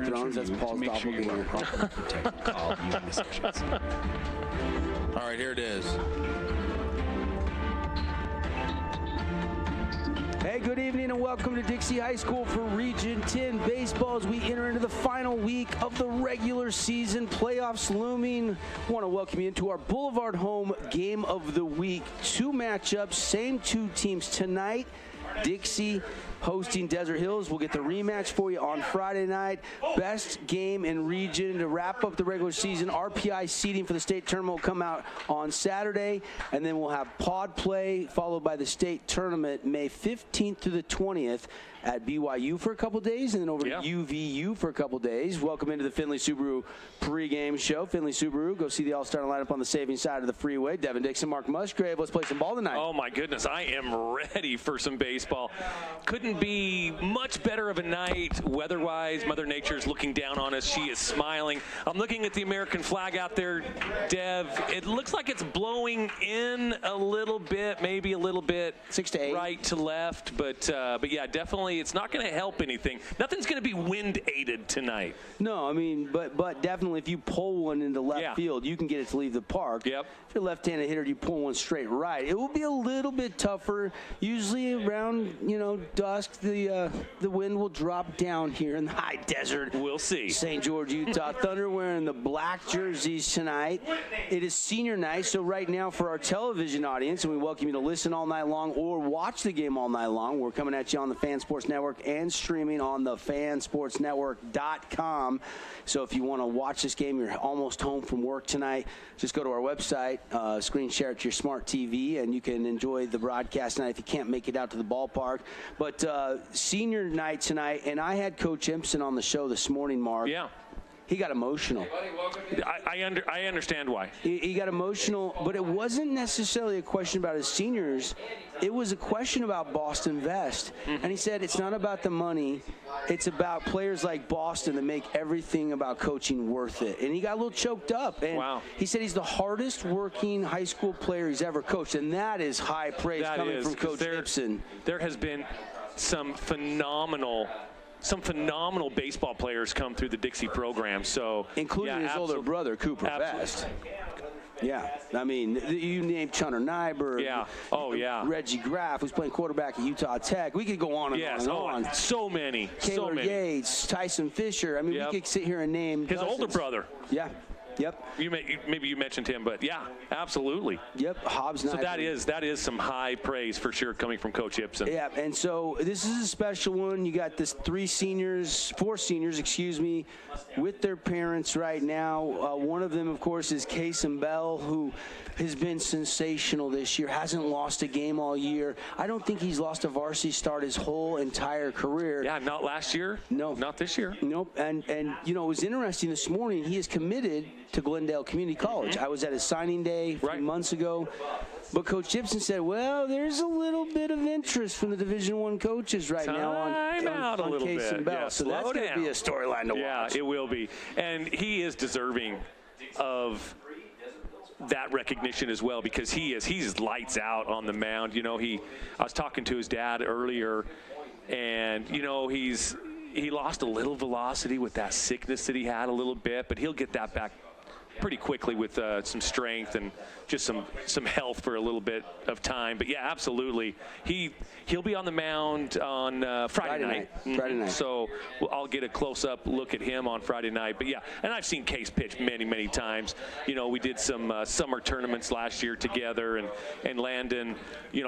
Thrones. That's Paul's doppelganger. All right, here it is. Hey, good evening and welcome to Dixie High School for Region 10 baseball as we enter into the final week of the regular season. Playoffs looming. I want to welcome you into our Boulevard Home Game of the Week. Two matchups, same two teams tonight. Dixie hosting Desert Hills. We'll get the rematch for you on Friday night. Best game in region to wrap up the regular season. RPI seeding for the state tournament will come out on Saturday, and then we'll have pod play followed by the state tournament May 15th through the 20th at BYU for a couple days, and then over to UVU for a couple days. Welcome into the Findlay Subaru pregame show. Findlay Subaru, go see the all-star lineup on the saving side of the freeway. Devin Dixon, Mark Musgrave. Let's play some ball tonight. Oh my goodness, I am ready for some baseball. Couldn't be much better of a night weather-wise. Mother Nature's looking down on us. She is smiling. I'm looking at the American flag out there, Dev. It looks like it's blowing in a little bit, maybe a little bit 6 to 8 right to left, but yeah, definitely it's not going to help anything. Nothing's going to be wind aided tonight. No, I mean, but definitely if you pull one into left field, you can get it to leave the park. Yep. If you're a left-handed hitter, you pull one straight right. It will be a little bit tougher. Usually around, dusk, the wind will drop down here in the high desert. We'll see. St. George, Utah. Thunder wearing the black jerseys tonight. It is senior night, so right now for our television audience, and we welcome you to listen all night long or watch the game all night long. We're coming at you on the Fan Sports Network and streaming on the fansportsnetwork.com. So if you want to watch this game, you're almost home from work tonight, just go to our website, screen share it to your smart TV, and you can enjoy the broadcast tonight if you can't make it out to the ballpark. But senior night tonight, and I had Coach Empson on the show this morning, Mark. Yeah. He got emotional. I understand why. He got emotional, but it wasn't necessarily a question about his seniors. It was a question about Boston Vest. And he said it's not about the money. It's about players like Boston that make everything about coaching worth it. And he got a little choked up. And he said he's the hardest working high school player he's ever coached. And that is high praise coming from Coach Gibson. There has been some phenomenal baseball players come through the Dixie program, so including his older brother Cooper Vest. Yeah, I mean, you named Chunner Nyberg. Yeah. Oh yeah. Reggie Graff, who's playing quarterback at Utah Tech. We could go on and on and on. So many. Taylor Yates, Tyson Fisher. I mean, we could sit here and name his older brother. Yeah. Yep. Maybe you mentioned him, but yeah, absolutely. Yep. Hobbs. So that is some high praise for sure coming from Coach Ibsen. Yeah, and so this is a special one. You got this four seniors, with their parents right now. One of them, of course, is Kason Bell, who has been sensational this year. Hasn't lost a game all year. I don't think he's lost a varsity start his whole entire career. Yeah, not last year. No. Not this year. Nope. And it was interesting this morning. He is committed to Glendale Community College. I was at his signing day a few months ago. But Coach Gibson said, well, there's a little bit of interest from the Division I coaches right now on Kason Bell. Yeah, so that's going to be a storyline to watch. Yeah, it will be. And he is deserving of that recognition as well, because he's lights out on the mound. I was talking to his dad earlier, and he lost a little velocity with that sickness that he had a little bit, but he'll get that back pretty quickly with some strength and just some health for a little bit of time. But yeah, absolutely, he'll be on the mound on Friday night. Friday night. So I'll get a close-up look at him on Friday night. But yeah, and I've seen Case pitch many times. We did some summer tournaments last year together, and Landon,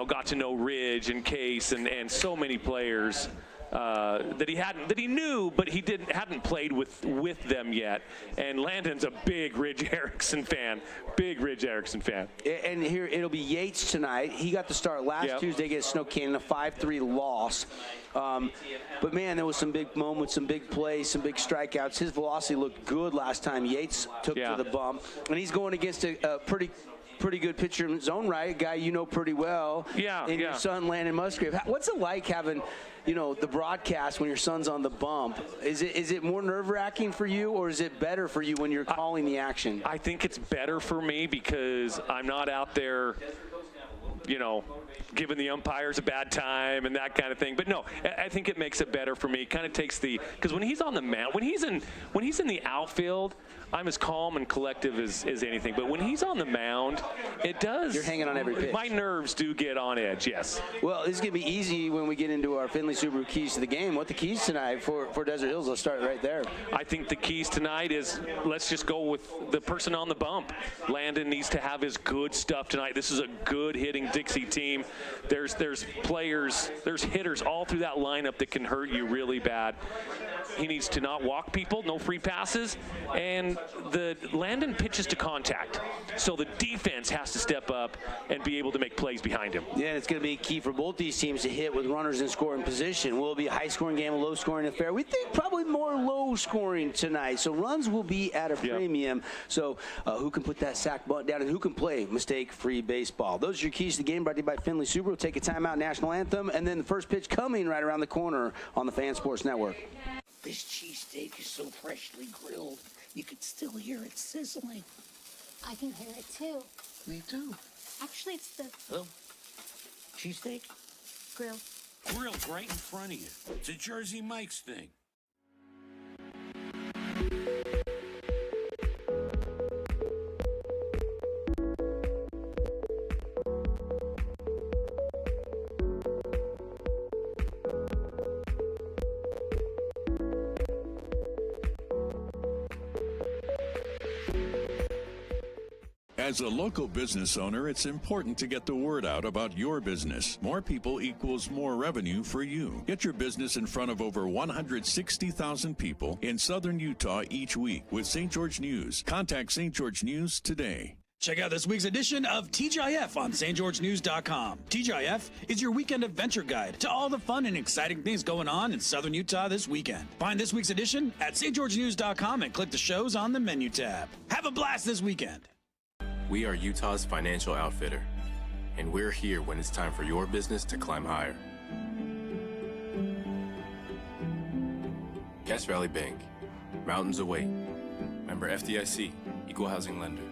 got to know Ridge and Case and so many players that he knew, but he hadn't played with them yet. And Landon's a big Ridge Erickson fan. And here it'll be Yates tonight. He got the start last Tuesday against Snow Canyon, a 5-3 loss. But man, there was some big moments, some big plays, some big strikeouts. His velocity looked good last time Yates took to the bump, and he's going against a pretty good pitcher in his own right, a guy you know pretty well. Your son Landon Musgrave. What's it like having, the broadcast when your son's on the bump? Is it more nerve-wracking for you, or is it better for you when you're calling the action? I think it's better for me because I'm not out there giving the umpires a bad time and that kind of thing. But no, I think it makes it better for me. Kind of takes because when he's on the mound, when he's in the outfield, I'm as calm and collective as anything. But when he's on the mound, it does. You're hanging on every pitch. My nerves do get on edge, yes. Well, this is going to be easy when we get into our Finley Subaru keys to the game. What the keys tonight for Desert Hills? Let's start right there. I think the keys tonight is, let's just go with the person on the bump. Landon needs to have his good stuff tonight. This is a good hitting Dixie team. There's players, there's hitters all through that lineup that can hurt you really bad. He needs to not walk people, no free passes, and the Landon pitches to contact. So the defense has to step up and be able to make plays behind him. Yeah, and it's going to be key for both these teams to hit with runners in scoring position. Will it be a high-scoring game, a low-scoring affair? We think probably more low-scoring tonight. So runs will be at a premium. So who can put that sack bunt down and who can play mistake-free baseball? Those are your keys to the game, brought to you by Finley Subaru. We'll take a timeout, national anthem, and then the first pitch coming right around the corner on the Fan Sports Network. This cheesesteak is so freshly grilled, you could still hear it sizzling. I can hear it too. Me too. Actually, it's the Oh, cheesesteak? grill. Grilled right in front of you. It's a Jersey Mike's thing. As a local business owner, it's important to get the word out about your business. More people equals more revenue for you. Get your business in front of over 160,000 people in southern Utah each week with St. George News. Contact St. George News today. Check out this week's edition of TGIF on stgeorgenews.com. TGIF is your weekend adventure guide to all the fun and exciting things going on in southern Utah this weekend. Find this week's edition at stgeorgenews.com and click the shows on the menu tab. Have a blast this weekend. We are Utah's financial outfitter, and we're here when it's time for your business to climb higher. Cache Valley Bank, mountains await. Member FDIC, equal housing lender.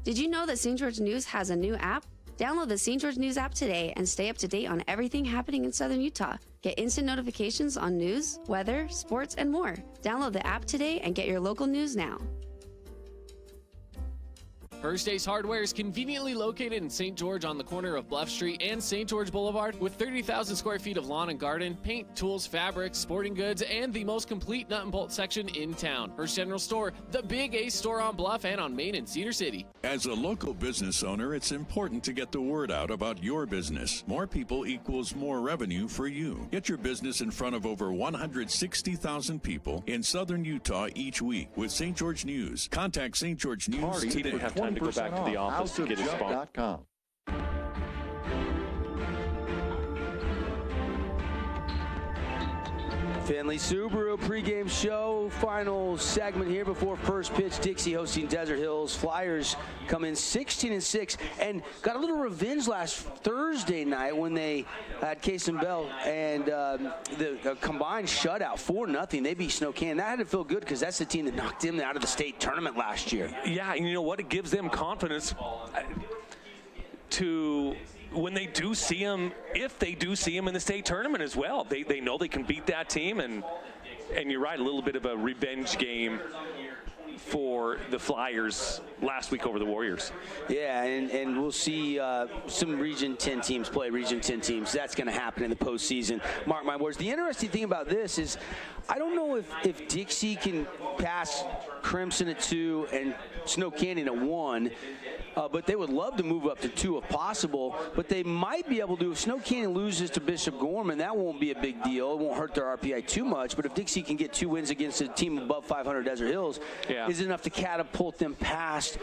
Did you know that St. George News has a new app? Download the St. George News app today and stay up to date on everything happening in southern Utah. Get instant notifications on news, weather, sports, and more. Download the app today and get your local news now. First Ace Hardware is conveniently located in St. George on the corner of Bluff Street and St. George Boulevard with 30,000 square feet of lawn and garden, paint, tools, fabrics, sporting goods, and the most complete nut and bolt section in town. First General Store, the Big Ace store on Bluff and on Main in Cedar City. As a local business owner, it's important to get the word out about your business. More people equals more revenue for you. Get your business in front of over 160,000 people in southern Utah each week with St. George News. Contact St. George News today. He would have time to go back to the office to get his phone. Finley Subaru pregame show, final segment here before first pitch. Dixie hosting Desert Hills. Flyers come in 16-6 and got a little revenge last Thursday night when they had Case and Bell and the combined shutout 4-0. They beat Snow Canyon. That had to feel good because that's the team that knocked them out of the state tournament last year. Yeah, and you know what? It gives them confidence to when they do see him, if they do see him in the state tournament as well. They know they can beat that team, and you're right, a little bit of a revenge game for the Flyers last week over the Warriors. Yeah, and we'll see some Region 10 teams play Region 10 teams. That's going to happen in the postseason. Mark my words. The interesting thing about this is I don't know if Dixie can pass Crimson at 2 and Snow Canyon at 1. But they would love to move up to 2 if possible. But they might be able to. If Snow Canyon loses to Bishop Gorman, that won't be a big deal. It won't hurt their RPI too much. But if Dixie can get 2 wins against a team above 500 Desert Hills, is it enough to catapult them past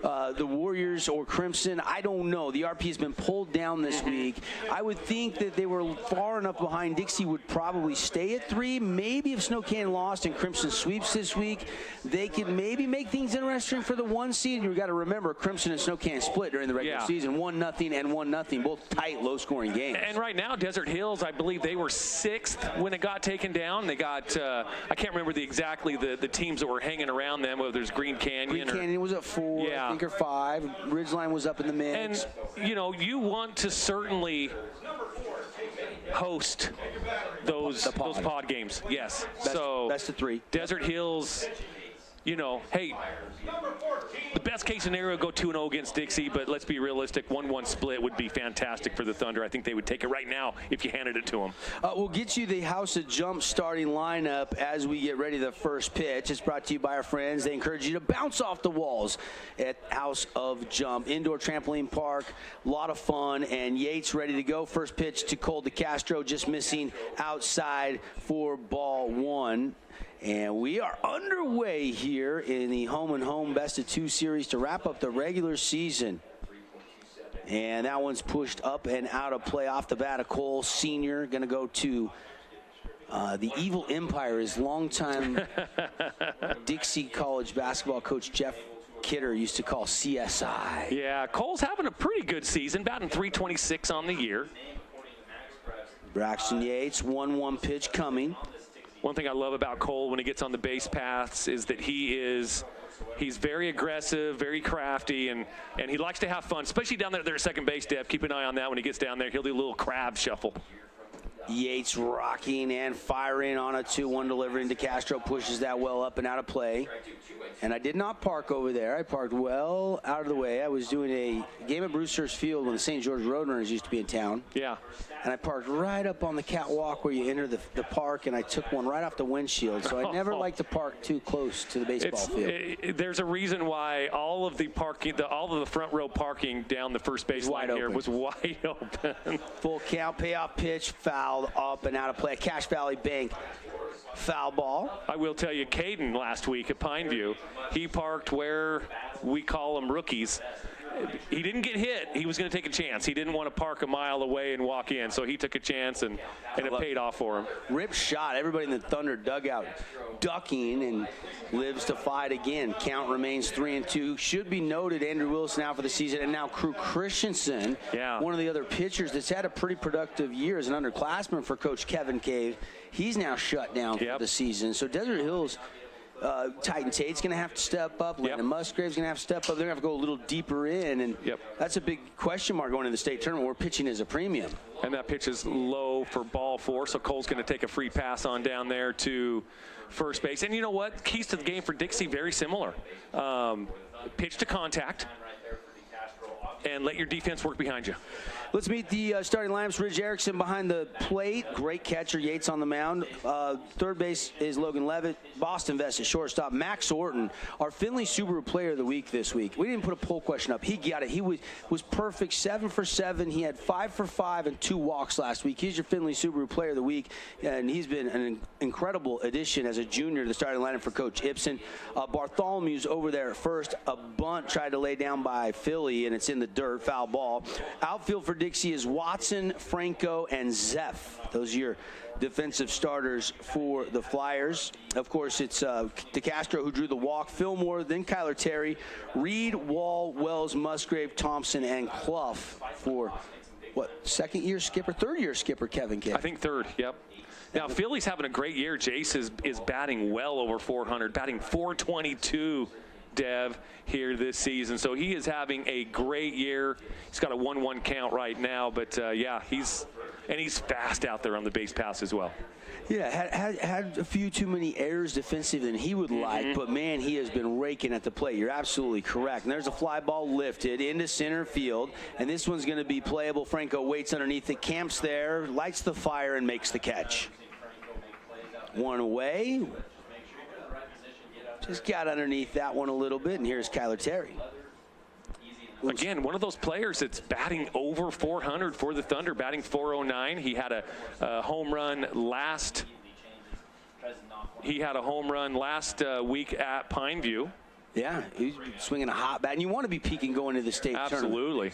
the Warriors or Crimson? I don't know. The RP has been pulled down this week. I would think that they were far enough behind. Dixie would probably stay at 3. Maybe if Snow Canyon lost and Crimson sweeps this week, they could maybe make things interesting for the 1 seed. You've got to remember, Crimson and Snow Canyon split during the regular season. 1-0 and 1-0, both tight, low-scoring games. And right now, Desert Hills, I believe they were 6th when it got taken down. They got, I can't remember exactly the teams that were hanging around them, whether there's Green Canyon. Green Canyon was at 4. Yeah, Sinker 5. Ridgeline was up in the mix. And, you want to certainly host those pod games. Yes. Best of 3. Desert Hills, hey, the best case scenario, go 2-0 against Dixie, but let's be realistic, 1-1 split would be fantastic for the Thunder. I think they would take it right now if you handed it to them. We'll get you the House of Jump starting lineup as we get ready the first pitch. It's brought to you by our friends. They encourage you to bounce off the walls at House of Jump. Indoor trampoline park, a lot of fun, and Yates ready to go. First pitch to Cole DeCastro, just missing outside for ball 1. And we are underway here in the home and home best of 2 series to wrap up the regular season. And that one's pushed up and out of play off the bat. Of Cole Sr. going to go to the Evil Empire. His longtime Dixie College basketball coach Jeff Kidder used to call CSI. Yeah, Cole's having a pretty good season, batting .326 on the year. Braxton Yates, 1-1 pitch coming. One thing I love about Cole when he gets on the base paths is that he's very aggressive, very crafty, and he likes to have fun, especially down there at second base, Deb. Keep an eye on that when he gets down there. He'll do a little crab shuffle. Yates rocking and firing on a 2-1 delivery, and DeCastro pushes that well up and out of play. And I did not park over there. I parked well out of the way. I was doing a game at Brewster's Field when the St. George Roadrunners used to be in town. Yeah. And I parked right up on the catwalk where you enter the park, and I took one right off the windshield. So I never like to park too close to the baseball field. There's a reason why all of the parking, all of the front row parking down the first base line here was wide open. Full count, payoff pitch, fouled up and out of play. Cache Valley Bank. Foul ball. I will tell you, Caden last week at Pineview, he parked where we call them rookies. He didn't get hit. He was going to take a chance. He didn't want to park a mile away and walk in, so he took a chance, and it paid off for him. Rip shot. Everybody in the Thunder dugout ducking and lives to fight again. Count remains 3-2. Should be noted, Andrew Wilson out for the season, and now Crew Christensen, one of the other pitchers that's had a pretty productive year as an underclassman for Coach Kevin Cave. He's now shut down for the season. So Desert Hills, Titan Tate's going to have to step up. Landon Musgrave's going to have to step up. They're going to have to go a little deeper in. And that's a big question mark going into the state tournament. We're pitching as a premium. And that pitch is low for ball 4. So Cole's going to take a free pass on down there to first base. And you know what? Keys to the game for Dixie, very similar. Pitch to contact. And let your defense work behind you. Let's meet the starting lineups. Ridge Erickson behind the plate. Great catcher. Yates on the mound. Third base is Logan Levitt. Boston Vest at shortstop. Max Orton, our Finley Subaru Player of the Week this week. We didn't put a poll question up. He got it. He was perfect. 7 for 7. He had 5 for 5 and 2 walks last week. He's your Finley Subaru Player of the Week, and he's been an incredible addition as a junior to the starting lineup for Coach Ibsen. Bartholomew's over there at first. A bunt tried to lay down by Philly, and it's in the dirt. Foul ball. Outfield for Dixie is Watson, Franco, and Zeph. Those are your defensive starters for the Flyers. Of course, it's DeCastro who drew the walk, Fillmore, then Kyler Terry, Reed, Wall, Wells, Musgrave, Thompson, and Clough for, second-year skipper, third-year skipper Kevin K. I think third, yep. Now, Philly's having a great year. Jace is batting well over 400, batting .422, Dev, here this season. So he is having a great year. He's got a 1-1 count right now, but he's fast out there on the base pass as well. Yeah, had a few too many errors defensive than he would like, but man, he has been raking at the plate. You're absolutely correct. And there's a fly ball lifted into center field, and this one's going to be playable. Franco waits underneath it, camps there, lights the fire, and makes the catch. One away. Just got underneath that one a little bit, and here's Kyler Terry. Again, one of those players that's batting over 400 for the Thunder, batting .409. He had a home run last. He had a home run last week at Pineview. Yeah, he's swinging a hot bat, and you want to be peaking going into the state tournament. Absolutely.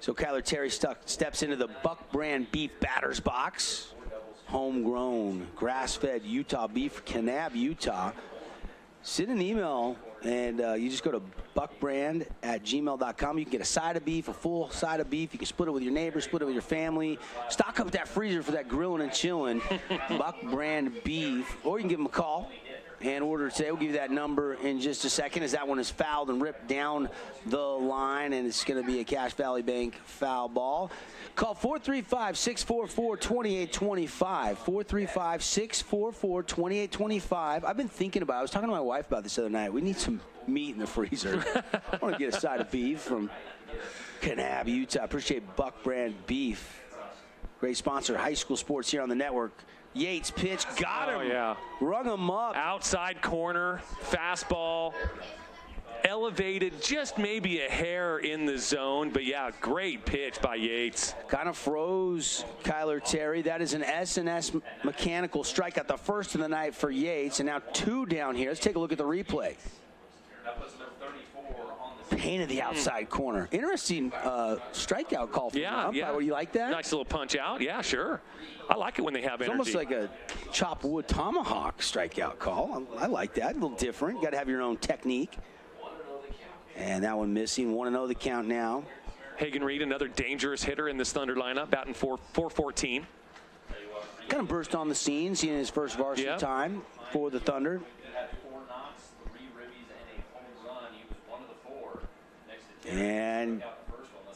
So Kyler Terry steps into the Buck Brand Beef batter's box. Homegrown, grass-fed Utah beef, Kanab, Utah. Send an email, and you just go to buckbrand@gmail.com. You can get a side of beef, a full side of beef. You can split it with your neighbors, split it with your family. Stock up that freezer for that grilling and chilling. Buck Brand Beef. Or you can give them a call, and order today. We'll give you that number in just a second, as that one is fouled and ripped down the line, and it's going to be a Cache Valley Bank foul ball. Call 435-644-2825. 435-644-2825. I've been thinking about it. I was talking to my wife about this the other night. We need some meat in the freezer. I want to get a side of beef from Kanab, Utah. Appreciate Buck Brand Beef. Great sponsor, high school sports here on the network. Yates pitch, got him. Oh, yeah. Rung him up. Outside corner, fastball, elevated just maybe a hair in the zone. But, yeah, great pitch by Yates. Kind of froze Kyler Terry. That is an S&S mechanical strikeout, the first of the night for Yates. And now 2 down here. Let's take a look at the replay. Painted the outside corner. Interesting strikeout call from the umpire. Yeah. Would you like that? Nice little punch out. Yeah, sure. I like it when they have It's energy. almost like a chop wood tomahawk strikeout call. I like that. A little different. You got to have your own technique. And that one missing. 1-0 the count now. Hagen Reed, another dangerous hitter in this Thunder lineup, batting 414. Kind of burst on the scene, seeing his first varsity time for the Thunder. And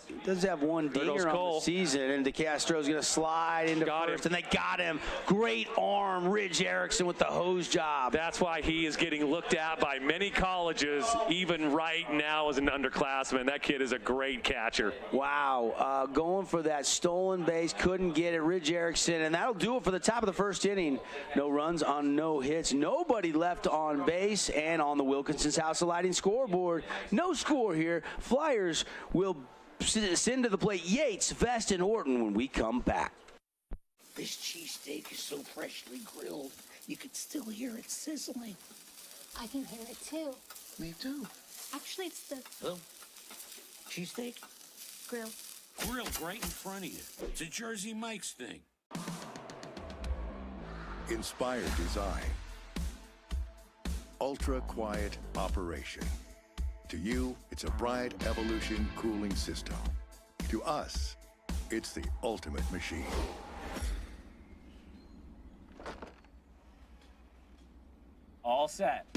he does have one dinger on the season, and DeCastro's going to slide into first, and they got him. Great arm, Ridge Erickson with the hose job. That's why he is getting looked at by many colleges, even right now as an underclassman. That kid is a great catcher. Wow, going for that stolen base, couldn't get it, Ridge Erickson, and that'll do it for the top of the first inning. No runs on no hits, nobody left on base, and on the Wilkinson's House of Lighting scoreboard, no score here. Flyers will send to the plate Yates, Vest, and Orton when we come back. This cheesesteak is so freshly grilled, you could still hear it sizzling. I can hear it too. Me too. Actually, it's the Oh, cheesesteak? grill. Grilled right in front of you. It's a Jersey Mike's thing. Inspired design. Ultra quiet operation. To you, it's a Bryant Evolution cooling system. To us, it's the ultimate machine. All set.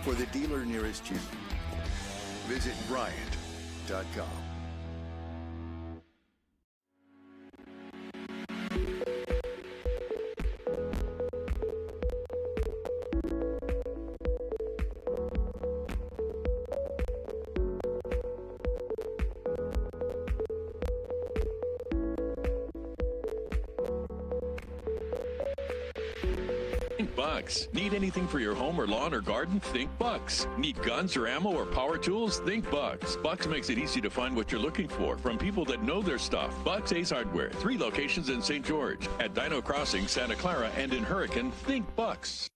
For the dealer nearest you, visit Bryant.com. Bucks. Need anything for your home or lawn or garden? Think Bucks. Need guns or ammo or power tools? Think Bucks. Bucks makes it easy to find what you're looking for from people that know their stuff. Bucks Ace Hardware. 3 locations in St. George. At Dino Crossing, Santa Clara, and in Hurricane. Think Bucks.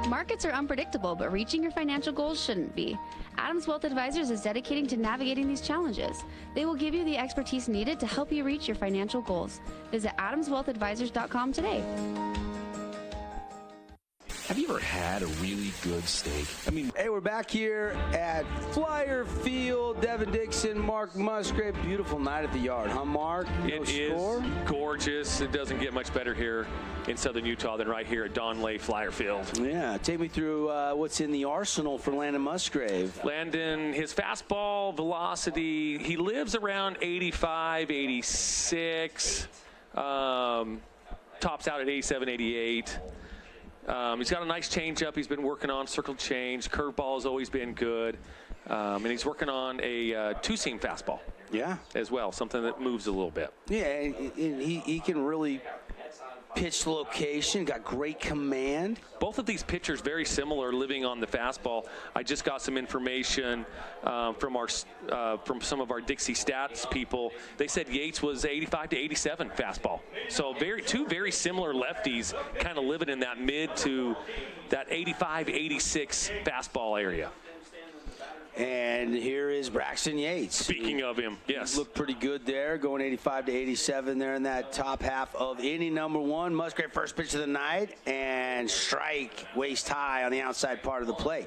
Markets are unpredictable, but reaching your financial goals shouldn't be. Adams Wealth Advisors is dedicated to navigating these challenges. They will give you the expertise needed to help you reach your financial goals. Visit adamswealthadvisors.com today. Have you ever had a really good steak? Hey, we're back here at Flyer Field. Devin Dixon, Mark Musgrave. Beautiful night at the yard, huh, Mark? It is gorgeous. It doesn't get much better here in southern Utah than right here at Don Lay Flyer Field. Yeah, take me through what's in the arsenal for Landon Musgrave. Landon, his fastball velocity, he lives around 85, 86. Tops out at 87, 88. He's got a nice changeup he's been working on, circle change. Curveball has always been good. And he's working on a two-seam fastball. Yeah. As well, something that moves a little bit. Yeah, and he can really pitch the location, got great command. Both of these pitchers very similar, living on the fastball. I just got some information from some of our Dixie stats people. They said Yates was 85 to 87 fastball. So two very similar lefties, kind of living in that mid to that 85, 86 fastball area. And here is Braxton Yates. Speaking of him, yes. Looked pretty good there, going 85 to 87 there in that top half of inning number 1. Musgrave first pitch of the night, and strike waist high on the outside part of the plate.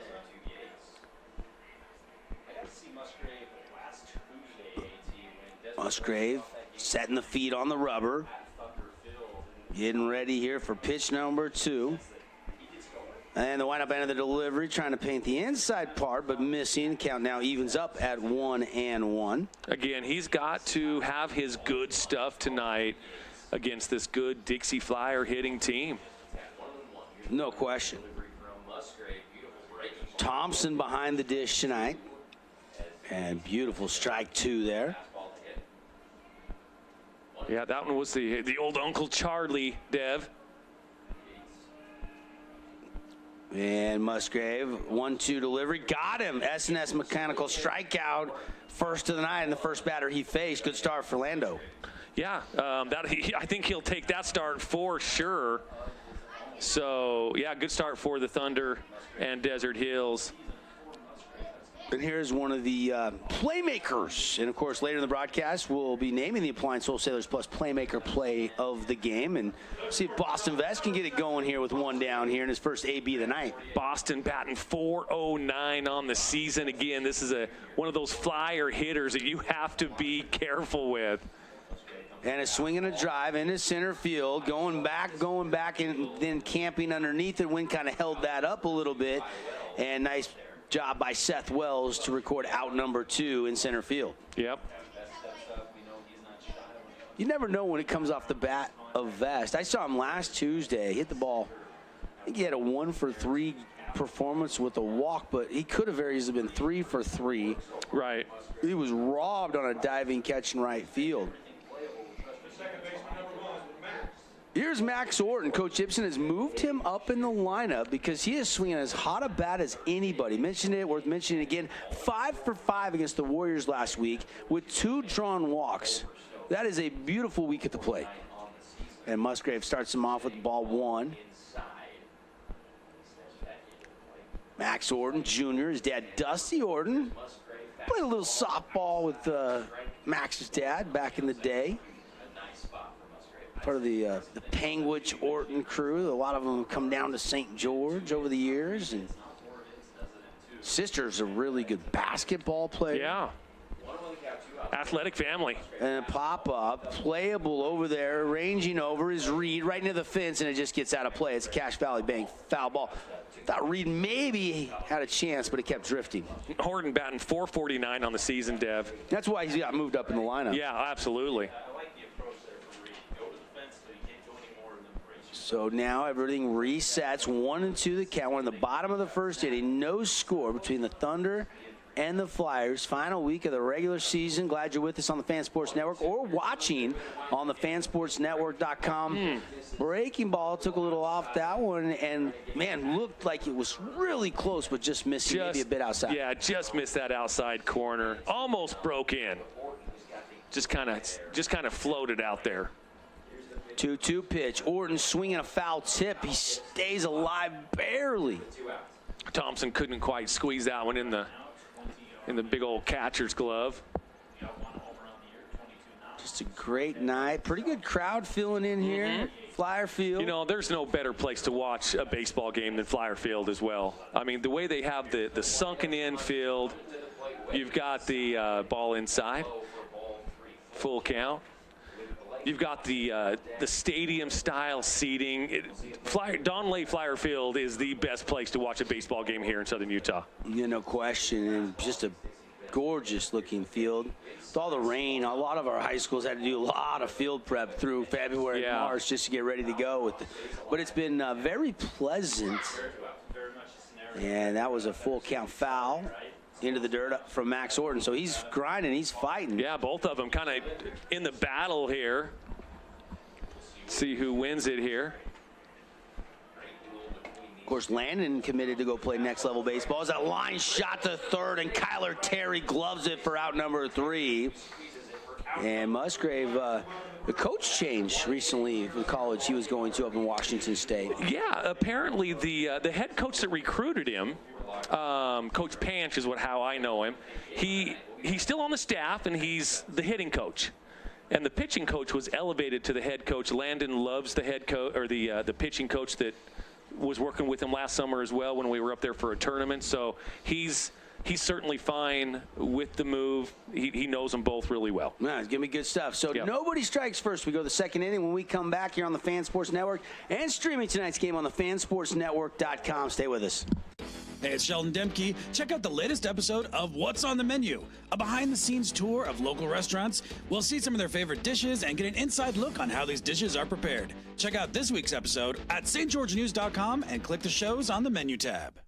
Musgrave setting the feet on the rubber. Getting ready here for pitch number 2. And the windup end of the delivery, trying to paint the inside part, but missing. Count now evens up at 1-1. Again, he's got to have his good stuff tonight against this good Dixie Flyer hitting team. No question. Thompson behind the dish tonight. And beautiful strike 2 there. Yeah, that one was the old Uncle Charlie, Dev. And Musgrave, 1-2 delivery. Got him. S&S mechanical strikeout. First of the night, and the first batter he faced. Good start for Lando. Yeah, I think he'll take that start for sure. So, yeah, good start for the Thunder and Desert Hills. And here's one of the playmakers. And, of course, later in the broadcast, we'll be naming the Appliance Wholesalers Plus Playmaker Play of the game and see if Boston Vest can get it going here with one down here in his first AB of the night. Boston batting .409 on the season. Again, this is one of those flyer hitters that you have to be careful with. And a swing and a drive into center field, going back, and then camping underneath it. Wind kind of held that up a little bit. And nice job by Seth Wells to record out number 2 in center field. Yep. You never know when it comes off the bat of Vest. I saw him last Tuesday, hit the ball. I think he had a 1-for-3 performance with a walk, but he could have very easily been 3 for 3. Right. He was robbed on a diving catch in right field. Here's Max Orton. Coach Ibsen has moved him up in the lineup because he is swinging as hot a bat as anybody. Mentioned it, worth mentioning again. 5 for 5 against the Warriors last week with 2 drawn walks. That is a beautiful week at the plate. And Musgrave starts him off with ball 1. Max Orton Jr., his dad Dusty Orton. Played a little softball with Max's dad back in the day. Part of the Panguitch Orton crew. A lot of them have come down to St. George over the years. And sister's a really good basketball player. Yeah. Athletic family. And Papa, playable over there, ranging over his Reed right near the fence, and it just gets out of play. It's a Cache Valley Bank foul ball. Thought Reed maybe had a chance, but it kept drifting. Horton batting .449 on the season, Dev. That's why he got moved up in the lineup. Yeah, absolutely. So now everything resets. 1-2 the count. We're in the bottom of the first inning. No score between the Thunder and the Flyers. Final week of the regular season. Glad you're with us on the Fan Sports Network or watching on the fansportsnetwork.com. Breaking ball took a little off that one, and man, looked like it was really close, but just missing maybe a bit outside. Yeah, just missed that outside corner. Almost broke in. Just kind of floated out there. 2-2 pitch. Orton swinging a foul tip. He stays alive barely. Thompson couldn't quite squeeze that one in the big old catcher's glove. Just a great night. Pretty good crowd filling in here. Flyer Field. You know, there's no better place to watch a baseball game than Flyer Field as well. I mean, the way they have the sunken in field, you've got the ball inside, full count. You've got the stadium-style seating. Don Lay Flyer Field is the best place to watch a baseball game here in Southern Utah. Yeah, no question. And just a gorgeous-looking field. With all the rain, a lot of our high schools had to do a lot of field prep through February and March just to get ready to go. But it's been very pleasant. And that was a full count foul into the dirt from Max Orton. So he's grinding, he's fighting. Yeah, both of them kind of in the battle here. See who wins it here. Of course, Landon committed to go play next level baseball. It's a line shot to third, and Kyler Terry gloves it for out number 3. And Musgrave, the coach changed recently in college he was going to up in Washington State. Yeah, apparently the head coach that recruited him, Coach Panch is how I know him. He's still on the staff, and he's the hitting coach. And the pitching coach was elevated to the head coach. Landon loves the head coach, or the pitching coach that was working with him last summer as well when we were up there for a tournament. So he's he's certainly fine with the move. He knows them both really well. No, it's going to be good stuff. So Yep. nobody strikes first. We go to the second inning when we come back here on the Fan Sports Network and streaming tonight's game on the fansportsnetwork.com. Stay with us. Hey, it's Sheldon Demke. Check out the latest episode of What's on the Menu, a behind-the-scenes tour of local restaurants. We'll see some of their favorite dishes and get an inside look on how these dishes are prepared. Check out this week's episode at stgeorgenews.com and click the shows on the menu tab.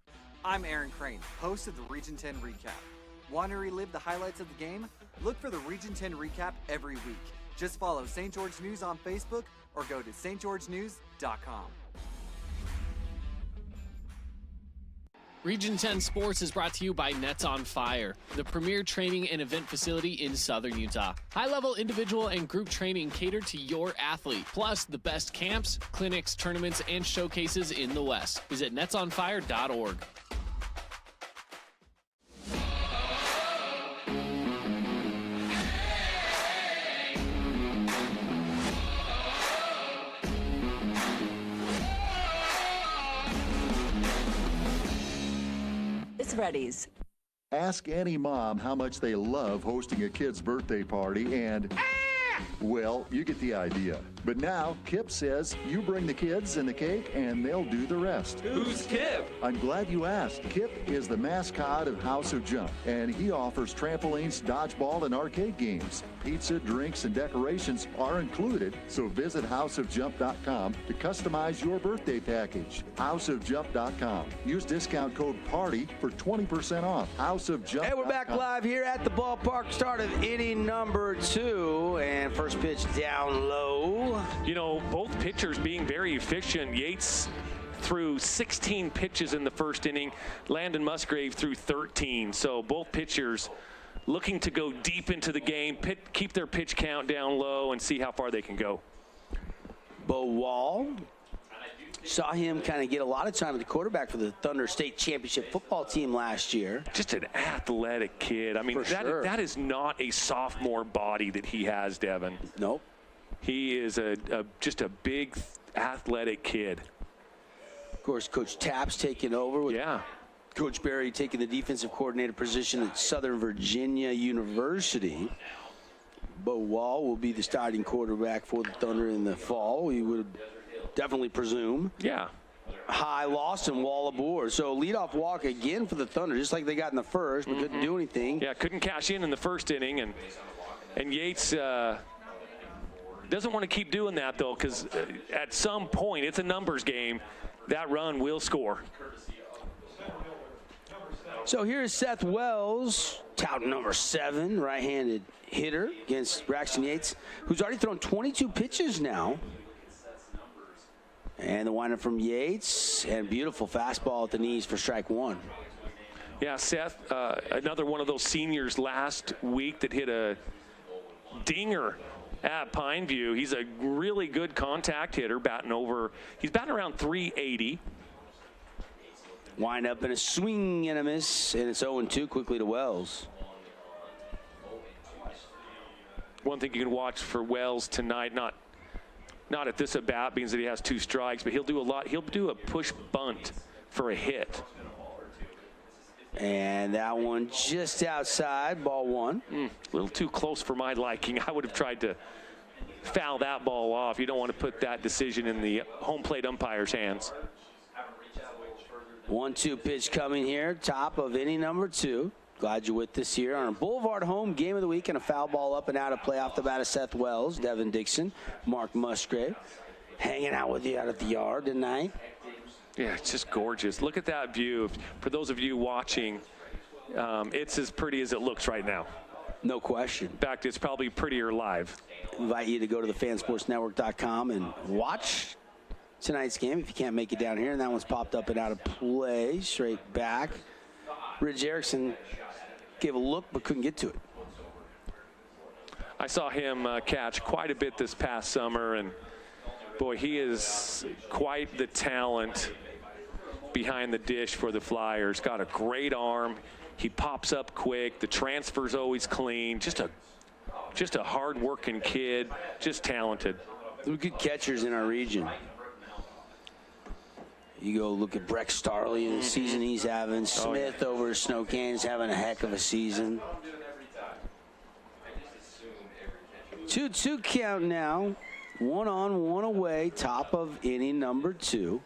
I'm Aaron Crane, host of the Region 10 Recap. Want to relive the highlights of the game? Look for the Region 10 Recap every week. Just follow St. George News on Facebook or go to stgeorgenews.com. Region 10 Sports is brought to you by Nets on Fire, the premier training and event facility in Southern Utah. High-level individual and group training catered to your athlete, plus the best camps, clinics, tournaments, and showcases in the West. Visit netsonfire.org. Readies. Ask any mom how much they love hosting a kid's birthday party and... Well, you get the idea. But now, Kip says you bring the kids and the cake and they'll do the rest. Who's Kip? I'm glad you asked. Kip is the mascot of House of Jump, and he offers trampolines, dodgeball, and arcade games. Pizza, drinks, and decorations are included, so visit houseofjump.com to customize your birthday package. Houseofjump.com. Use discount code PARTY for 20% off. Houseofjump.com. Hey, we're back live here at the ballpark. Start of inning number 2, and first pitch down low. You know, both pitchers being very efficient. Yates threw 16 pitches in the first inning. Landon Musgrave threw 13. So both pitchers looking to go deep into the game, keep their pitch count down low, and see how far they can go. Bo Wall, saw him kind of get a lot of time at the quarterback for the Thunder State Championship football team last year. Just an athletic kid. I mean, that is not a sophomore body that he has, Devin. Nope. He is just a big athletic kid. Of course, Coach Tapp's taking over with Coach Berry taking the defensive coordinator position at Southern Virginia University. Bo Wall will be the starting quarterback for the Thunder in the fall. We would definitely presume. Yeah. High loss and Wall aboard. So leadoff walk again for the Thunder, just like they got in the first, but couldn't do anything. Yeah, couldn't cash in the first inning, and Yates doesn't want to keep doing that, though, because at some point, it's a numbers game. That run will score. So here's Seth Wells, tout number 7, right-handed hitter against Braxton Yates, who's already thrown 22 pitches now. And the windup from Yates, and beautiful fastball at the knees for strike 1. Yeah, Seth, another one of those seniors last week that hit a dinger at Pineview. He's a really good contact hitter, he's batting around 380. Wind up and a swing and a miss, and it's 0-2 quickly to Wells. One thing you can watch for Wells tonight, not at this at bat, means that he has 2 strikes, but he'll do a lot. He'll do a push bunt for a hit. And that one just outside, ball 1. A little too close for my liking. I would have tried to foul that ball off. You don't want to put that decision in the home plate umpire's hands. 1-2 pitch coming here, top of inning number 2. Glad you're with us here on our Boulevard home game of the week, and a foul ball up and out of play off the bat of Seth Wells, Devin Dixon, Mark Musgrave, hanging out with you out at the yard tonight. Yeah, it's just gorgeous. Look at that view. For those of you watching, it's as pretty as it looks right now. No question. In fact, it's probably prettier live. Invite you to go to the fansportsnetwork.com and watch tonight's game if you can't make it down here. And that one's popped up and out of play, straight back. Ridge Erickson gave a look but couldn't get to it. I saw him catch quite a bit this past summer, and boy, he is quite the talent behind the dish for the Flyers. Got a great arm. He pops up quick. The transfer's always clean. Just a hard-working kid. Just talented. We're good catchers in our region. You go look at Breck Starley and the season he's having. Smith over at Snow Canyon's having a heck of a season. 2-2 count now. 1 on, 1 away. Top of inning number 2.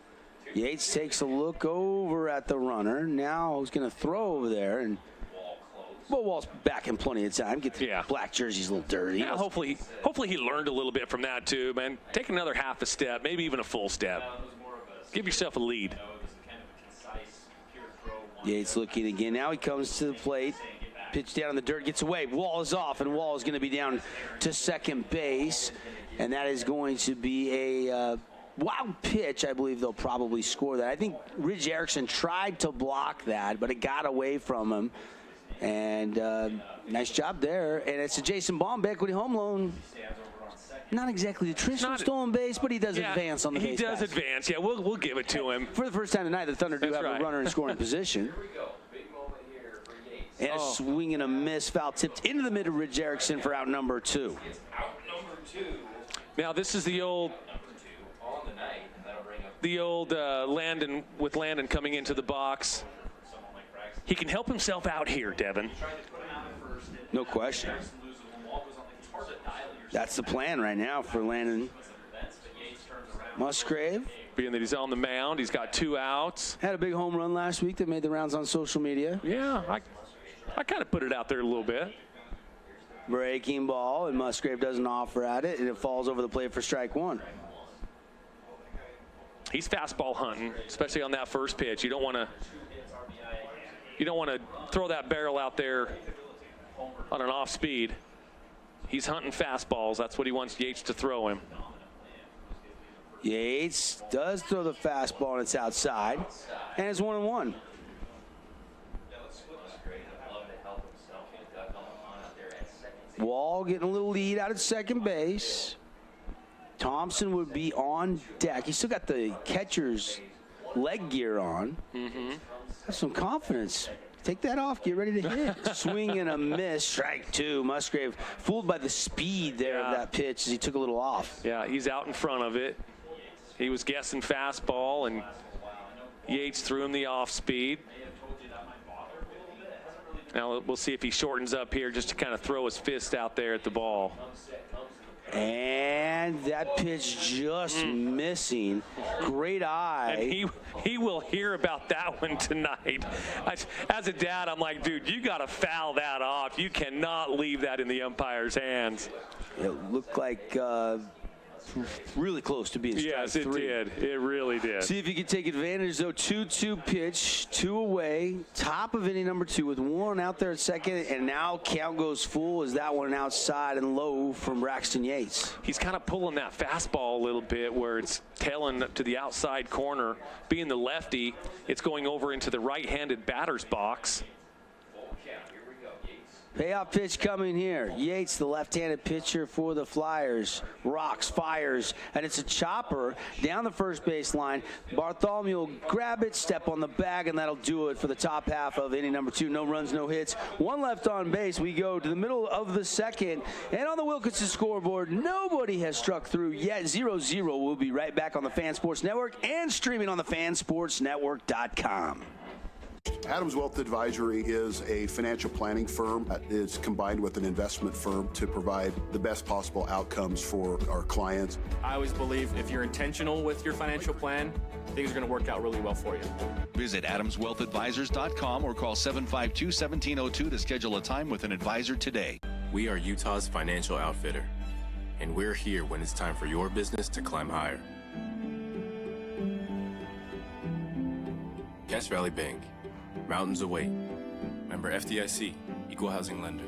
Yates takes a look over at the runner. Now he's going to throw over there, and Wall's back in plenty of time. Get the black jerseys a little dirty. Yeah, hopefully he learned a little bit from that too, man. Take another half a step, maybe even a full step. Give yourself a lead. Yates looking again. Now he comes to the plate. Pitch down in the dirt, gets away. Wall is off, and Wall is going to be down to second base. And that is going to be a wild pitch. I believe they'll probably score that. I think Ridge Erickson tried to block that, but it got away from him. And nice job there. And it's a Jason Baum equity home loan. Not exactly the traditional stolen base, but he does advance on the base. He does advance. Yeah, we'll give it to him. For the first time tonight, the Thunder do have a runner in scoring position. And a swing and a miss, foul tipped into the mid of Ridge Erickson for out number 2. Now this is the old Landon, with Landon coming into the box. He can help himself out here, Devin. No question. That's the plan right now for Landon Musgrave. Being that he's on the mound, he's got 2 outs. Had a big home run last week that made the rounds on social media. Yeah, I kind of put it out there a little bit. Breaking ball, and Musgrave doesn't offer at it, and it falls over the plate for strike 1. He's fastball hunting, especially on that first pitch. You don't want to throw that barrel out there on an off speed. He's hunting fastballs. That's what he wants Yates to throw him. Yates does throw the fastball, and it's outside, and it's 1-1. Wall getting a little lead out at second base. Thompson would be on deck. He's still got the catcher's leg gear on. Have some confidence. Take that off. Get ready to hit. Swing and a miss. Strike 2. Musgrave fooled by the speed there of that pitch as he took a little off. Yeah, he's out in front of it. He was guessing fastball, and Yates threw him the off speed. Now we'll see if he shortens up here just to kind of throw his fist out there at the ball. And that pitch just missing. Great eye. And he will hear about that one tonight. As a dad, I'm like, dude, you got to foul that off. You cannot leave that in the umpire's hands. It looked like really close to being strike 3. Yes, it did. It really did. See if you can take advantage, though. 2-2 pitch, 2 away. Top of inning number 2 with 1 out there at second, and now count goes full as that one outside and low from Braxton Yates. He's kind of pulling that fastball a little bit where it's tailing to the outside corner. Being the lefty, it's going over into the right-handed batter's box. Payoff pitch coming here. Yates, the left-handed pitcher for the Flyers, rocks, fires, and it's a chopper down the first base line. Bartholomew will grab it, step on the bag, and that'll do it for the top half of inning number 2. No runs, no hits. 1 left on base. We go to the middle of the second, and on the Wilkinson scoreboard, nobody has struck through yet. 0-0. We'll be right back on the Fan Sports Network and streaming on the fansportsnetwork.com. Adams Wealth Advisory is a financial planning firm that is combined with an investment firm to provide the best possible outcomes for our clients. I always believe if you're intentional with your financial plan, things are going to work out really well for you. Visit AdamsWealthAdvisors.com or call 752-1702 to schedule a time with an advisor today. We are Utah's financial outfitter, and we're here when it's time for your business to climb higher. Cache Valley Bank. Mountains await. Member FDIC, Equal Housing Lender.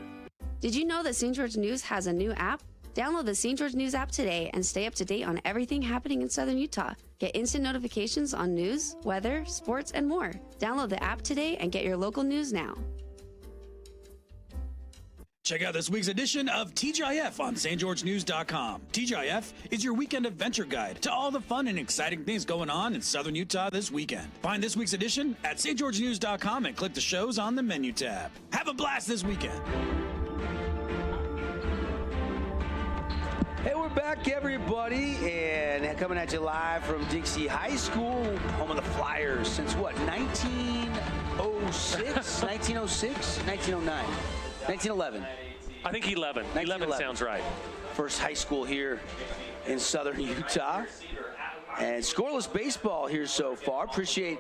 Did you know that St. George News has a new app? Download the St. George News app today and stay up to date on everything happening in Southern Utah. Get instant notifications on news, weather, sports, and more. Download the app today and get your local news now. Check out this week's edition of TGIF on stgeorgenews.com. TGIF is your weekend adventure guide to all the fun and exciting things going on in Southern Utah this weekend. Find this week's edition at stgeorgenews.com and click the shows on the menu tab. Have a blast this weekend. Hey, we're we're back, everybody, and coming at you live from Dixie High School, home of the Flyers, since what, 1906? 1906? 1909? 1911? I think 11. 11 sounds right. First high school here in southern Utah. And scoreless baseball here so far. Appreciate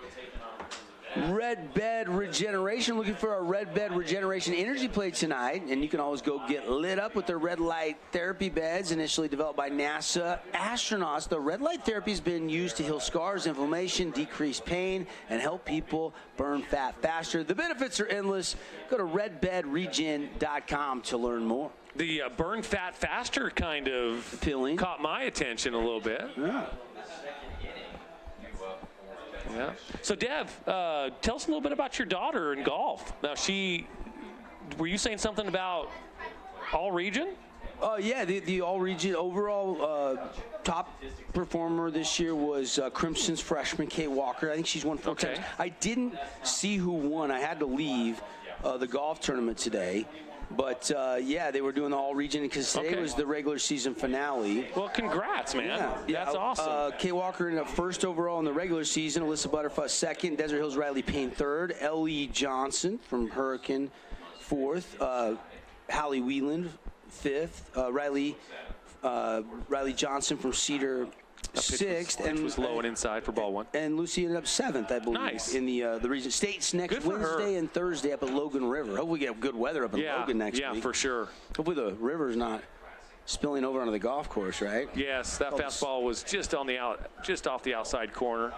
Red Bed Regeneration. Looking for our Red Bed Regeneration energy play tonight. And you can always go get lit up with their red light therapy beds, initially developed by NASA astronauts. The red light therapy has been used to heal scars, inflammation, decrease pain, and help people burn fat faster. The benefits are endless. Go to redbedregen.com to learn more. The burn fat faster kind of appealing caught my attention a little bit. Yeah. Yeah. So, Dev, tell us a little bit about your daughter in golf. Now, were you saying something about all region? Yeah, the all region overall top performer this year was Crimson's freshman Kate Walker. I think she's won 4 times. I didn't see who won. I had to leave the golf tournament today. But, yeah, they were doing the all-region because today was the regular season finale. Well, congrats, man. Yeah. That's awesome. Kay Walker ended up first overall in the regular season. Alyssa Butterfuss second. Desert Hills Riley Payne third. Ellie Johnson from Hurricane fourth. Hallie Wheeland fifth. Riley Johnson from Cedar sixth, and was low and inside for ball one. And Lucy ended up seventh, I believe, in the region. States next Wednesday and Thursday up at Logan River. Hopefully we get good weather up in Logan next week. Yeah, for sure. Hopefully the river's not spilling over onto the golf course, right? Yes, that fastball was just off the outside corner.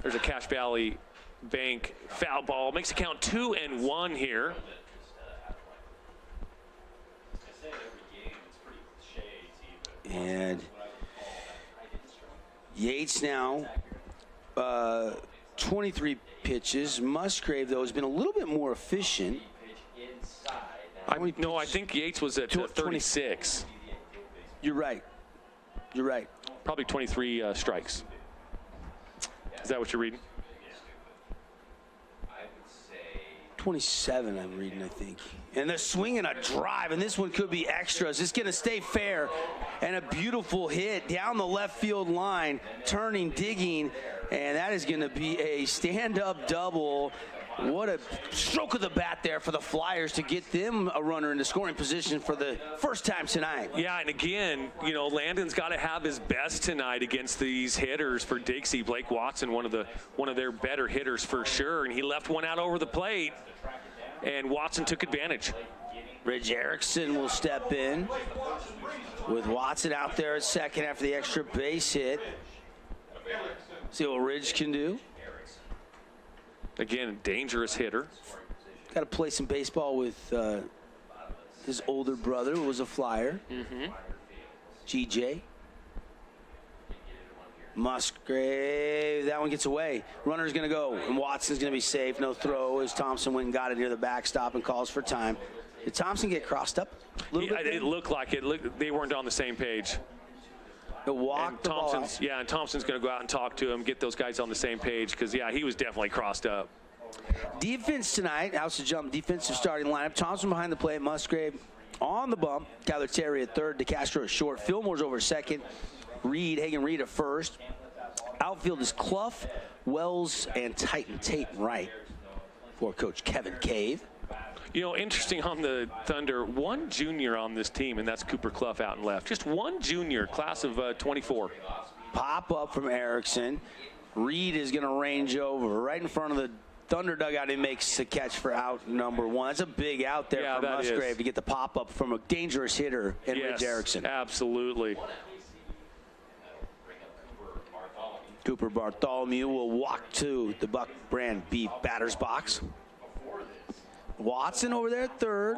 There's a Cache Valley Bank foul ball. Makes it count 2-1 here. And Yates now, 23 pitches. Musgrave, though, has been a little bit more efficient. I think Yates was at 36. You're right. You're right. Probably 23 strikes. Is that what you're reading? 27, I'm reading, I think. And they're swinging a drive, and this one could be extras. It's going to stay fair. And a beautiful hit down the left field line, turning, digging, and that is going to be a stand-up double. What a stroke of the bat there for the Flyers to get them a runner into scoring position for the first time tonight. Yeah, and again, Landon's got to have his best tonight against these hitters for Dixie. Blake Watson, one of their better hitters for sure, and he left one out over the plate, and Watson took advantage. Ridge Erickson will step in with Watson out there at second after the extra base hit. See what Ridge can do. Again, a dangerous hitter. Got to play some baseball with his older brother, who was a Flyer. GJ. Musgrave, that one gets away. Runner's going to go, and Watson's going to be safe. No throw as Thompson went and got it near the backstop and calls for time. Did Thompson get crossed up a little bit? It looked like it. They weren't on the same page. And Thompson's going to go out and talk to him, get those guys on the same page, because, he was definitely crossed up. Defense tonight, House of Jump defensive starting lineup. Thompson behind the plate, Musgrave on the bump. Kyler Terry at third, DeCastro at short. Fillmore's over second. Hagan Reed at first. Outfield is Clough, Wells, and Titan Tate right for Coach Kevin Cave. Interesting on the Thunder, one junior on this team, and that's Cooper Clough out and left. Just one junior, class of 24. Pop up from Erickson. Reed is going to range over right in front of the Thunder dugout. He makes the catch for out number one. That's a big out there for Musgrave to get the pop up from a dangerous hitter in Ridge Erickson. Absolutely. Cooper Bartholomew will walk to the Buck Brand Beef batter's box. Watson over there at third.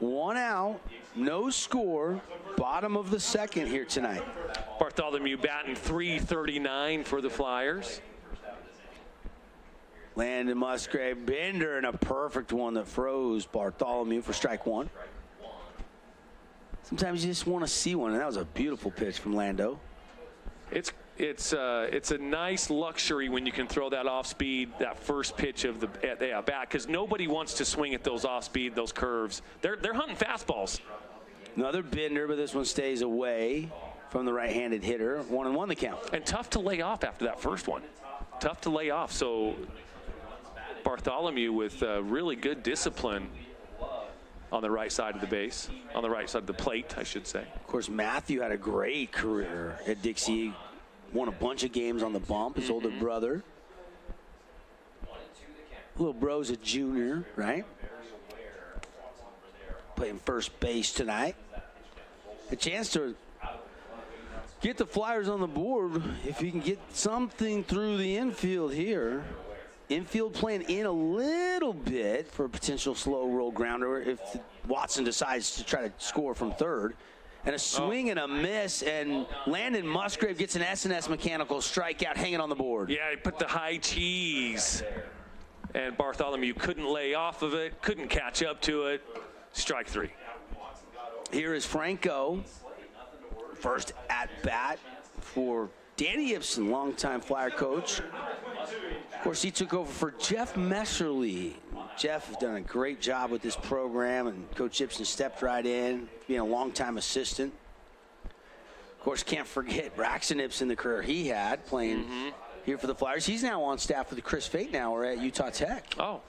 One out, no score. Bottom of the second here tonight. Bartholomew batting .339 for the Flyers. Landon Musgrave, Bender, and a perfect one that froze Bartholomew for strike one. Sometimes you just want to see one, and that was a beautiful pitch from Lando. It's a nice luxury when you can throw that off speed, that first pitch of the bat, because nobody wants to swing at those off speed, those curves. They're hunting fastballs. Another bender, but this one stays away from the right-handed hitter. 1-1 the count. And tough to lay off after that first one. Tough to lay off. So Bartholomew with really good discipline on the right side of the base, on the right side of the plate, I should say. Of course, Matthew had a great career at Dixie. Won a bunch of games on the bump, his older brother. Little bro's a junior, right? Playing first base tonight. A chance to get the Flyers on the board if you can get something through the infield here. Infield playing in a little bit for a potential slow roll grounder if Watson decides to try to score from third. And a swing and a miss, and Landon Musgrave gets an S&S mechanical strikeout hanging on the board. Yeah, he put the high cheese. And Bartholomew couldn't lay off of it, couldn't catch up to it. Strike 3. Here is Franco. First at bat for Danny Ibsen, longtime Flyer coach. Of course, he took over for Jeff Messerly. Jeff has done a great job with this program, and Coach Ibsen stepped right in, being a longtime assistant. Of course, can't forget Braxton Ibsen, the career he had playing here for the Flyers. He's now on staff with Chris Fatenauer at Utah Tech. Oh.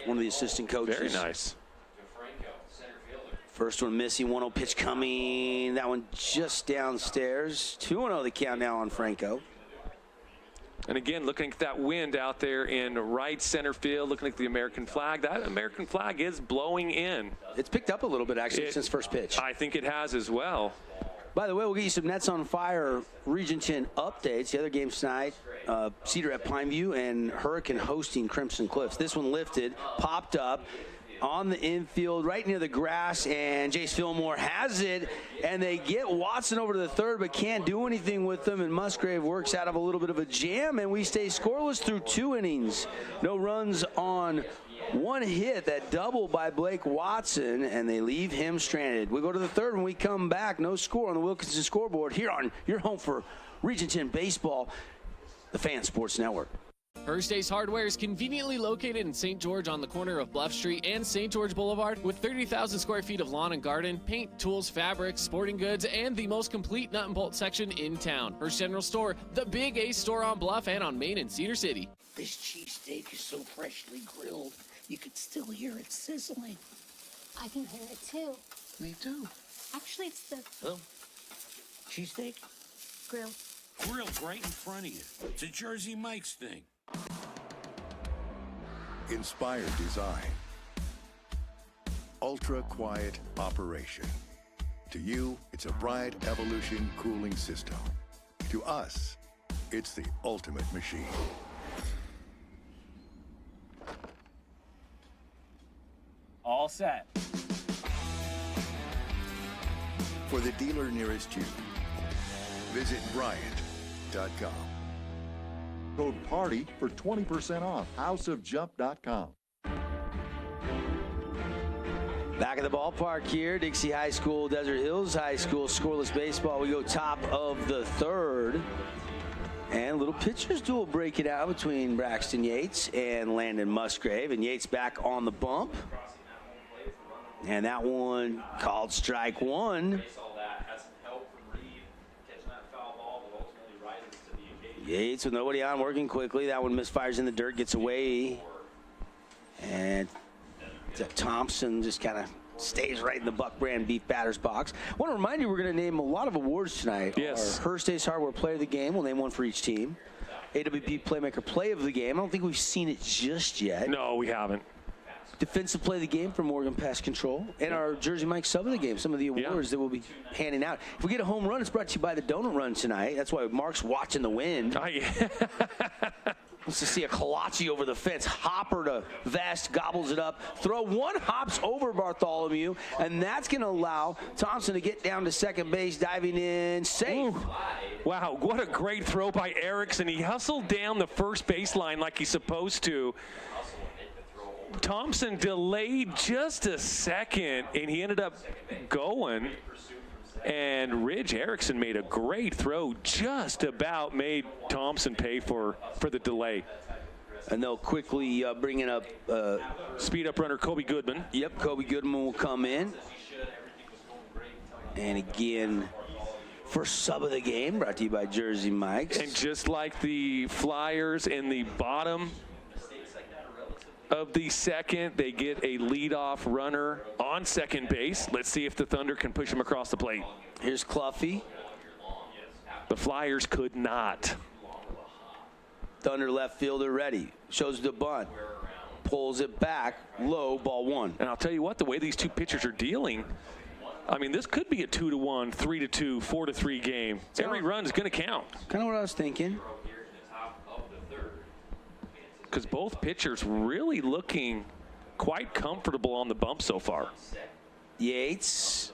One of the assistant coaches. Very nice. First one missing, 1-0 pitch coming. That one just downstairs. 2-0 the count now on Franco. And again, looking at that wind out there in right center field, looking at the American flag. That American flag is blowing in. It's picked up a little bit, actually, since first pitch. I think it has as well. By the way, we'll get you some Nets on Fire Region 10 updates. The other games tonight, Cedar at Pineview and Hurricane hosting Crimson Cliffs. This one lifted, popped up on the infield right near the grass, and Jace Fillmore has it, and they get Watson over to the third but can't do anything with them, and Musgrave works out of a little bit of a jam, and we stay scoreless through 2 innings. No runs on 1 hit, that double by Blake Watson, and they leave him stranded. We go to the third when we come back. No score on the Wilkinson scoreboard here on your home for Region 10 Baseball, the Fan Sports Network. First Ace Hardware is conveniently located in St. George on the corner of Bluff Street and St. George Boulevard with 30,000 square feet of lawn and garden, paint, tools, fabrics, sporting goods, and the most complete nut and bolt section in town. First General Store, the Big Ace store on Bluff and on Main in Cedar City. This cheesesteak is so freshly grilled, you could still hear it sizzling. I can hear it too. Me too. Actually, it's the Oh, Cheesesteak? grill. grilled right in front of you. It's a Jersey Mike's thing. Inspired design. Ultra quiet operation. To you, it's a Bryant Evolution cooling system. To us, it's the ultimate machine. All set. For the dealer nearest you, visit Bryant.com. Code PARTY for 20% off. houseofjump.com. Back at the ballpark here, Dixie High School, Desert Hills High School, scoreless baseball. We go top of the third. And a little pitcher's duel breaking out between Braxton Yates and Landon Musgrave. And Yates back on the bump. And that one called strike one. Yates with nobody on, working quickly. That one misfires in the dirt, gets away. And Thompson just kind of stays right in the Buck Brand beef batter's box. I want to remind you, we're going to name a lot of awards tonight. Yes. Our Hearst Ace Hardware Player of the Game. We'll name one for each team. AWP Playmaker Play of the Game. I don't think we've seen it just yet. No, we haven't. Defensive Play of the Game for Morgan Pest Control. And our Jersey Mike Sub of the Game. Some of the awards that we'll be handing out. If we get a home run, it's brought to you by the Donut Run tonight. That's why Mark's watching the wind. Oh, yeah. Wants to see a Kalachi over the fence. Hopper to Vest, gobbles it up. Throw one, hops over Bartholomew, and that's going to allow Thompson to get down to second base, diving in safe. Ooh. Wow, what a great throw by Erickson. He hustled down the first baseline like he's supposed to. Thompson delayed just a second, and he ended up going. And Ridge Erickson made a great throw, just about made Thompson pay for the delay. And they'll quickly bring in up speed up runner Kobe Goodman. Yep, Kobe Goodman will come in. And again, first sub of the game brought to you by Jersey Mike's. And just like the Flyers in the bottom of the second, they get a leadoff runner on second base. Let's see if the Thunder can push him across the plate. Here's Cluffy. The Flyers could not. Thunder left fielder ready. Shows the bunt. Pulls it back. Low, ball one. And I'll tell you what, the way these two pitchers are dealing, I mean, this could be a 2-1, 3-2, 4-3 game. Every run is going to count. Kind of what I was thinking. Because both pitchers really looking quite comfortable on the bump so far. Yates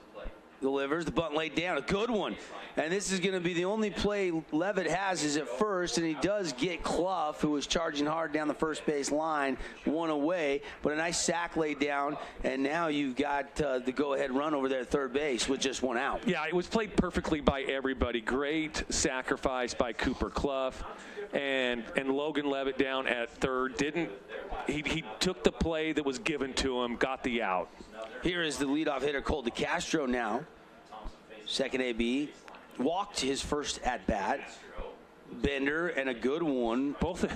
delivers the bunt laid down. A good one. And this is going to be the only play Levitt has is at first, and he does get Clough, who was charging hard down the first base line, one away. But a nice sack laid down, and now you've got the go-ahead run over there at third base with just one out. Yeah, it was played perfectly by everybody. Great sacrifice by Cooper Clough. And Logan Levitt down at third. He took the play that was given to him, got the out. Here is the leadoff hitter, Cole DeCastro now. Second AB. Walked his first at-bat. Bender and a good one. Both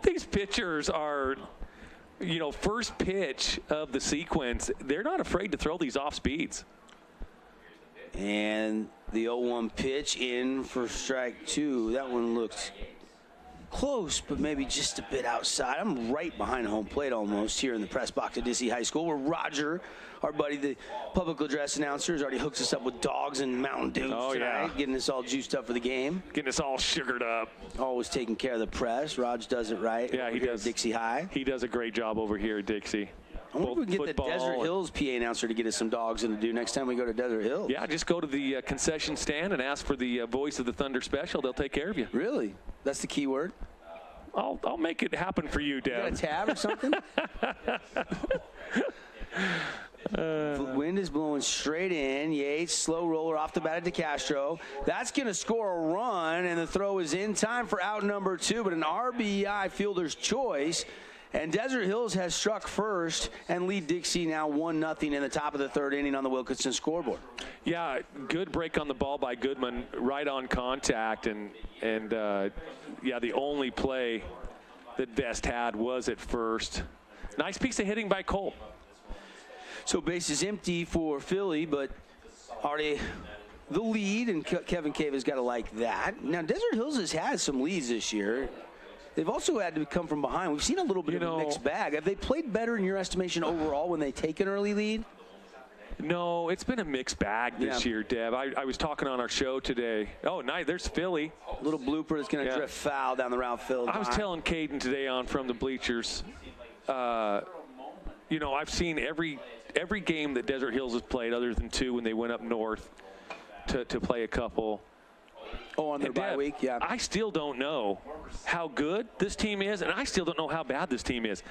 these pitchers are, first pitch of the sequence, they're not afraid to throw these off speeds. And the 0-1 pitch in for strike two. That one looked close, but maybe just a bit outside. I'm right behind home plate almost here in the press box at Dixie High School, where Roger, our buddy, the public address announcer, has already hooked us up with dogs and Mountain Dew tonight, yeah. Getting us all juiced up for the game. Getting us all sugared up. Always taking care of the press. Raj does it right. Yeah, he does. Dixie High. He does a great job over here at Dixie. I wonder if we can get the Desert Hills PA announcer to get us some dogs in the Dew next time we go to Desert Hills. Yeah, just go to the concession stand and ask for the voice of the Thunder special. They'll take care of you. Really? That's the key word? I'll make it happen for you, Deb. You got a tab or something? The wind is blowing straight in. Yates, slow roller off the bat of DeCastro. That's going to score a run, and the throw is in time for out number two, but an RBI fielder's choice. And Desert Hills has struck first and lead Dixie now 1-0 in the top of the third inning on the Wilkinson scoreboard. Yeah, good break on the ball by Goodman, right on contact, and yeah, the only play that Vest had was at first. Nice piece of hitting by Cole. So base is empty for Philly, but already the lead, and Kevin Cave has got to like that. Now, Desert Hills has had some leads this year. They've also had to come from behind. We've seen a little bit of a mixed bag. Have they played better in your estimation overall when they take an early lead? No, it's been a mixed bag this year, Deb. I was talking on our show today. Oh, nice. There's Philly. Little blooper that's going to drift foul down the route field. I was telling Caden today on From the Bleachers, I've seen every game that Desert Hills has played other than two when they went up north to play a couple. Oh, on their bye week, yeah. I still don't know how good this team is, and I still don't know how bad this team is.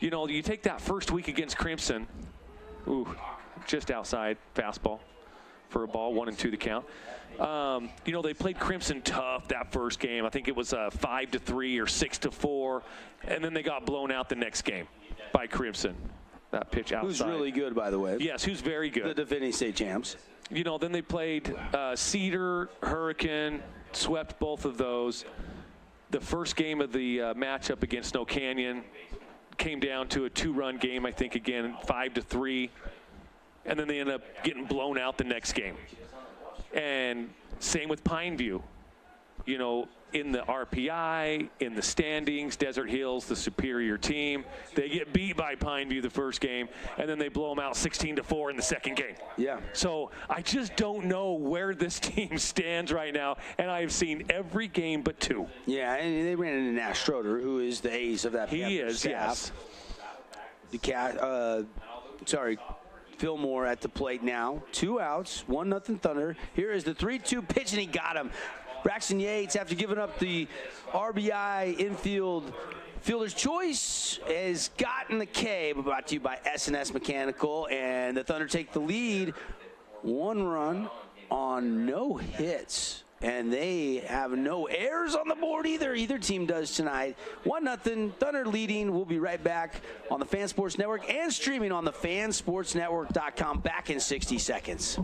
You take that first week against Crimson. Ooh, just outside fastball for a ball, 1-2 the count. They played Crimson tough that first game. I think it was 5-3 or 6-4, and then they got blown out the next game by Crimson. That pitch outside. Who's really good, by the way. Yes, who's very good. The defending state champs. Then they played Cedar, Hurricane, swept both of those. The first game of the matchup against Snow Canyon came down to a 2-run game, I think, again, 5-3. And then they ended up getting blown out the next game. And same with Pineview. In the RPI, in the standings, Desert Hills, the superior team. They get beat by Pineview the first game, and then they blow them out 16-4 in the second game. Yeah. So I just don't know where this team stands right now, and I have seen every game but two. Yeah, and they ran into Nash Schroeder, who is the ace of that staff. Yes. Fillmore at the plate now. 2 outs, 1-0 Thunder. Here is the 3-2 pitch, and he got him. Braxton Yates, after giving up the RBI infield fielder's choice, has gotten the K. Brought to you by S&S Mechanical, and the Thunder take the lead. 1 run on no hits, and they have no errors on the board either. Either team does tonight. 1-0, Thunder leading. We'll be right back on the Fan Sports Network and streaming on the fansportsnetwork.com. Back in 60 seconds.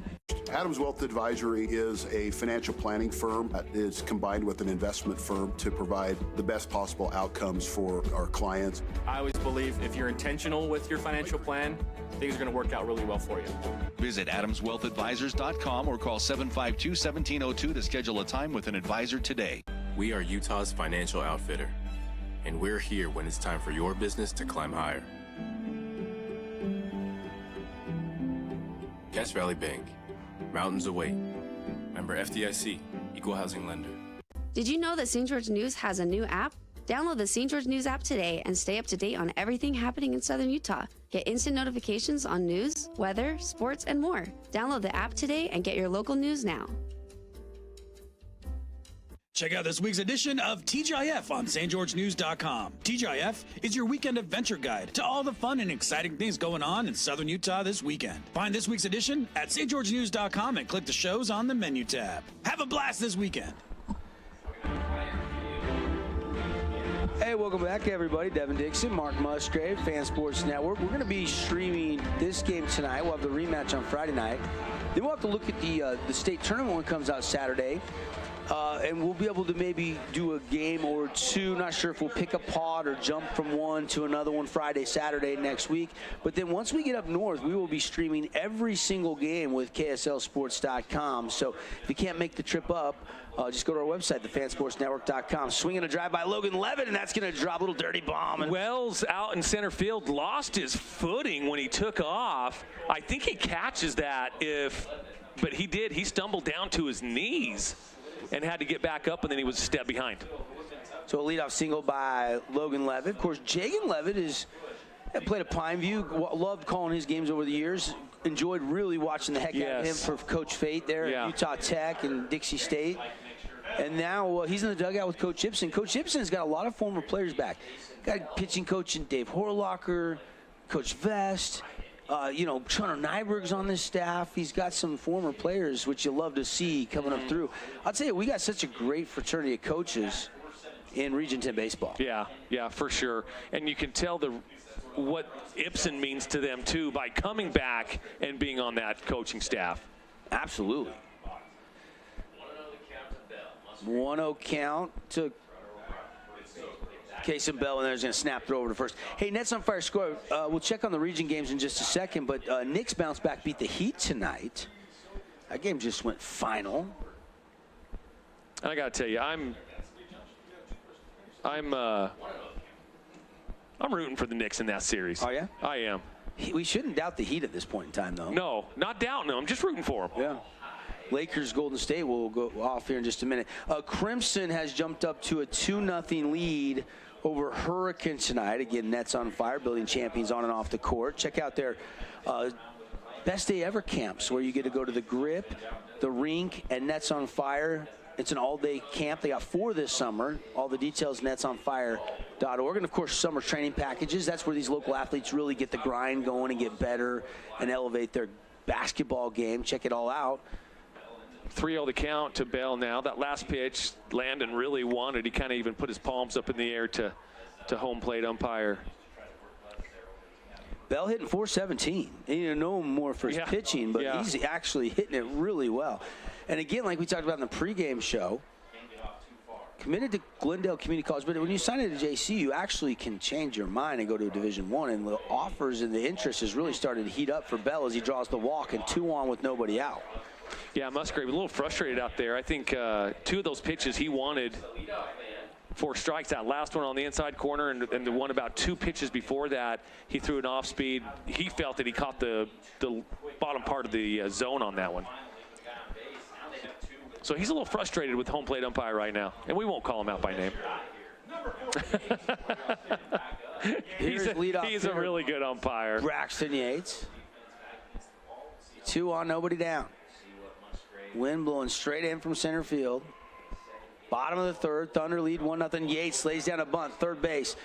Adams Wealth Advisory is a financial planning firm that is combined with an investment firm to provide the best possible outcomes for our clients. I always believe if you're intentional with your financial plan, things are going to work out really well for you. Visit AdamsWealthAdvisors.com or call 752-1702 to schedule a time with an advisor today. We are Utah's financial outfitter, and we're here when it's time for your business to climb higher. Cache Valley Bank, mountains await. Member FDIC, equal housing lender. Did you know that St. George News has a new app? Download the St. George News app today and stay up to date on everything happening in Southern Utah. Get instant notifications on news, weather, sports, and more. Download the app today and get your local news now. Check out this week's edition of TGIF on stgeorgenews.com. TGIF is your weekend adventure guide to all the fun and exciting things going on in Southern Utah this weekend. Find this week's edition at stgeorgenews.com and click the shows on the menu tab. Have a blast this weekend. Hey, welcome back, everybody. Devin Dixon, Mark Musgrave, Fan Sports Network. We're going to be streaming this game tonight. We'll have the rematch on Friday night. Then we'll have to look at the state tournament when it comes out Saturday. And we'll be able to maybe do a game or two. Not sure if we'll pick a pod or jump from one to another one Friday, Saturday next week. But then once we get up north, we will be streaming every single game with KSLSports.com. So if you can't make the trip up, just go to our website, thefansportsnetwork.com. Swinging a drive by Logan Levitt, and that's going to drop a little dirty bomb. And Wells out in center field lost his footing when he took off. I think he catches that but he did. He stumbled down to his knees and had to get back up, and then he was a step behind. So a leadoff single by Logan Levitt. Of course, Jagan Levitt played at Pineview. Loved calling his games over the years. Enjoyed really watching the heck out of him for Coach Fate there at Utah Tech and Dixie State. And now he's in the dugout with Coach Ibsen. Coach Ibsen's got a lot of former players back. Got pitching coach in Dave Horlocker, Coach Vest. Trunner Nyberg's on this staff. He's got some former players, which you love to see coming up through. I'll tell you, we got such a great fraternity of coaches in Region 10 baseball. Yeah, for sure. And you can tell what Ibsen means to them, too, by coming back and being on that coaching staff. Absolutely. 1-0 count to Kason Bell, and there's going to snap throw over to first. Hey, Nets on Fire score. We'll check on the region games in just a second, but Knicks bounce back, beat the Heat tonight. That game just went final. And I got to tell you, I'm rooting for the Knicks in that series. Oh, yeah? I am. We shouldn't doubt the Heat at this point in time, though. No, not doubting them. I'm just rooting for them. Yeah. Lakers, Golden State will go off here in just a minute. Crimson has jumped up to a 2-0 lead over Hurricane tonight. Again, Nets on Fire, building champions on and off the court. Check out their Best Day Ever camps, where you get to go to the Grip, the Rink, and Nets on Fire. It's an all-day camp. They got 4 this summer. All the details, netsonfire.org. And, of course, summer training packages. That's where these local athletes really get the grind going and get better and elevate their basketball game. Check it all out. 3-0 the count to Bell now. That last pitch, Landon really wanted. He kind of even put his palms up in the air to home plate umpire. Bell hitting .417. You know him more for his pitching, but he's actually hitting it really well. And again, like we talked about in the pregame show, committed to Glendale Community College, but when you sign it to JC, you actually can change your mind and go to a Division I, and the offers and the interest has really started to heat up for Bell as he draws the walk and 2 on with nobody out. Yeah, Musgrave a little frustrated out there. I think 2 of those pitches he wanted 4 strikes. That last one on the inside corner and the one about 2 pitches before that, he threw an off speed. He felt that he caught the bottom part of the zone on that one. So he's a little frustrated with home plate umpire right now, and we won't call him out by name. He's a really good umpire. Braxton Yates. 2 on, nobody down. Wind blowing straight in from center field. Bottom of the third, Thunder lead 1-0. Yates lays down a bunt, third base.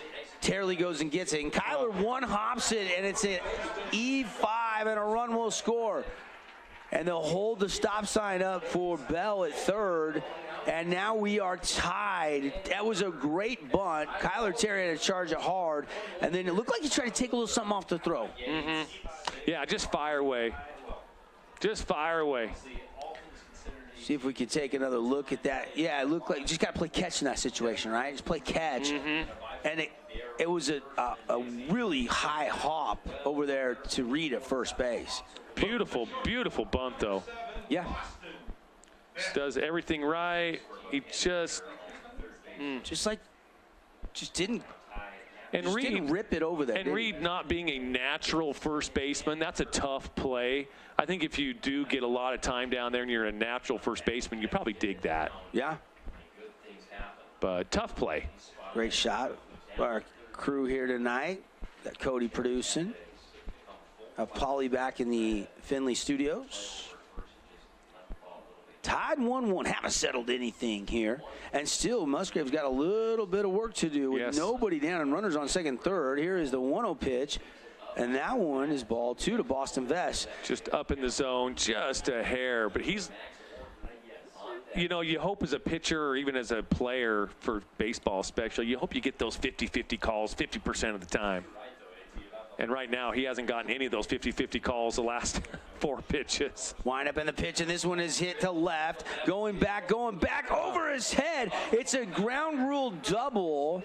Tarley goes and gets it, and Kyler one-hops it, and it's an E5, and a run will score. And they'll hold the stop sign up for Bell at third, and now we are tied. That was a great bunt. Kyler Terry had to charge it hard, and then it looked like he tried to take a little something off the throw. Yeah, just fire away. Just fire away. See if we could take another look at that. Yeah, it looked like you just got to play catch in that situation, right? Just play catch. And it was a really high hop over there to Reed at first base. Beautiful, beautiful bunt, though. Yeah. Does everything right. He just didn't. And just Reed didn't rip it over there. And Reed not being a natural first baseman, that's a tough play. I think if you do get a lot of time down there and you're a natural first baseman, you probably dig that. Yeah. But tough play. Great shot. Our crew here tonight. Got Cody producing. Paulie back in the Findlay studios. Tied 1-1. Haven't settled anything here. And still, Musgrave's got a little bit of work to do with nobody down and runners on second, third. Here is the 1-0 pitch. And that one is ball 2 to Boston Vest. Just up in the zone, just a hair. But he's, you know, you hope as a pitcher or even as a player for baseball especially, you hope you get those 50-50 calls 50% of the time. And right now, he hasn't gotten any of those 50-50 calls the last 4 pitches. Wind up in the pitch, and this one is hit to left. Going back over his head. It's a ground rule double,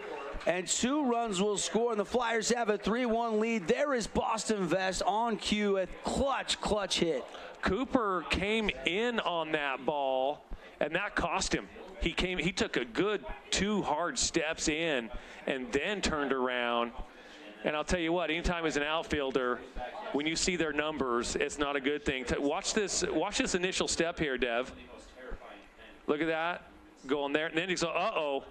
and 2 runs will score, and the Flyers have a 3-1 lead. There is Boston Vest on cue, a clutch hit. Cooper came in on that ball, and that cost him. He took a good 2 hard steps in and then turned around. And I'll tell you what, anytime as an outfielder, when you see their numbers, it's not a good thing. Watch this initial step here, Dev. Look at that, going there. And then he's like, uh-oh.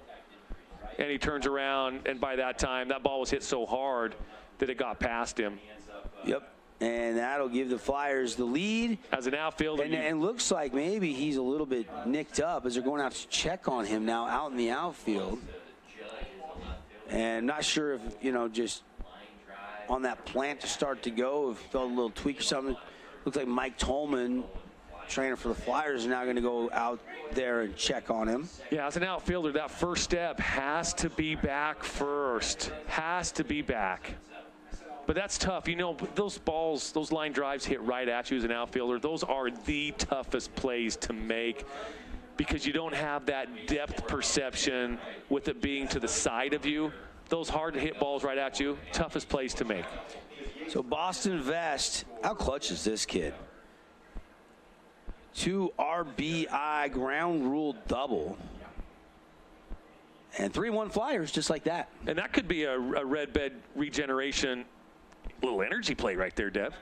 And he turns around, and by that time, that ball was hit so hard that it got past him. Yep. And that'll give the Flyers the lead. As an outfielder. And looks like maybe he's a little bit nicked up as they're going out to check on him now out in the outfield. And not sure if, you know, just on that plant to start to go, if felt a little tweak or something. Looks like Mike Tolman, trainer for the Flyers, is now going to go out there and check on him. Yeah, as an outfielder, that first step has to be back first. Has to be back. But that's tough. You know, those balls, those line drives hit right at you as an outfielder. Those are the toughest plays to make because you don't have that depth perception with it being to the side of you. Those hard to hit balls right at you, toughest plays to make. So Boston Vest, how clutch is this kid? 2 RBI ground rule double. And 3-1 Flyers just like that. And that could be a red bed regeneration little energy play right there, Dev.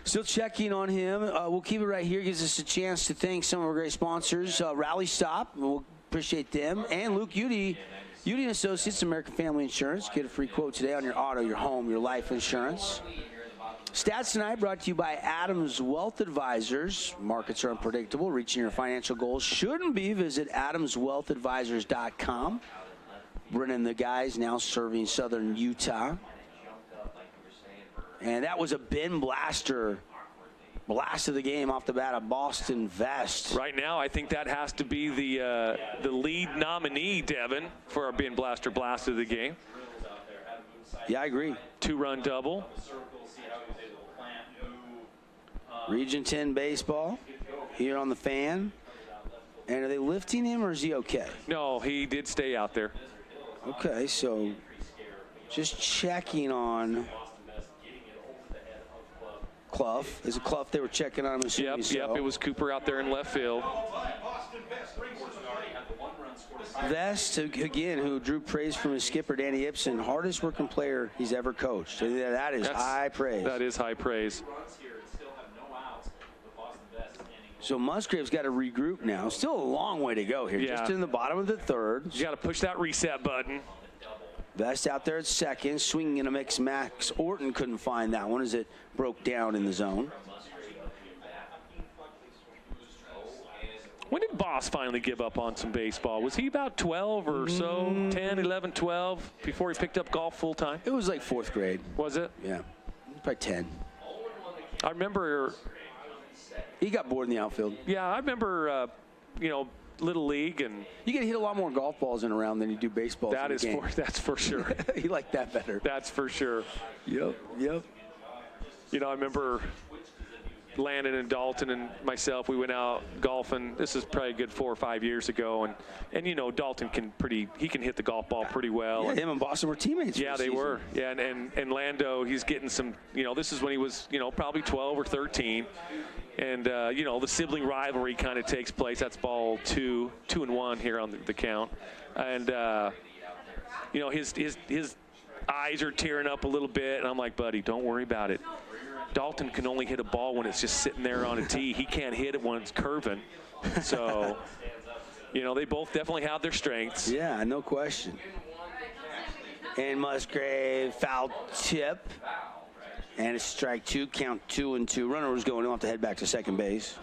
Still checking on him. We'll keep it right here. Gives us a chance to thank some of our great sponsors. Rally Stop, we'll appreciate them. And Luke Udy and Associates, American Family Insurance. Get a free quote today on your auto, your home, your life insurance. Stats Tonight brought to you by Adams Wealth Advisors. Markets are unpredictable. Reaching your financial goals shouldn't be. Visit adamswealthadvisors.com. Brennan, the guys now serving Southern Utah. And that was a Ben Blaster blast of the game off the bat of Boston Vest. Right now, I think that has to be the lead nominee, Devin, for our Ben Blaster blast of the game. Yeah, I agree. 2-run double. Region 10 baseball here on the Fan. And are they lifting him or is he okay? No, he did stay out there. Okay, so just checking on Clough. Is it Clough they were checking on? I'm assuming Yep, it was Cooper out there in left field. Vest, again, who drew praise from his skipper, Danny Ibsen, hardest working player he's ever coached. So that is high praise. That is high praise. So Musgrave's got to regroup now. Still a long way to go here. Yeah. Just in the bottom of the third. You got to push that reset button. Vest out there at second, swinging in a mix. Max Orton couldn't find that one as it broke down in the zone. When did Boss finally give up on some baseball? Was he about 12 or so? 10, 11, 12 before he picked up golf full time? It was like 4th grade. Was it? Yeah, probably 10. I remember. He got bored in the outfield. Yeah, I remember, Little League, and you get hit a lot more golf balls in a round than you do baseball. That's for sure. You like that better. That's for sure. Yep. I remember Landon and Dalton and myself, we went out golfing. This is probably a good 4 or 5 years ago, and you know, Dalton can hit the golf ball pretty well. Yeah, him and Boston were teammates. Yeah, they were. Yeah, and Lando, he's getting some. You know, this is when he was, you know, probably 12 or 13, and you know, the sibling rivalry kind of takes place. That's ball 2 and 1 here on the count, and you know, his eyes are tearing up a little bit, and I'm like, buddy, don't worry about it. Dalton can only hit a ball when it's just sitting there on a tee. He can't hit it when it's curving. So, you know, they both definitely have their strengths. Yeah, no question. And Musgrave, foul tip. And it's strike 2, count 2 and 2. Runner was going, he'll have to head back to second base.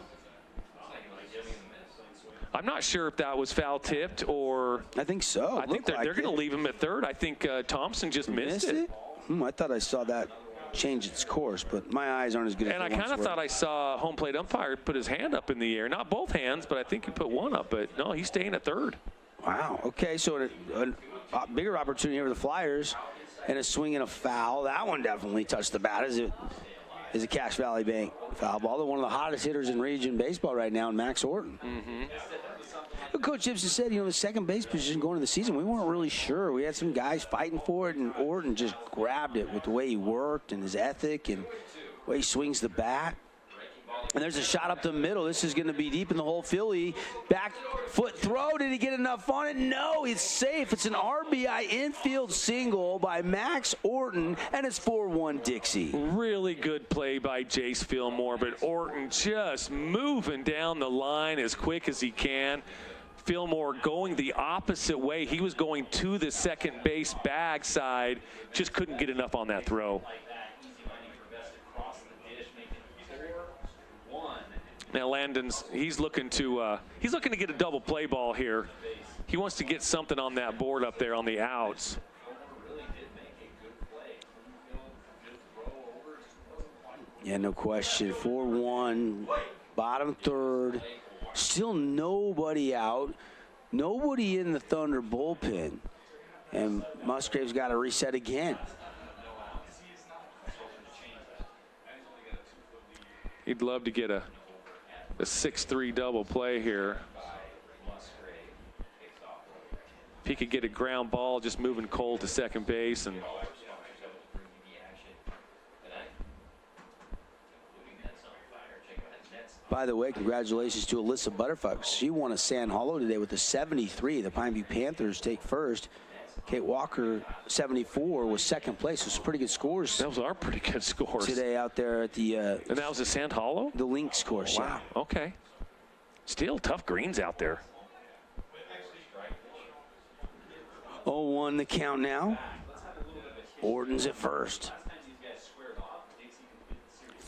I'm not sure if that was foul tipped or. I think so. I think they're going to leave him at third. I think Thompson just missed it. I thought I saw that change its course, but my eyes aren't as good as and I kind of thought I saw home plate umpire put his hand up in the air. Not both hands, but I think he put one up. But no, he's staying at third. Wow. Okay, so a bigger opportunity here for the Flyers, and a swing and a foul. That one definitely touched the bat. Is a Cache Valley Bank foul ball. They're one of the hottest hitters in region baseball right now, Max Orton. Coach Gibson said, you know, the second base position going into the season, we weren't really sure. We had some guys fighting for it, and Orton just grabbed it with the way he worked and his ethic and the way he swings the bat. And there's a shot up the middle. This is going to be deep in the hole. Philly, back foot throw. Did he get enough on it? No, it's safe. It's an RBI infield single by Max Orton, and it's 4-1 Dixie. Really good play by Jace Fillmore, but Orton just moving down the line as quick as he can. Fillmore going the opposite way. He was going to the second base bag side, just couldn't get enough on that throw. Now Landon's, he's looking to get a double play ball here. He wants to get something on that board up there on the outs. Yeah, no question. 4-1, bottom third. Still nobody out. Nobody in the Thunder bullpen. And Musgrave's got to reset again. He'd love to get a 6-3 double play here. If he could get a ground ball just moving cold to second base. And by the way, congratulations to Alyssa Butterfuck. She won a San Hollow today with a 73. The Pineview Panthers take first. Kate Walker, 74, was second place. Those pretty good scores. Those are pretty good scores. Today out there at the... and that was a Sand Hollow? The Lynx course, wow. Yeah. Okay. Still tough greens out there. 0-1 the count now. Orton's at first.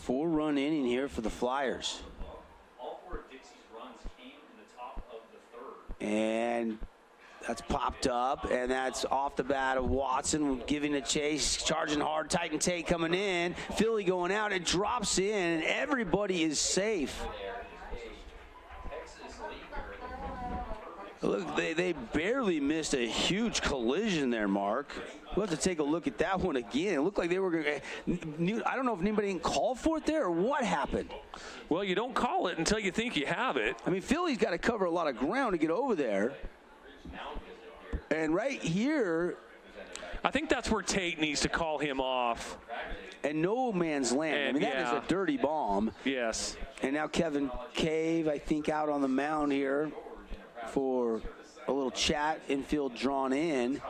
4-run inning here for the Flyers. And that's popped up, and that's off the bat of Watson giving a chase, charging hard. Titan Tate coming in. Philly going out. It drops in, and everybody is safe. Look, they barely missed a huge collision there, Mark. We'll have to take a look at that one again. It looked like they were going to... I don't know if anybody didn't call for it there or what happened. Well, you don't call it until you think you have it. I mean, Philly's got to cover a lot of ground to get over there. And right here... I think that's where Tate needs to call him off. And no man's land. And I mean, that is a dirty bomb. Yes. And now Kevin Cave, I think, out on the mound here for a little chat. Infield drawn in.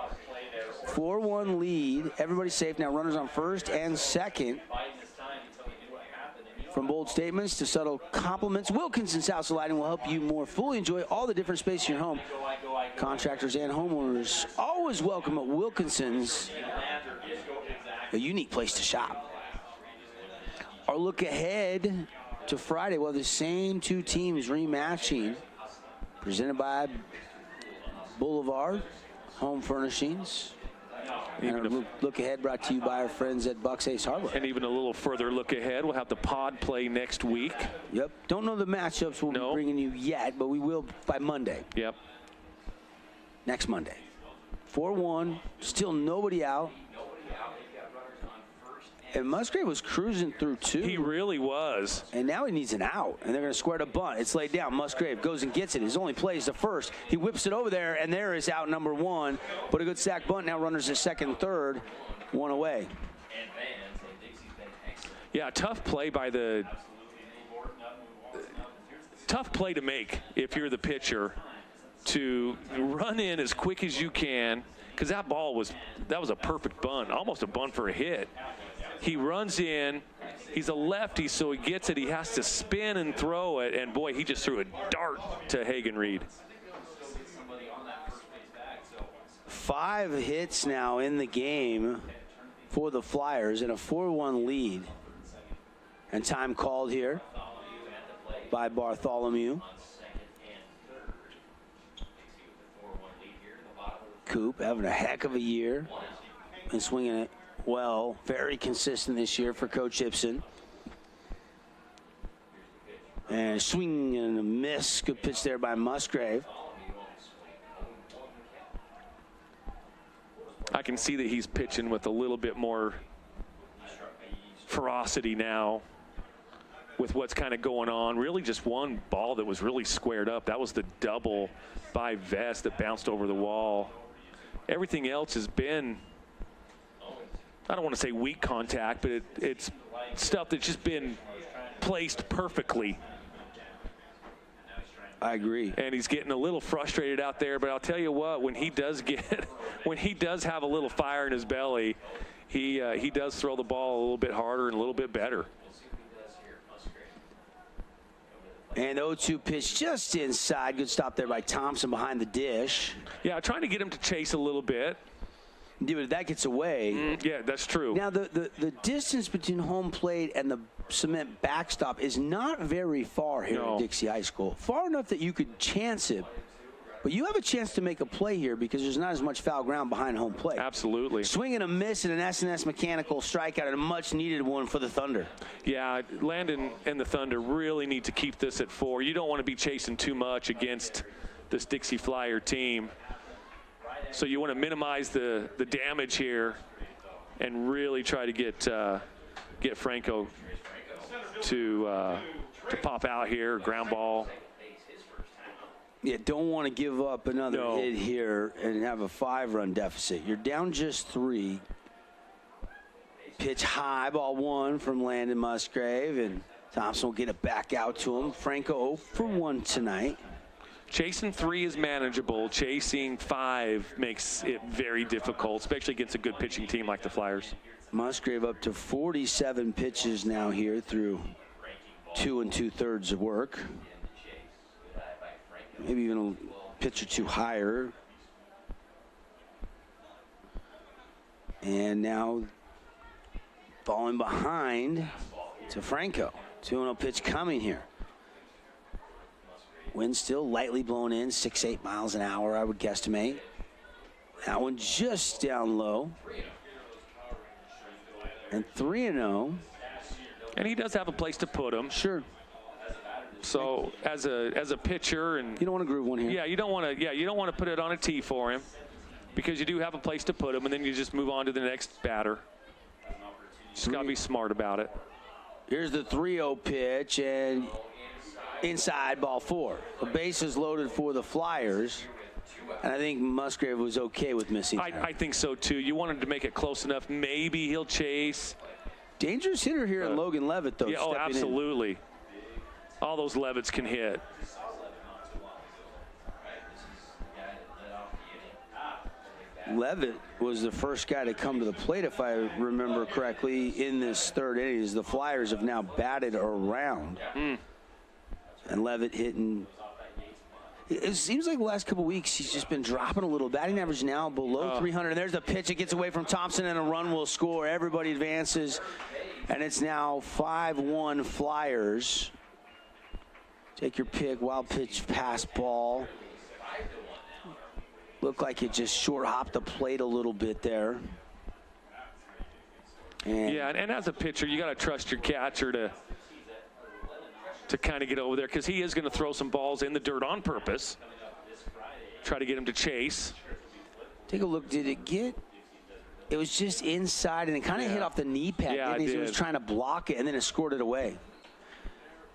4-1 lead. Everybody's safe now. Runners on first and second. From bold statements to subtle compliments, Wilkinson's House of Lighting will help you more fully enjoy all the different space in your home. Contractors and homeowners always welcome at Wilkinson's. A unique place to shop. Our look ahead to Friday. Well, the same two teams rematching. Presented by Boulevard Home Furnishings. And our look ahead brought to you by our friends at Bucks Ace Hardware. And even a little further look ahead, we'll have the pod play next week. Yep. Don't know the matchups we'll be bringing you yet, but we will by Monday. Yep. Next Monday. 4-1. Still nobody out. And Musgrave was cruising through 2. He really was. And now he needs an out, and they're going to square to bunt. It's laid down. Musgrave goes and gets it. His only play is the first. He whips it over there, and there is out number 1. But a good sack bunt. Now runners at second and third. 1 away. Yeah, tough play to make if you're the pitcher, to run in as quick as you can, because that was a perfect bunt, almost a bunt for a hit. He runs in, he's a lefty, so he gets it. He has to spin and throw it, and boy, he just threw a dart to Hagen Reed. 5 hits now in the game for the Flyers and a 4-1 lead. And time called here by Bartholomew. Coop having a heck of a year and swinging it well. Very consistent this year for Coach Ibsen. And swing and a miss. Good pitch there by Musgrave. I can see that he's pitching with a little bit more ferocity now with what's kind of going on. Really just one ball that was really squared up. That was the double by Vest that bounced over the wall. Everything else has been, I don't want to say weak contact, but it's stuff that's just been placed perfectly. I agree. And he's getting a little frustrated out there, but I'll tell you what, when he does have a little fire in his belly, he does throw the ball a little bit harder and a little bit better. And 0-2 pitch just inside. Good stop there by Thompson behind the dish. Yeah, trying to get him to chase a little bit. Yeah, but that gets away. Yeah, that's true. Now, the distance between home plate and the cement backstop is not very far here at Dixie High School. Far enough that you could chance it. But you have a chance to make a play here because there's not as much foul ground behind home plate. Absolutely. Swing and a miss and an S&S mechanical strikeout, and a much-needed one for the Thunder. Yeah, Landon and the Thunder really need to keep this at 4. You don't want to be chasing too much against this Dixie Flyer team. So you want to minimize the damage here and really try to get Franco to pop out here, ground ball. Yeah, don't want to give up another hit here and have a 5-run deficit. You're down just 3. Pitch high, ball 1 from Landon Musgrave, and Thompson will get it back out to him. Franco 0 for 1 tonight. Chasing 3 is manageable. Chasing 5 makes it very difficult, especially against a good pitching team like the Flyers. Musgrave up to 47 pitches now here through 2 2/3 of work. Maybe even a pitch or 2 higher. And now falling behind to Franco. 2-0 pitch coming here. Wind still lightly blown in, 6-8 miles an hour, I would guesstimate. That one just down low. And 3-0. And he does have a place to put him. Sure. So as a pitcher, and you don't want to groove one here. Yeah, you don't want to put it on a tee for him, because you do have a place to put him, and then you just move on to the next batter. Just got to be smart about it. Here's the 3-0 pitch, and inside, ball 4. The base is loaded for the Flyers, and I think Musgrave was okay with missing. I think so too. You wanted to make it close enough. Maybe he'll chase. Dangerous hitter here in Logan Levitt, though. Yeah, oh, absolutely. All those Levitts can hit. Levitt was the first guy to come to the plate, if I remember correctly, in this 3rd inning. As the Flyers have now batted around. And Levitt hitting. It seems like the last couple weeks he's just been dropping a little. Batting average now below 300. And there's the pitch. It gets away from Thompson, and a run will score. Everybody advances. And it's now 5-1 Flyers. Take your pick. Wild pitch, pass ball. Looked like it just short hopped the plate a little bit there. And as a pitcher, you got to trust your catcher to kind of get over there, because he is going to throw some balls in the dirt on purpose. Try to get him to chase. Take a look. Did it get it was just inside, and it kind of hit off the knee pad. Yeah, It was trying to block it, and then it scored it away.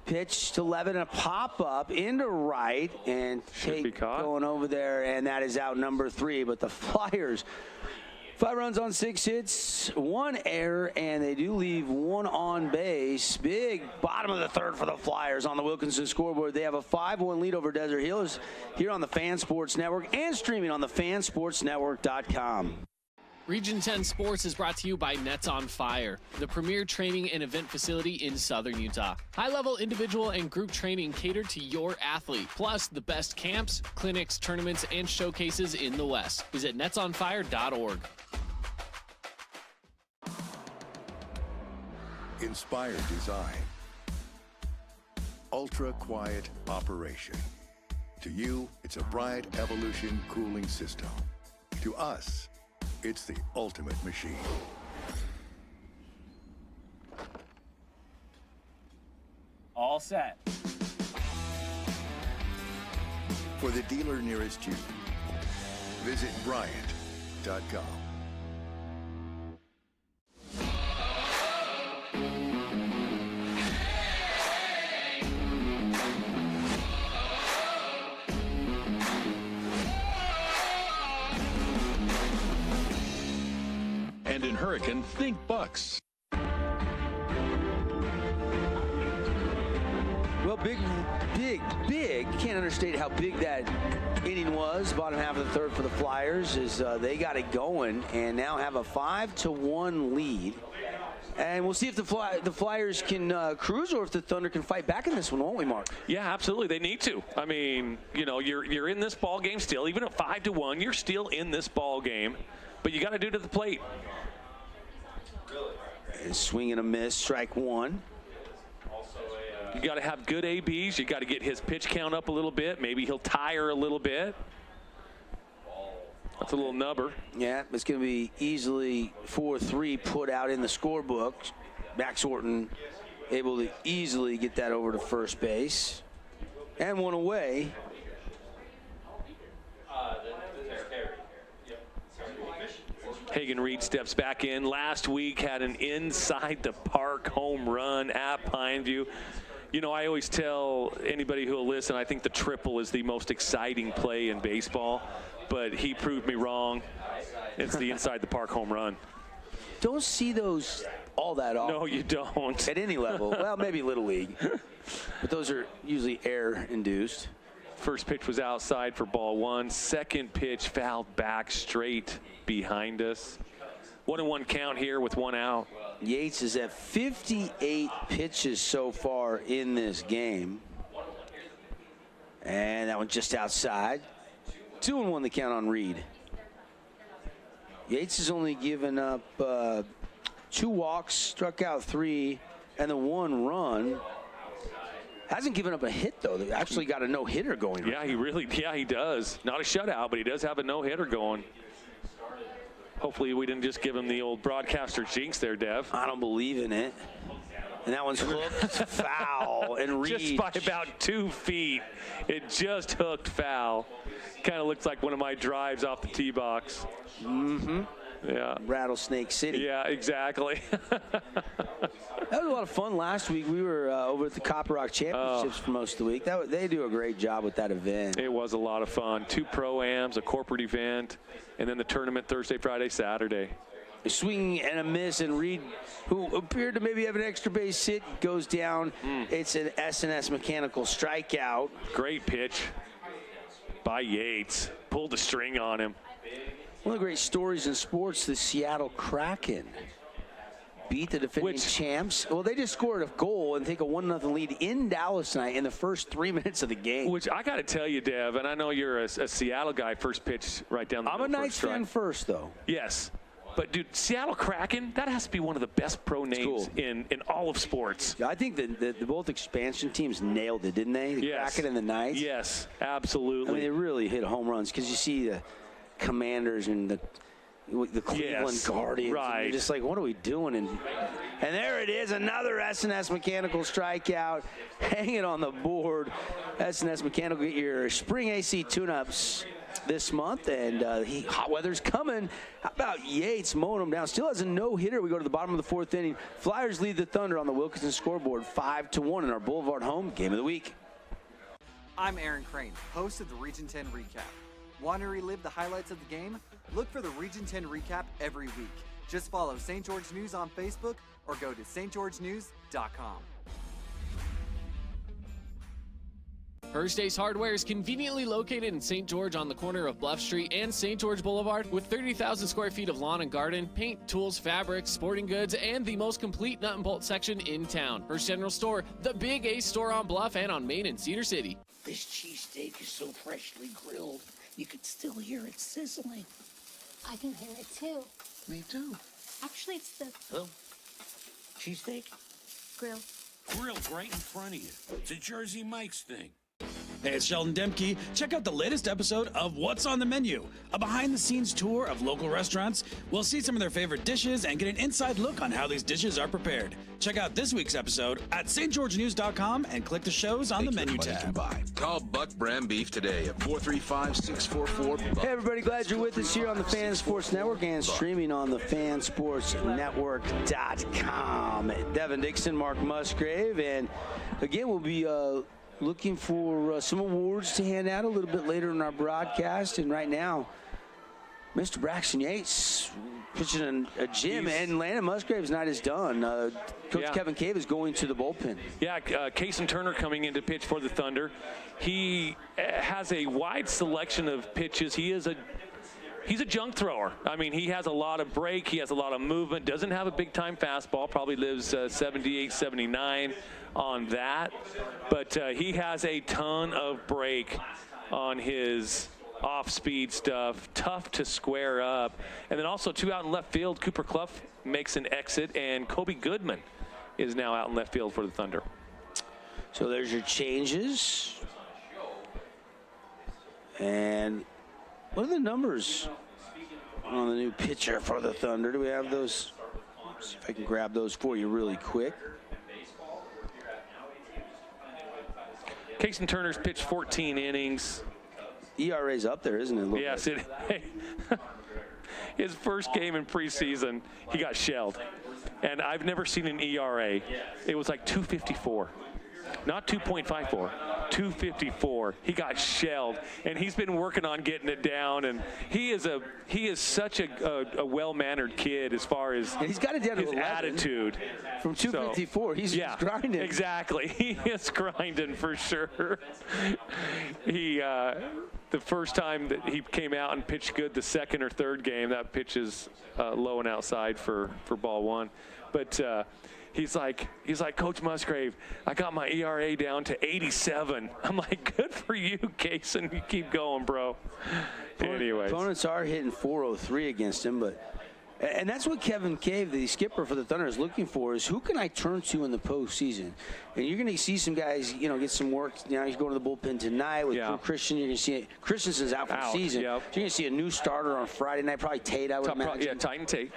Pitch to Levin, a pop-up into right, and Tate going over there, and that is out number 3. But the Flyers, 5 runs on 6 hits, 1 error, and they do leave 1 on base. Big bottom of the 3rd for the Flyers on the Wilkinson scoreboard. They have a 5-1 lead over Desert Hills here on the Fan Sports Network and streaming on the fansportsnetwork.com. Region 10 Sports is brought to you by Nets on Fire, the premier training and event facility in Southern Utah. High-level individual and group training catered to your athlete, plus the best camps, clinics, tournaments, and showcases in the West. Visit netsonfire.org. Inspired design. Ultra quiet operation. To you, it's a bright evolution cooling system. To us, it's the ultimate machine. All set. For the dealer nearest you, visit Bryant.com. And in Hurricane, think Bucks. Well, big. Can't understate how big that inning was. Bottom half of the 3rd for the Flyers as they got it going and now have a 5-1 lead. And we'll see if the Flyers can cruise or if the Thunder can fight back in this one, won't we, Mark? Yeah, absolutely. They need to. I mean, you know, you're in this ball game still. Even at 5-1, you're still in this ball game. But you got to do it at the plate. And swing and a miss, strike 1. You got to have good ABs. You got to get his pitch count up a little bit. Maybe he'll tire a little bit. That's a little nubber. Yeah, it's going to be easily 4-3 put out in the scorebook. Max Orton able to easily get that over to first base. And 1 away. Hagen Reed steps back in. Last week had an inside the park home run at Pineview. You know, I always tell anybody who will listen, I think the triple is the most exciting play in baseball, but he proved me wrong. It's the inside the park home run. Don't see those all that often. No, you don't. At any level. Well, maybe Little League. But those are usually air-induced. First pitch was outside for ball 1. Second pitch fouled back straight behind us. 1-1 count here with 1 out. Yates is at 58 pitches so far in this game. And that one just outside. 2-1 the count on Reed. Yates has only given up 2 walks, struck out 3, and the 1 run. Hasn't given up a hit, though. They actually got a no-hitter going. Yeah, he does. Not a shutout, but he does have a no-hitter going. Hopefully we didn't just give him the old broadcaster jinx there, Dev. I don't believe in it. And that one's hooked foul. And Reed. Just by about 2 feet. It just hooked foul. Kind of looks like one of my drives off the tee box. Mm-hmm. Yeah. Rattlesnake City. Yeah, exactly. That was a lot of fun last week. We were over at the Copper Rock Championships for most of the week. They do a great job with that event. It was a lot of fun. 2 pro-ams, a corporate event, and then the tournament Thursday, Friday, Saturday. A swing and a miss, and Reed, who appeared to maybe have an extra base hit, goes down. It's an S&S mechanical strikeout. Great pitch by Yates. Pulled the string on him. One of the great stories in sports, the Seattle Kraken beat the defending champs. Well, they just scored a goal and take a 1-0 lead in Dallas tonight in the first 3 minutes of the game. Which I got to tell you, Dev, and I know you're a Seattle guy, first pitch right down the middle. I'm a Knights fan first, though. Yes. But, dude, Seattle Kraken, that has to be one of the best pro names in all of sports. Yeah, I think the both expansion teams nailed it, didn't they? The Kraken and the Knights. Yes, absolutely. I mean, they really hit home runs because you see the Commanders and the Cleveland Guardians. Right. And you're just like, what are we doing? And there it is, another S&S mechanical strikeout. Hang it on the board. S&S mechanical, get your spring AC tune-ups this month, and hot weather's coming. How about Yates mowing them down? Still has a no-hitter. We go to the bottom of the fourth inning. Flyers lead the Thunder on the Wilkinson scoreboard 5-1 in our Boulevard home game of the week. I'm Aaron Crane, host of the Region 10 Recap. Want to relive the highlights of the game? Look for the Region 10 Recap every week. Just follow St. George News on Facebook or go to stgeorgenews.com. First Ace Hardware is conveniently located in St. George on the corner of Bluff Street and St. George Boulevard with 30,000 square feet of lawn and garden, paint, tools, fabrics, sporting goods, and the most complete nut and bolt section in town. First General Store, the Big Ace store on Bluff and on Main in Cedar City. This cheesesteak is so freshly grilled, you could still hear it sizzling. I can hear it too. Me too. Actually, it's the Hello? Cheesesteak? grill. Grilled right in front of you. It's a Jersey Mike's thing. Hey, it's Sheldon Demke. Check out the latest episode of What's on the Menu, a behind-the-scenes tour of local restaurants. We'll see some of their favorite dishes and get an inside look on how these dishes are prepared. Check out this week's episode at stgeorgenews.com and click the shows on the menu tab. Call Buck Brand Beef today at 435-644. Hey, everybody. Glad you're with us here on the Fan Sports Network and streaming on the fansportsnetwork.com. Devin Dixon, Mark Musgrave, and again, we'll be looking for some awards to hand out a little bit later in our broadcast. And right now, Mr. Braxton Yates pitching in a gym, and Landon Musgrave's night is done. Coach Kevin Cave is going to the bullpen. Yeah, Cason Turner coming in to pitch for the Thunder. He has a wide selection of pitches. He's a junk thrower. I mean, he has a lot of break. He has a lot of movement. Doesn't have a big-time fastball. Probably lives 78, 79 on that. But he has a ton of break on his off-speed stuff. Tough to square up. And then also, two out in left field. Cooper Clough makes an exit, and Kobe Goodman is now out in left field for the Thunder. So there's your changes. And what are the numbers on the new pitcher for the Thunder? Do we have those? Let's see if I can grab those for you really quick. Cason Turner's pitched 14 innings. ERA's up there, isn't it? Yes, it. His first game in preseason, he got shelled. And I've never seen an ERA. It was like 2.54. Not 2.54, 2.54. He got shelled, and he's been working on getting it down. And he is such a well-mannered kid as far as he's got it down to his 11. Attitude. From 2.54, he's just grinding. Exactly, he is grinding for sure. He the first time that he came out and pitched good, the second or third game, that pitch is low and outside for ball one, but. He's like, Coach Musgrave, I got my ERA down to 87. I'm like, good for you, Cason. You keep going, bro. Anyways. Opponents are hitting 403 against him, and that's what Kevin Cave, the skipper for the Thunder, is looking for, is who can I turn to in the postseason? And you're going to see some guys, get some work. Now he's going to the bullpen tonight with Drew Christian. You're going to see Christensen's out for the season. Yep. So you're going to see a new starter on Friday night, probably Tate, I would imagine. Yeah, Titan Tate.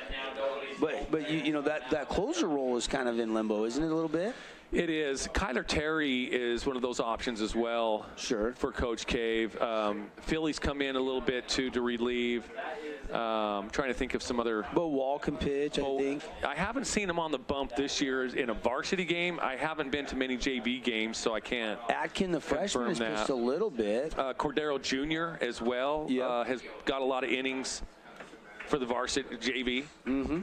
But you know that closer role is kind of in limbo, isn't it, a little bit? It is. Kyler Terry is one of those options as well. Sure. For Coach Cave. Philly's come in a little bit too to relieve. Trying to think of some other. Bo Wall can pitch, I think. I haven't seen him on the bump this year in a varsity game. I haven't been to many JV games, so I can't. Atkin, the freshman, has pitched a little bit. Cordero Jr. as well has got a lot of innings for the varsity JV. Mm-hmm.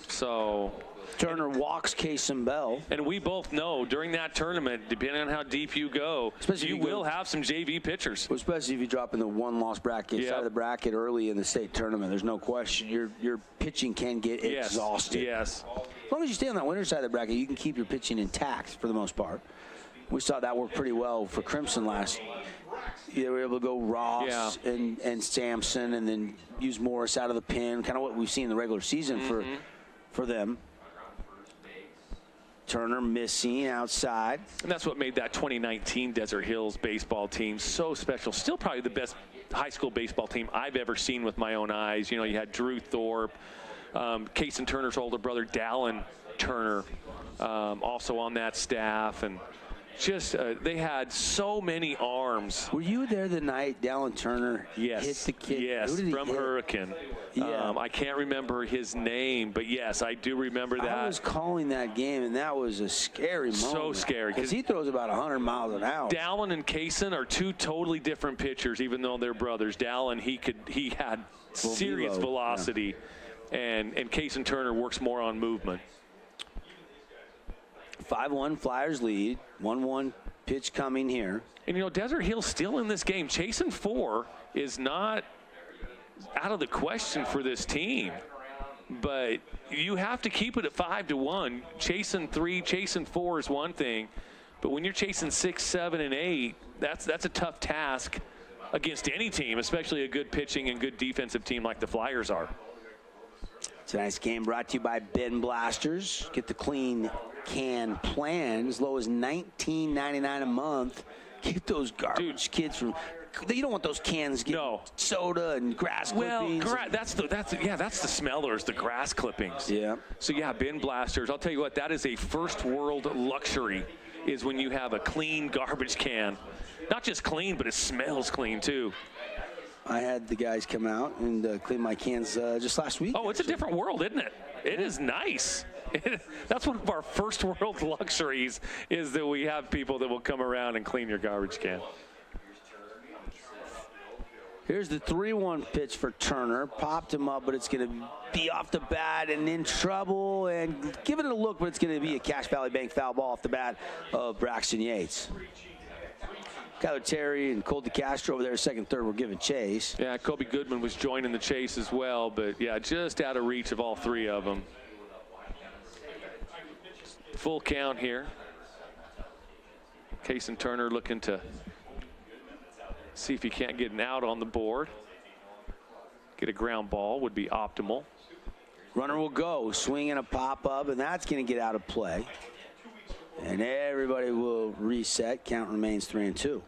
So. Turner walks Cason Bell. And we both know during that tournament, depending on how deep you go, you will have some JV pitchers. Well, especially if you drop in the one-loss bracket, side of the bracket early in the state tournament. There's no question. Your pitching can get exhausted. Yes. As long as you stay on that winner side of the bracket, you can keep your pitching intact for the most part. We saw that work pretty well for Crimson last year. They were able to go Ross and Sampson and then use Morris out of the pen, kind of what we've seen in the regular season for them. Turner missing outside. And that's what made that 2019 Desert Hills baseball team so special. Still probably the best high school baseball team I've ever seen with my own eyes. You know, you had Drew Thorpe, Cason Turner's older brother, Dallin Turner, also on that staff. And Just they had so many arms. Were you there the night Dallin Turner hit the kid? Yes, from Hurricane. Yeah. I can't remember his name, but yes, I do remember that. I was calling that game, and that was a scary moment. So scary. Because he throws about 100 miles an hour. Dallin and Kaysen are two totally different pitchers, even though they're brothers. Dallin, he had serious velocity, and Kaysen Turner works more on movement. 5-1 Flyers lead. 1-1 pitch coming here. And, Desert Hill's still in this game. Chasing 4 is not out of the question for this team. But you have to keep it at 5-1. Chasing 3, chasing 4 is one thing. But when you're chasing 6, 7, and 8, that's a tough task against any team, especially a good pitching and good defensive team like the Flyers are. Tonight's game brought to you by Bin Blasters. Get the clean can plan as low as $19.99 a month. Get those garbage kids from. You don't want those cans getting soda and grass clippings. Well, that's the smellers, the grass clippings. Yeah. So yeah, Bin Blasters. I'll tell you what, that is a first world luxury. Is when you have a clean garbage can, not just clean, but it smells clean too. I had the guys come out and clean my cans just last week. Oh, it's a different world, isn't it? It is nice. That's one of our first world luxuries, is that we have people that will come around and clean your garbage can. Here's the 3-1 pitch for Turner. Popped him up, but it's going to be off the bat and in trouble. And give it a look, but it's going to be a Cache Valley Bank foul ball off the bat of Braxton Yates. Kyler Terry and Cole DeCastro over there, second, third, were giving chase. Yeah, Kobe Goodman was joining the chase as well, but yeah, just out of reach of all three of them. Full count here. Kaysen Turner looking to see if he can't get an out on the board. Get a ground ball would be optimal. Runner will go, swing and a pop-up, and that's going to get out of play. And everybody will reset. Count remains 3-2.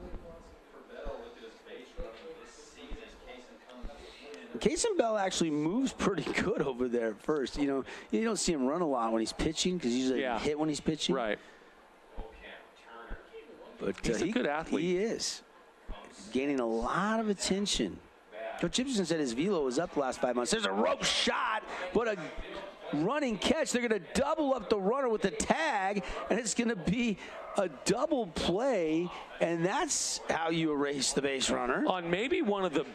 Kaysen Bell actually moves pretty good over there at first. You don't see him run a lot when he's pitching because he's usually hit when he's pitching. Right. But he's a good athlete. He is. Gaining a lot of attention. Coach Gibson said his velo was up the last 5 months. There's a rope shot, but a running catch. They're going to double up the runner with the tag, and it's going to be a double play, and that's how you erase the base runner. On maybe one of the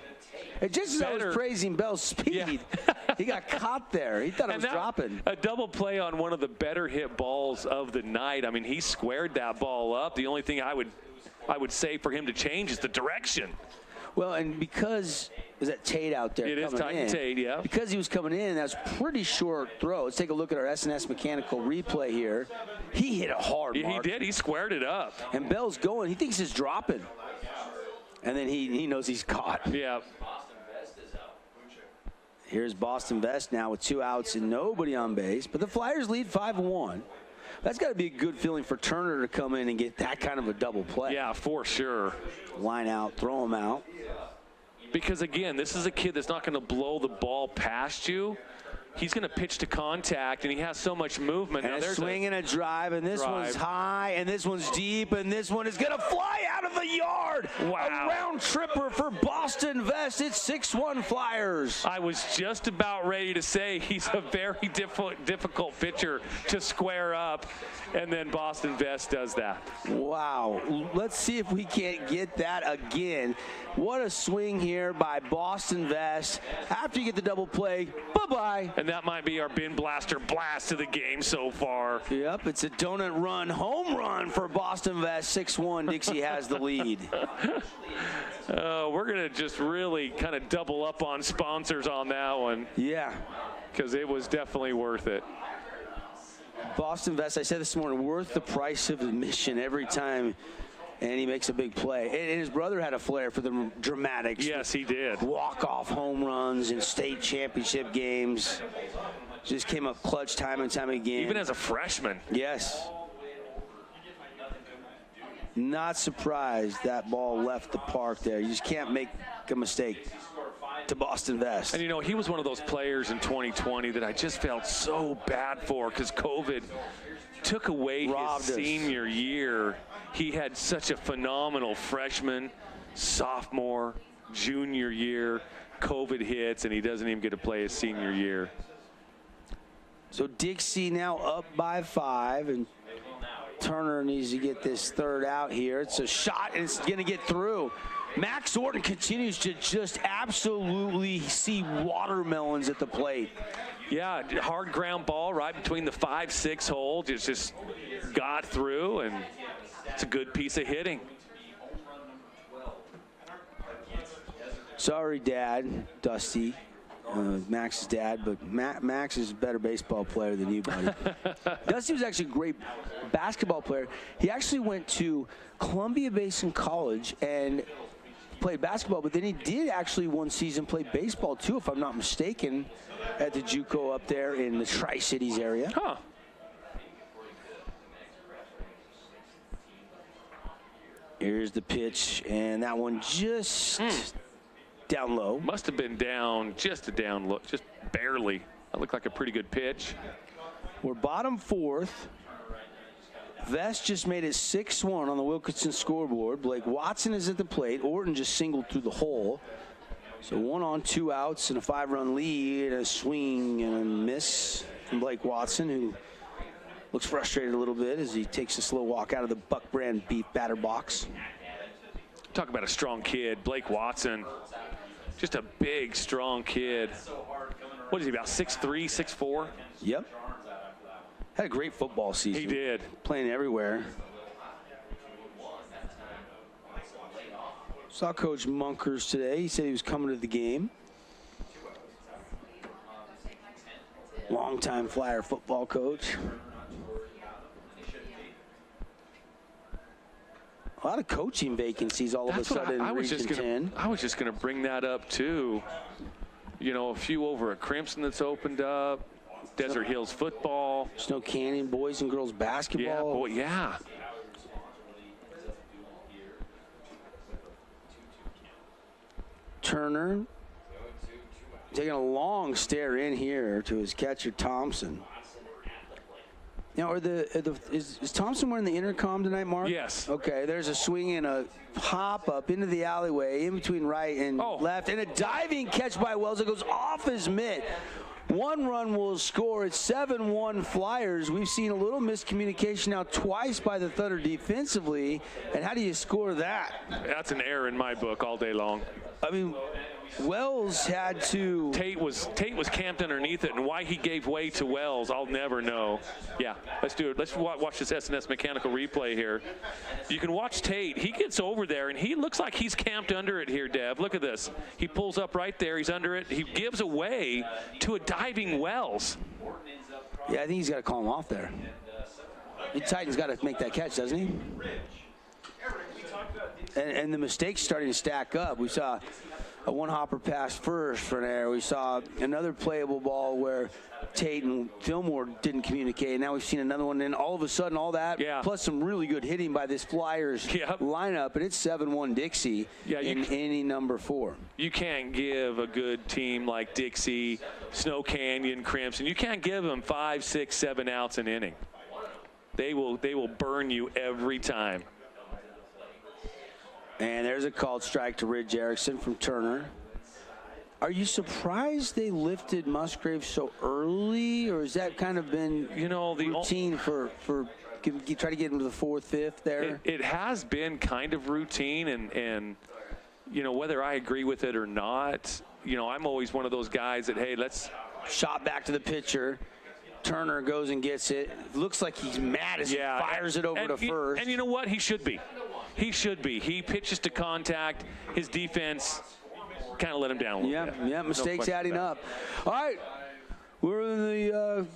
just as I was praising Bell's speed, he got caught there. He thought it was dropping. A double play on one of the better hit balls of the night. I mean, he squared that ball up. The only thing I would say for him to change is the direction. Well, and because is that Tate out there? It is Titan Tate, yeah. Because he was coming in, that's pretty short throw. Let's take a look at our SNS Mechanical replay here. He hit it hard, Yeah, he did. He squared it up. And Bell's going. He thinks it's dropping. And then he knows he's caught. Yeah. Here's Boston Vest now with 2 outs and nobody on base. But the Flyers lead 5-1. That's got to be a good feeling for Turner to come in and get that kind of a double play. Yeah, for sure. Line out, throw him out. Because, again, this is a kid that's not going to blow the ball past you. He's going to pitch to contact, and he has so much movement. And a swing and a drive, and this one's high, and this one's deep, and this one is going to fly out of the yard. Wow. A round tripper for Boston Vest. It's 6-1 Flyers. I was just about ready to say he's a very difficult pitcher to square up, and then Boston Vest does that. Wow. Let's see if we can't get that again. What a swing here by Boston Vest. After you get the double play, bye-bye. And that might be our Bin Blaster blast of the game so far. Yep, it's a donut run, home run for Boston Vest. 6-1, Dixie has the lead. We're going to just really kind of double up on sponsors on that one. Yeah. Because it was definitely worth it. Boston Vest, I said this morning, worth the price of admission every time. And he makes a big play. And his brother had a flair for the dramatics. Yes, he did. Walk-off home runs in state championship games. Just came up clutch time and time again. Even as a freshman. Yes. Not surprised that ball left the park there. You just can't make a mistake. to Boston Vest. And, you know, he was one of those players in 2020 that I just felt so bad for because COVID took away his senior year. He had such a phenomenal freshman, sophomore, junior year. COVID hits, and he doesn't even get to play his senior year. So Dixie now up by 5, and Turner needs to get this third out here. It's a shot, and it's going to get through. Max Orton continues to just absolutely see watermelons at the plate. Yeah, hard ground ball right between the 5-6 hole. Just got through, and it's a good piece of hitting. Sorry, Dad, Dusty, Max's dad, but Max is a better baseball player than you, buddy. Dusty was actually a great basketball player. He actually went to Columbia Basin College and played basketball, but then he did actually one season play baseball too, if I'm not mistaken, at the JUCO up there in the Tri-Cities area. Huh. Here's the pitch, and that one just down low. Must have been down, just a down look, just barely. That looked like a pretty good pitch. We're bottom 4th. Vest just made it 6-1 on the Wilkinson scoreboard. Blake Watson is at the plate. Orton just singled through the hole. So 1 on, 2 outs, and a 5-run lead. A swing and a miss from Blake Watson, who looks frustrated a little bit as he takes a slow walk out of the Buck Brand beef batter box. Talk about a strong kid, Blake Watson. Just a big, strong kid. What is he, about 6'3", 6'4"? Yep. Had a great football season. He did. Playing everywhere. Saw Coach Munkers today. He said he was coming to the game. Longtime Flyer football coach. A lot of coaching vacancies all of a sudden in Region 10. I was just going to bring that up, too. You know, a few over at Crimson that's opened up. Desert Hills football. Snow Canyon boys and girls basketball. Yeah, boy, yeah. Turner taking a long stare in here to his catcher, Thompson. Now, is Thompson wearing the intercom tonight, Mark? Yes. Okay, there's a swing and a hop up into the alleyway in between right and left, and a diving catch by Wells. It goes off his mitt. 1 run will score. It's 7-1 Flyers. We've seen a little miscommunication now twice by the Thunder defensively. And how do you score that? That's an error in my book all day long. I mean, Wells had to. Tate was camped underneath it, and why he gave way to Wells, I'll never know. Yeah, let's do it. Let's watch this SNS mechanical replay here. You can watch Tate. He gets over there, and he looks like he's camped under it here, Dev. Look at this. He pulls up right there. He's under it. He gives away to a diving Wells. Yeah, I think he's got to call him off there. Titan's got to make that catch, doesn't he? And the mistakes starting to stack up. We saw a one-hopper pass first for an error. We saw another playable ball where Tate and Fillmore didn't communicate. Now we've seen another one, and all of a sudden all that, plus some really good hitting by this Flyers lineup, and it's 7-1 Dixie in inning number 4. You can't give a good team like Dixie, Snow Canyon, Crimson, you can't give them 5, 6, 7 outs an inning. They will burn you every time. And there's a called strike to Ridge Erickson from Turner. Are you surprised they lifted Musgrave so early, or has that kind of been routine for try to get him to the 4th, 5th there? It has been kind of routine, and whether I agree with it or not, I'm always one of those guys that, hey, let's shot back to the pitcher. Turner goes and gets it. Looks like he's mad as he fires it over to first. And you know what? He should be. He should be. He pitches to contact. His defense kind of let him down a little bit. Yeah, mistakes adding up. All right, we're in the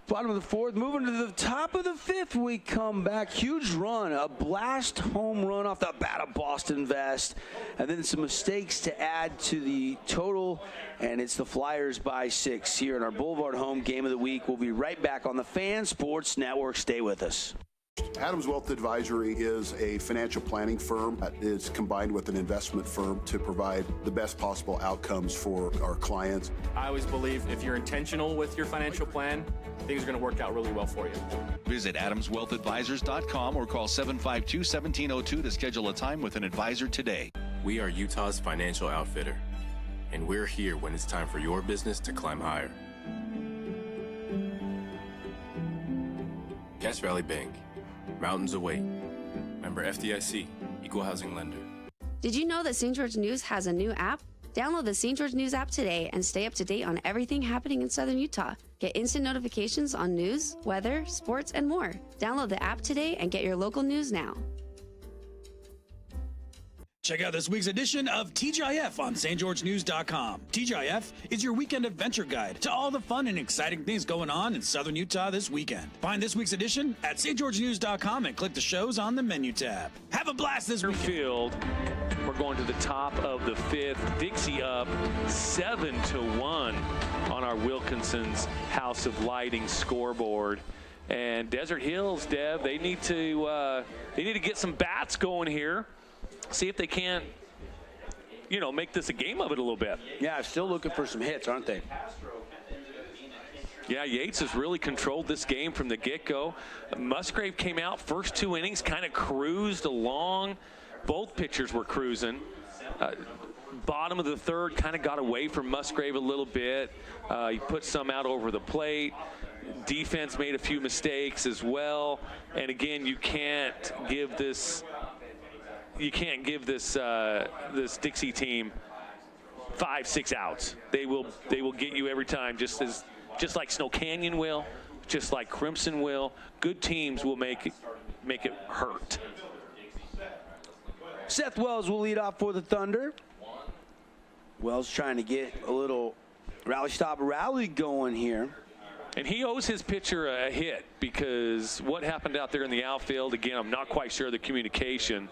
bottom of the 4th. Moving to the top of the 5th, we come back. Huge run, a blast home run off the bat of Boston Vest. And then some mistakes to add to the total. And it's the Flyers by 6 here in our Boulevard Home Game of the Week. We'll be right back on the Fan Sports Network. Stay with us. Adams Wealth Advisory is a financial planning firm that is combined with an investment firm to provide the best possible outcomes for our clients. I always believe if you're intentional with your financial plan, things are going to work out really well for you. Visit AdamsWealthAdvisors.com or call 752-1702 to schedule a time with an advisor today. We are Utah's financial outfitter, and we're here when it's time for your business to climb higher. Cache Valley Bank, mountains await. Member FDIC, equal housing lender. Did you know that St. George News has a new app? Download the St. George News app today and stay up to date on everything happening in Southern Utah. Get instant notifications on news, weather, sports, and more. Download the app today and get your local news now. Check out this week's edition of TGIF on stgeorgenews.com. TGIF is your weekend adventure guide to all the fun and exciting things going on in Southern Utah this weekend. Find this week's edition at stgeorgenews.com and click the shows on the menu tab. Have a blast this weekend. Field. We're going to the top of the fifth. Dixie up 7-1 on our Wilkinson's House of Lighting scoreboard. And Desert Hills, Dev, they need to get some bats going here. See if they can't, make this a game of it a little bit. Yeah, still looking for some hits, aren't they? Yeah, Yates has really controlled this game from the get-go. Musgrave came out first 2 innings, kind of cruised along. Both pitchers were cruising. Bottom of the third kind of got away from Musgrave a little bit. He put some out over the plate. Defense made a few mistakes as well. And again, you can't give this this Dixie team 5-6 outs. They will get you every time, just like Snow Canyon will, just like Crimson will. Good teams will make it hurt. Seth Wells will lead off for the Thunder. Wells trying to get a little rally going here. And he owes his pitcher a hit because what happened out there in the outfield, again, I'm not quite sure of the communication.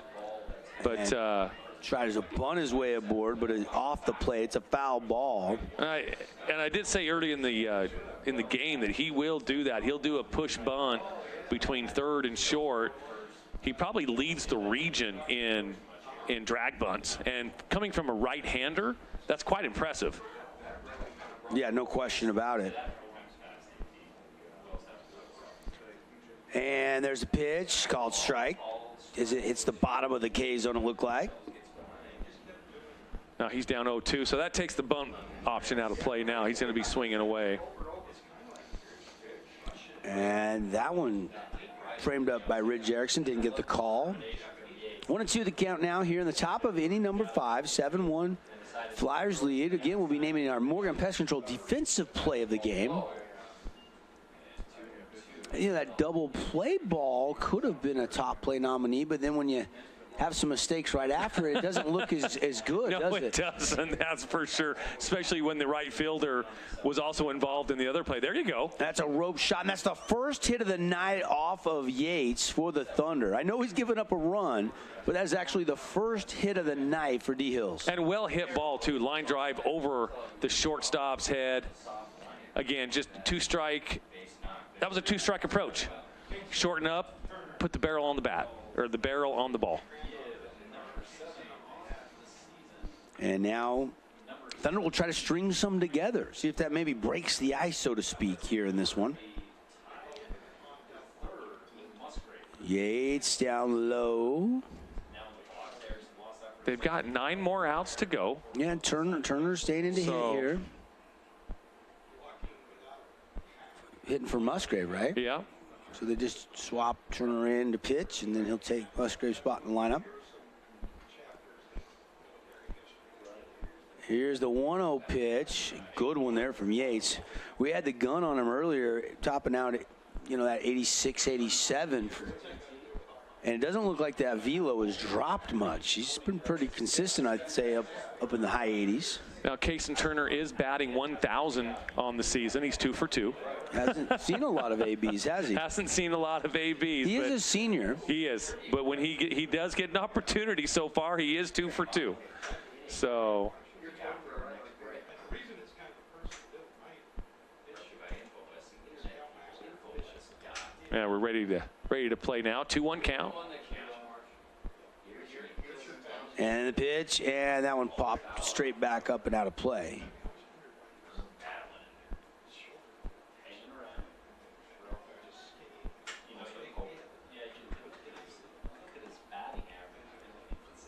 But tries to bunt his way aboard, but it's off the plate. It's a foul ball. And I did say early in the game that he will do that. He'll do a push bunt between third and short. He probably leads the region in drag bunts. And coming from a right-hander, that's quite impressive. Yeah, no question about it. And there's a pitch called strike. It's the bottom of the K zone, it looked like. Now he's down 0-2, so that takes the bunt option out of play now. He's going to be swinging away. And that one framed up by Ridge Erickson, didn't get the call. 1-2 the count now here in the top of inning number 5, 7-1 Flyers lead. Again, we'll be naming our Morgan Pest Control defensive play of the game. That double play ball could have been a top play nominee, but then when you have some mistakes right after it doesn't look as good, does it? No, it doesn't, that's for sure, especially when the right fielder was also involved in the other play. There you go. That's a rope shot, and that's the first hit of the night off of Yates for the Thunder. I know he's given up a run, but that's actually the first hit of the night for D. Hills. And well-hit ball, too. Line drive over the shortstop's head. Again, just two-strike. That was a two-strike approach. Shorten up, put the barrel on the bat, or the barrel on the ball. And now Thunder will try to string some together. See if that maybe breaks the ice, so to speak, here in this one. Yates down low. They've got 9 more outs to go. Yeah, Turner's staying in to hit here. Hitting for Musgrave, right? Yeah. So they just swap Turner in to pitch, and then he'll take Musgrave's spot in the lineup. Here's the 1-0 pitch. Good one there from Yates. We had the gun on him earlier, topping out at, that 86, 87. And it doesn't look like that velo has dropped much. He's been pretty consistent, I'd say, up in the high 80s. Now, Cason Turner is batting 1,000 on the season. He's 2 for 2. Hasn't seen a lot of ABs, has he? Hasn't seen a lot of ABs. He is a senior. He is. But when he does get an opportunity so far, he is 2 for 2. So. Yeah, we're ready to play now. 2-1 count. And the pitch, and that one popped straight back up and out of play.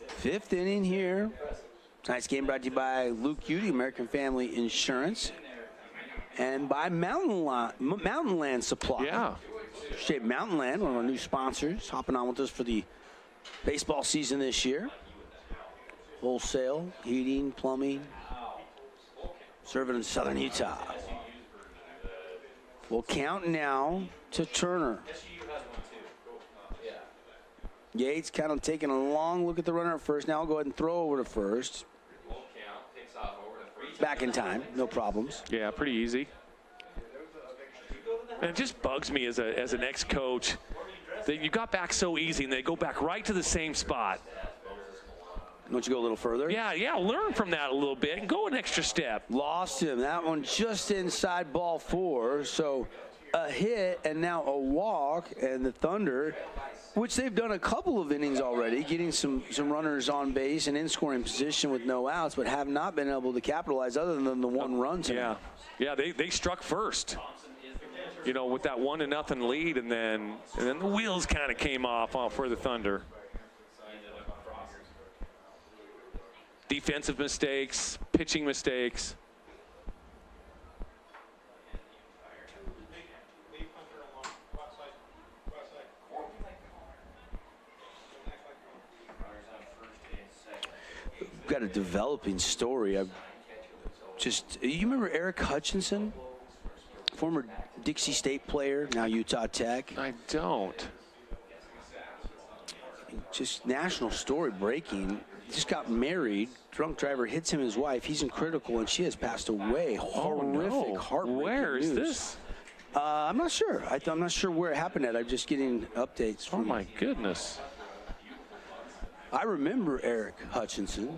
Fifth inning here. Tonight's game brought to you by Luke Udy, American Family Insurance, and by Mountain Land Supply. Yeah. Shape Mountain Land, one of our new sponsors, hopping on with us for the baseball season this year. Wholesale, heating, plumbing, serving in southern Utah. We'll count now to Turner. Yates kind of taking a long look at the runner at first. Now I'll go ahead and throw over to first. Back in time, no problems. Yeah, pretty easy. And it just bugs me as an ex-coach that you got back so easy and they go back right to the same spot. Don't you go a little further? Yeah, learn from that a little bit and go an extra step. Lost him. That one just inside ball 4. So a hit and now a walk, and the Thunder, which they've done a couple of innings already, getting some runners on base and in scoring position with no outs, but have not been able to capitalize other than the one run tonight. Yeah, they struck first. You know, with that 1-0 lead, and then the wheels kind of came off for the Thunder. Defensive mistakes, pitching mistakes. We've got a developing story. You remember Eric Hutchinson? Former Dixie State player, now Utah Tech. I don't. Just national story breaking. Just got married. Drunk driver hits him and his wife. He's in critical, and she has passed away. Horrific, heartbreaking Where is news. this? I'm not sure. I'm not sure where it happened at. I'm just getting updates. Oh, my goodness. I remember Eric Hutchinson.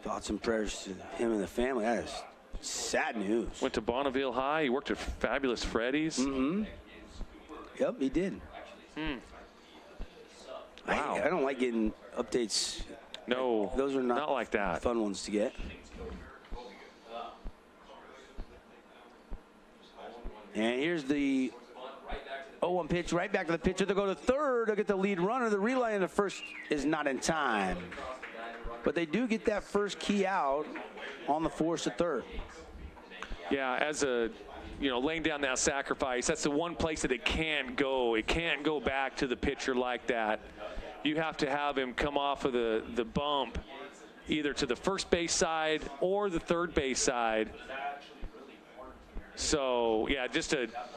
Thoughts and prayers to him and the family. That is sad news. Went to Bonneville High. He worked at Fabulous Freddy's. Mm-hmm. Yep, he did. Wow. I don't like getting updates. No, those are not like that. Fun ones to get. And here's the 0-1 pitch, right back to the pitcher. They'll go to third. They'll get the lead runner. The relay in the first is not in time. But they do get that first key out on the force at third. Yeah, laying down that sacrifice, that's the one place that it can't go. It can't go back to the pitcher like that. You have to have him come off of the bump either to the first base side or the third base side. So, yeah,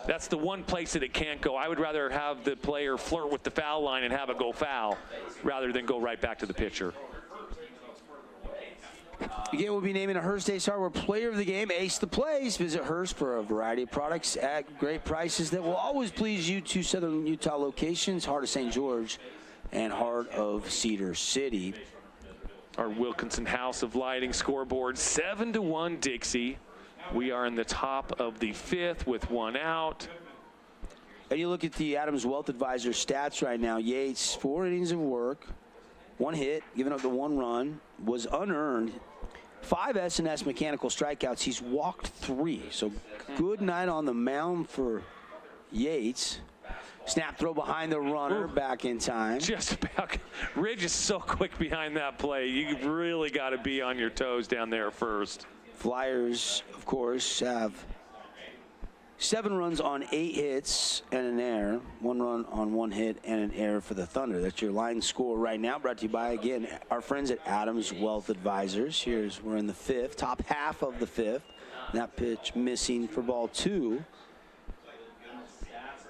that's the one place that it can't go. I would rather have the player flirt with the foul line and have it go foul rather than go right back to the pitcher. Again, we'll be naming a Hearst Ace Hardware Player of the Game, Ace the Place. Visit Hearst for a variety of products at great prices that will always please you. 2 Southern Utah locations, Heart of St. George and Heart of Cedar City. Our Wilkinson House of Lighting scoreboard, 7-1 Dixie. We are in the top of the 5th with 1 out. And you look at the Adams Wealth Advisor stats right now. Yates, 4 innings of work, 1 hit, giving up the 1 run, was unearned. 5 S&S mechanical strikeouts. He's walked 3. So good night on the mound for Yates. Snap throw behind the runner, back in time. Just about. Ridge is so quick behind that play. You've really got to be on your toes down there first. Flyers, of course, have 7 runs on 8 hits and an error. 1 run on 1 hit and an error for the Thunder. That's your line score right now, brought to you by, again, our friends at Adams Wealth Advisors. We're in the 5th, top half of the 5th. That pitch missing for ball 2.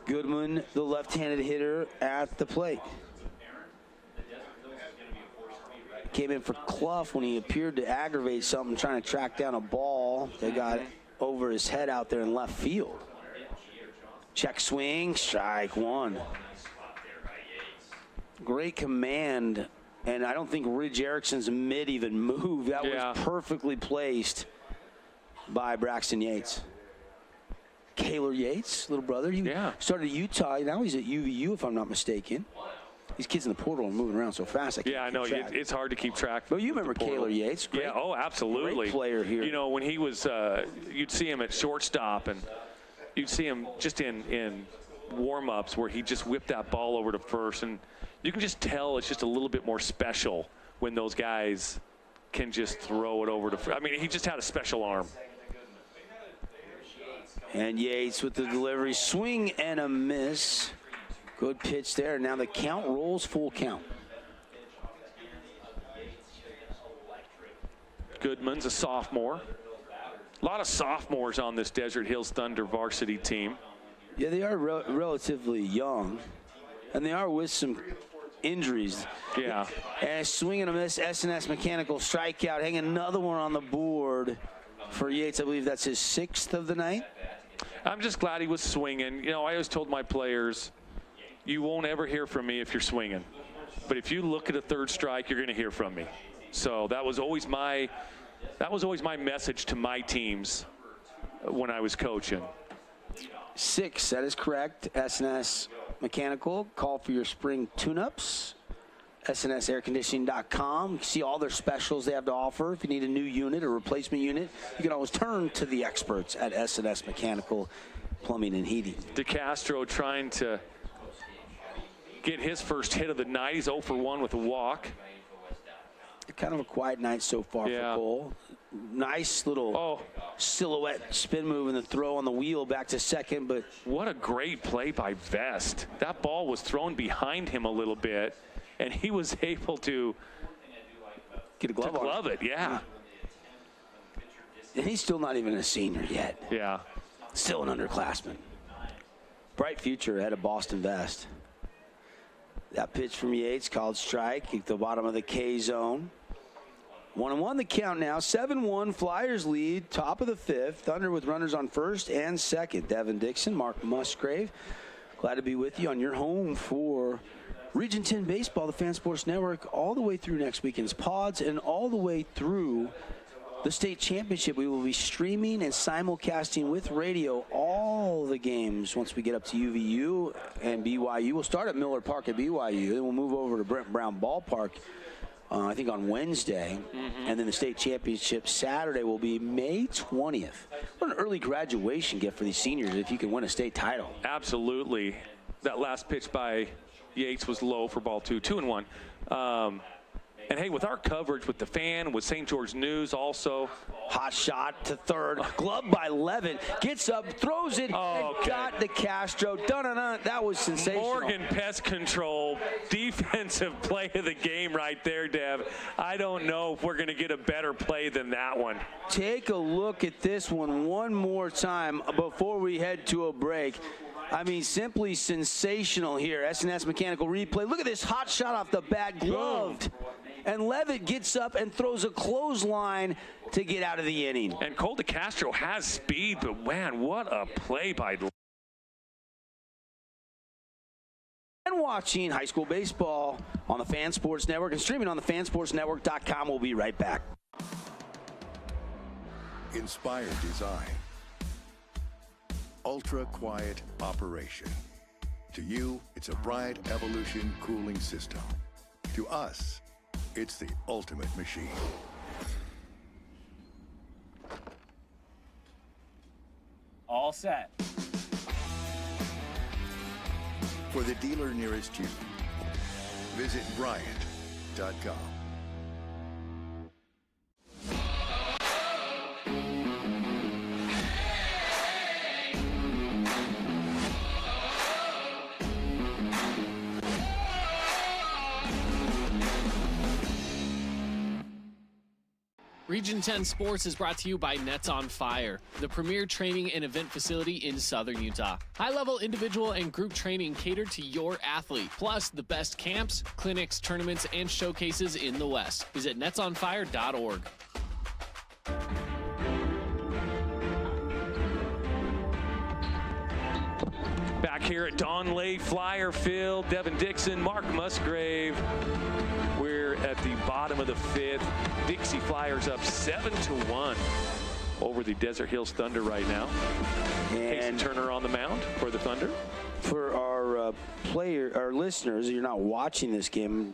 Goodman, the left-handed hitter, at the plate. Came in for Clough when he appeared to aggravate something, trying to track down a ball that got over his head out there in left field. Check swing, strike 1. Great command, and I don't think Ridge Erickson's mid even moved. That was perfectly placed by Braxton Yates. Kaler Yates, little brother. He started at Utah. Now he's at UVU, if I'm not mistaken. These kids in the portal are moving around so fast. I know. It's hard to keep track. But you remember Kaler Yates? Great, absolutely. Great player here. You know, when he was, you'd see him at shortstop, and you'd see him just in warm-ups where he just whipped that ball over to first, and you can just tell it's just a little bit more special when those guys can just throw it over to first. I mean, he just had a special arm. And Yates with the delivery, swing and a miss. Good pitch there. Now the count rolls, full count. Goodman's a sophomore. A lot of sophomores on this Desert Hills Thunder varsity team. Yeah, they are relatively young, and they are with some injuries. Yeah. And swing and a miss, S&S Mechanical strikeout. Hang another one on the board for Yates. I believe that's his 6th of the night. I'm just glad he was swinging. You know, I always told my players, you won't ever hear from me if you're swinging. But if you look at a third strike, you're going to hear from me. So that was always my message to my teams when I was coaching. 6, that is correct. S&S Mechanical, call for your spring tune-ups. SNSairconditioning.com. You can see all their specials they have to offer. If you need a new unit or replacement unit, you can always turn to the experts at S&S Mechanical Plumbing and Heating. DeCastro trying to get his first hit of the night. He's 0 for 1 with a walk. Kind of a quiet night so far for Cole. Nice little silhouette spin move and the throw on the wheel back to second. But what a great play by Vest. That ball was thrown behind him a little bit, and he was able to get a glove on glove it. Yeah. And he's still not even a senior yet. Yeah. Still an underclassman. Bright future ahead of Boston Vest. That pitch from Yates, called strike at the bottom of the K zone. 1-1 the count now. 7-1 Flyers lead, top of the 5th. Thunder with runners on first and second. Devin Dixon, Mark Musgrave. Glad to be with you on your home for Region 10 Baseball, the Fan Sports Network, all the way through next weekend's pods and all the way through the state championship. We will be streaming and simulcasting with radio all the games once we get up to UVU and BYU. We'll start at Miller Park at BYU, then we'll move over to Brent Brown Ballpark, I think on Wednesday, and then the state championship Saturday will be May 20th. What an early graduation gift for these seniors if you can win a state title. Absolutely. That last pitch by Yates was low for ball 2, 2-1. And hey, with our coverage with the Fan, with St. George News also. Hot shot to third, glove by Levitt, gets up, throws it, and got DeCastro. Dun-dun-dun. That was sensational. Morgan Pest Control, defensive play of the game right there, Dev. I don't know if we're going to get a better play than that one. Take a look at this one more time before we head to a break. I mean, simply sensational here. S&S Mechanical replay. Look at this hot shot off the bat, gloved. And Levitt gets up and throws a clothesline to get out of the inning. And Cole DeCastro has speed, but man, what a play by. And watching high school baseball on the Fan Sports Network and streaming on the fansportsnetwork.com. We'll be right back. Inspired design. Ultra quiet operation. To you, it's a bright evolution cooling system. To us, it's the ultimate machine. All set. For the dealer nearest you, visit Bryant.com. Region 10 Sports is brought to you by Nets on Fire, the premier training and event facility in Southern Utah. High-level individual and group training catered to your athlete, plus the best camps, clinics, tournaments, and showcases in the West. Visit netsonfire.org. Back here at Don Lay Flyer Field, Devin Dixon, Mark Musgrave. We're at the bottom of the 5th. Dixie Flyers up 7-1. over the Desert Hills Thunder right now. And Turner on the mound for the Thunder. For our our listeners, you're not watching this game,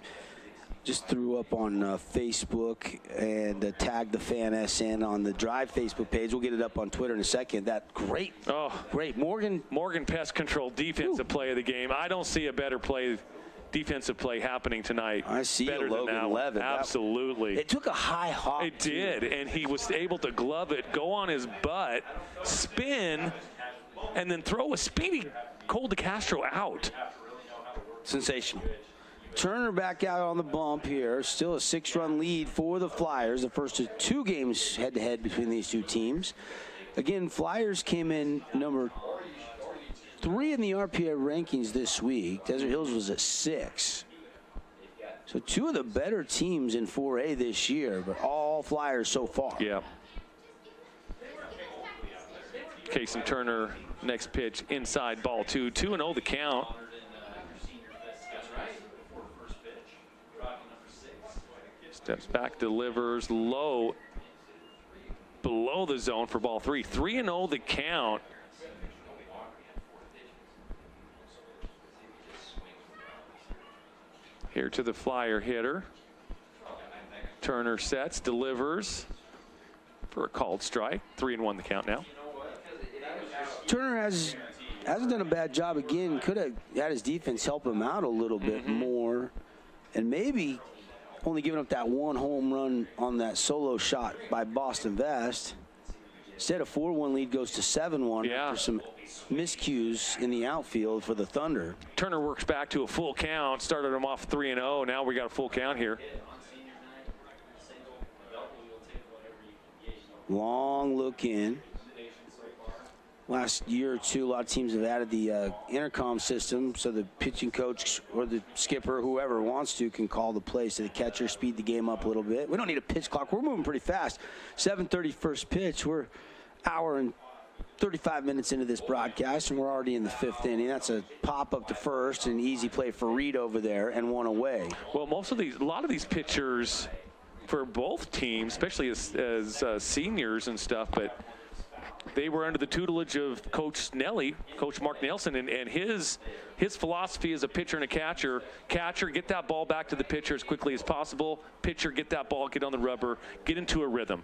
just threw up on Facebook and tagged the Fan SN on the Drive Facebook page. We'll get it up on Twitter in a second. That great Morgan Pest Control defensive play of the game. I don't see a better defensive play happening tonight. I see better Logan Levitt. Absolutely. It took a high hop. It did, and he was able to glove it, go on his butt, spin, and then throw a speedy Cole DeCastro out. Sensational. Turner back out on the bump here. Still a 6-run lead for the Flyers. The first of 2 games head-to-head between these 2 teams. Again, Flyers came in number 3 in the RPI rankings this week. Desert Hills was at 6. So 2 of the better teams in 4A this year, but all Flyers so far. Yeah. Casey Turner, next pitch, inside ball 2. 2-0 the count. Steps back, delivers low, below the zone for ball 3. 3-0 the count. Here to the Flyer hitter. Turner sets, delivers for a called strike. 3-1 the count now. Turner hasn't done a bad job again. Could have had his defense help him out a little bit more, and maybe only giving up that 1 home run on that solo shot by Boston Vest. Instead, a 4-1 lead goes to 7-1 after some miscues in the outfield for the Thunder. Turner works back to a full count. Started him off 3-0. Now we got a full count here. Long look in. Last year or 2, a lot of teams have added the intercom system so the pitching coach or the skipper, whoever wants to, can call the play so the catcher speed the game up a little bit. We don't need a pitch clock. We're moving pretty fast. 7:30 first pitch. We're hour and 35 minutes into this broadcast, and we're already in the 5th inning. That's a pop up to first, an easy play for Reed over there, and 1 away. Well, a lot of these pitchers for both teams, especially as seniors and stuff, but they were under the tutelage of Coach Mark Nelson, and his philosophy as a pitcher and a catcher, get that ball back to the pitcher as quickly as possible. Pitcher, get that ball, get on the rubber, get into a rhythm.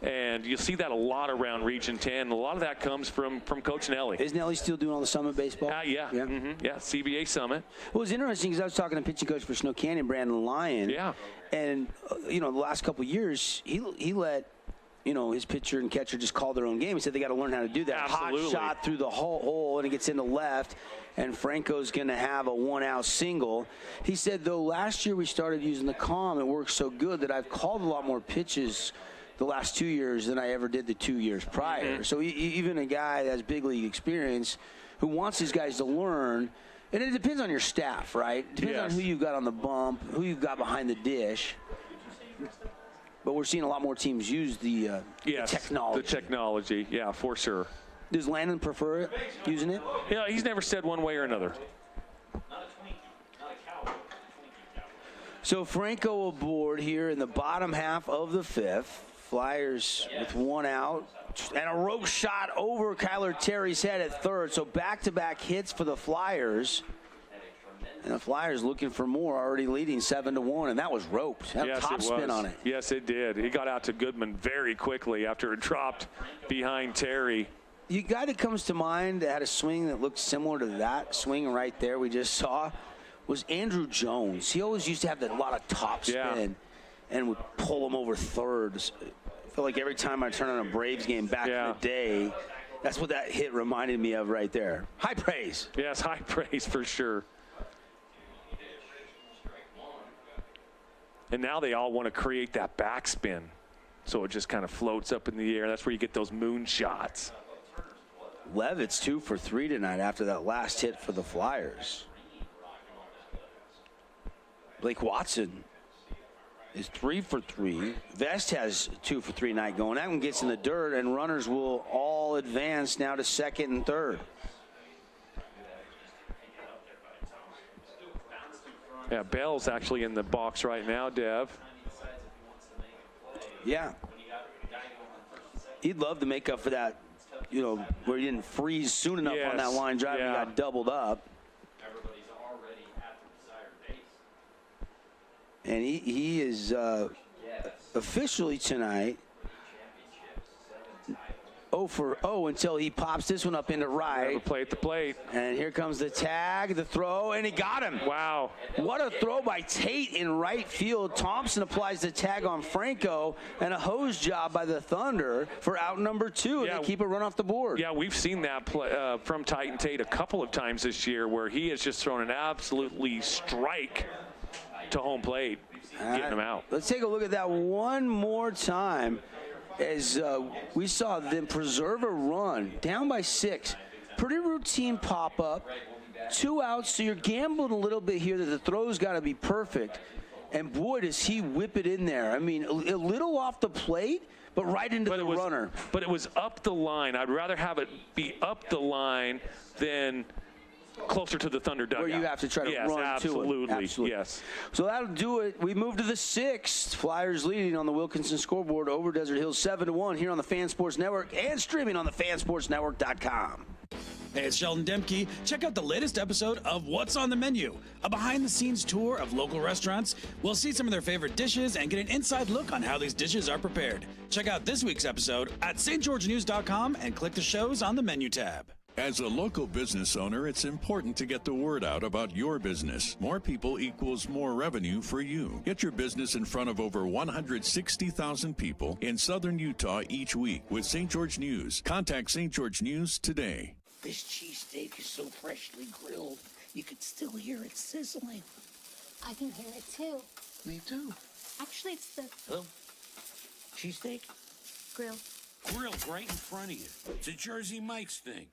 And you see that a lot around Region 10. A lot of that comes from Coach Nelly. Is Nelly still doing all the Summit baseball? Yeah. CBA Summit. Well, it's interesting because I was talking to pitching coach for Snow Canyon, Brandon Lyon. Yeah. And, the last couple of years, he let his pitcher and catcher just call their own game. He said they got to learn how to do that. Absolutely. Hot shot through the hole, and it gets into left, and Franco's going to have a 1-out single. He said, though, last year we started using the calm. It worked so good that I've called a lot more pitches the last 2 years than I ever did the 2 years prior. So even a guy that has big league experience who wants these guys to learn, and it depends on your staff, right? It depends on who you've got on the bump, who you've got behind the dish. But we're seeing a lot more teams use the technology. The technology, yeah, for sure. Does Landon prefer it, using it? Yeah, he's never said one way or another. So Franco aboard here in the bottom half of the 5th. Flyers with 1 out. And a rope shot over Kyler Terry's head at third. So back-to-back hits for the Flyers. And the Flyers looking for more, already leading 7-1, and that was roped. Had a top spin on it. Yes, it did. He got out to Goodman very quickly after it dropped behind Terry. The guy that comes to mind that had a swing that looked similar to that swing right there we just saw was Andrew Jones. He always used to have a lot of top spin and would pull him over third. I feel like every time I turn on a Braves game back in the day, that's what that hit reminded me of right there. High praise. Yes, high praise for sure. And now they all want to create that backspin. So it just kind of floats up in the air. That's where you get those moon shots. Levitt's 2 for 3 tonight after that last hit for the Flyers. Blake Watson is 3 for 3. Vest has 2 for 3 night going. That one gets in the dirt, and runners will all advance now to second and third. Yeah, Bell's actually in the box right now, Dev. Yeah. He'd love to make up for that, where he didn't freeze soon enough on that line drive. Yeah. He got doubled up. And he is officially tonight 0 for 0 until he pops this one up into right. Never play at the plate. And here comes the tag, the throw, and he got him. Wow. What a throw by Tate in right field. Thompson applies the tag on Franco, and a hose job by the Thunder for out number 2. And they keep a run off the board. Yeah, we've seen that play, from Titan Tate a couple of times this year where he has just thrown an absolutely strike to home plate, getting him out. Let's take a look at that one more time as we saw them preserve a run down by 6. Pretty routine pop-up. 2 outs, so you're gambling a little bit here that the throw's got to be perfect. And boy, does he whip it in there. I mean, a little off the plate, but right into the runner. But it was up the line. I'd rather have it be up the line than closer to the Thunder dugout. Where you have to try to run absolutely. to it. Absolutely. Yes. So that'll do it. We move to the 6th. Flyers leading on the Wilkinson scoreboard over Desert Hills 7-1 here on the Fan Sports Network and streaming on the fansportsnetwork.com. Hey, it's Sheldon Demke. Check out the latest episode of What's on the Menu, a behind-the-scenes tour of local restaurants. We'll see some of their favorite dishes and get an inside look on how these dishes are prepared. Check out this week's episode at stgeorgenews.com and click the shows on the menu tab. As a local business owner, it's important to get the word out about your business. More people equals more revenue for you. Get your business in front of over 160,000 people in southern Utah each week with St. George News. Contact St. George News today. This cheesesteak is so freshly grilled, you could still hear it sizzling. I can hear it too. Me too. Actually, it's the Hello? Cheesesteak? grill. Grilled right in front of you. It's a Jersey Mike's thing.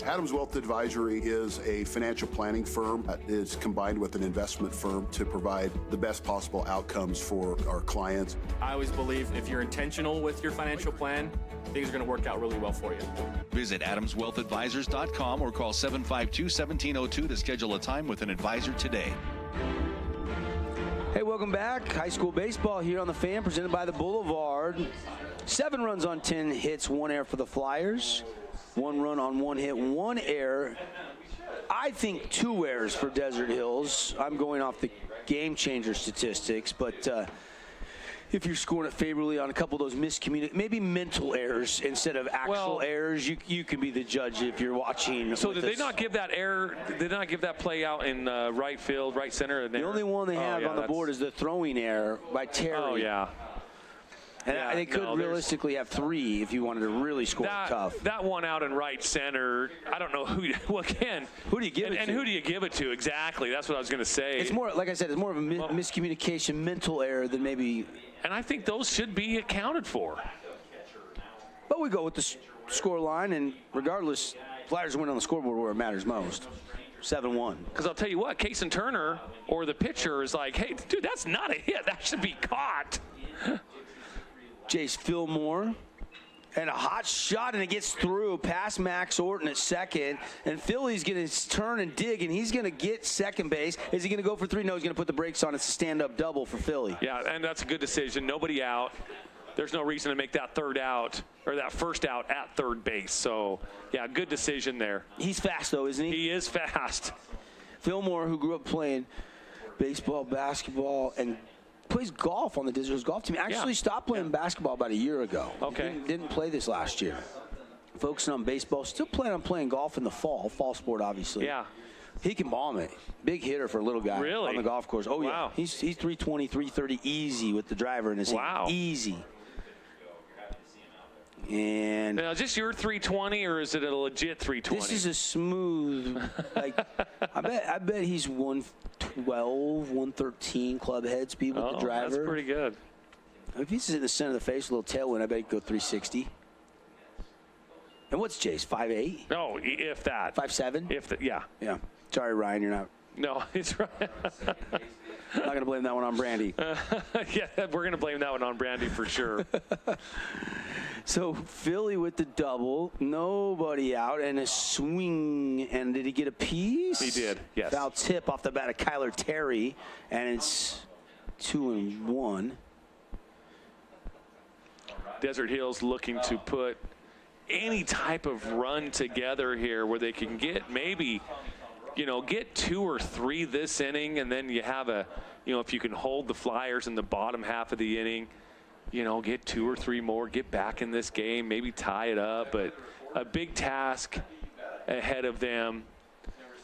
Adams Wealth Advisory is a financial planning firm that is combined with an investment firm to provide the best possible outcomes for our clients. I always believe if you're intentional with your financial plan, things are going to work out really well for you. Visit AdamsWealthAdvisors.com or call 752-1702 to schedule a time with an advisor today. Hey, welcome back. High school baseball here on the Fan, presented by the Boulevard. 7 runs on 10 hits, 1 error for the Flyers. 1 run on 1 hit, 1 error. I think 2 errors for Desert Hills. I'm going off the game changer statistics, but if you're scoring it favorably on a couple of those maybe mental errors instead of actual errors, you can be the judge if you're watching. So did they not give that error? Did they not give that play out in right field, right center? The only one they have on the board is the throwing error by Terry. Oh yeah. And they could realistically have 3 if you wanted to really score tough. That one out in right center, I don't know who do you give it to? And who do you give it to? Exactly. That's what I was going to say. It's more, like I said, it's more of a miscommunication, mental error than maybe. And I think those should be accounted for. But we go with the score line, and regardless, Flyers win on the scoreboard where it matters most. 7-1. Because I'll tell you what, Cason Turner or the pitcher is like, hey, dude, that's not a hit. That should be caught. Jace Fillmore, and a hot shot, and it gets through past Max Orton at second, and Philly's going to turn and dig, and he's going to get second base. Is he going to go for 3? No, he's going to put the brakes on. It's a stand-up double for Philly. Yeah, and that's a good decision. Nobody out. There's no reason to make that third out or that first out at third base. So, yeah, good decision there. He's fast, though, isn't he? He is fast. Fillmore, who grew up playing baseball, basketball, and plays golf on the Desert Hills golf team. Actually stopped playing basketball about a year ago. Okay. Didn't play this last year. Focusing on baseball. Still planning on playing golf in the fall sport, obviously. Yeah. He can bomb it. Big hitter for a little guy on the golf course. Oh, wow. Yeah. He's 320, 330 easy with the driver in his hand. Easy. And now, is this your 320 or is it a legit 320? This is a smooth, like, I bet he's 112, 113 club head speed with the driver. That's pretty good. If he's in the center of the face, a little tailwind, I bet he'd go 360. And what's Jace, 5'8"? No, if that. 5'7"? If that, yeah. Yeah. Sorry, Ryan, you're not. No, it's right. I'm not going to blame that one on Brandy. Yeah, we're going to blame that one on Brandy for sure. So Philly with the double, nobody out, and a swing. And did he get a piece? He did, yes. Foul tip off the bat of Kyler Terry, and it's 2-1. Desert Hills looking to put any type of run together here where they can get maybe, get 2 or 3 this inning, and then you have if you can hold the Flyers in the bottom half of the inning, get 2 or 3 more, get back in this game, maybe tie it up. But a big task ahead of them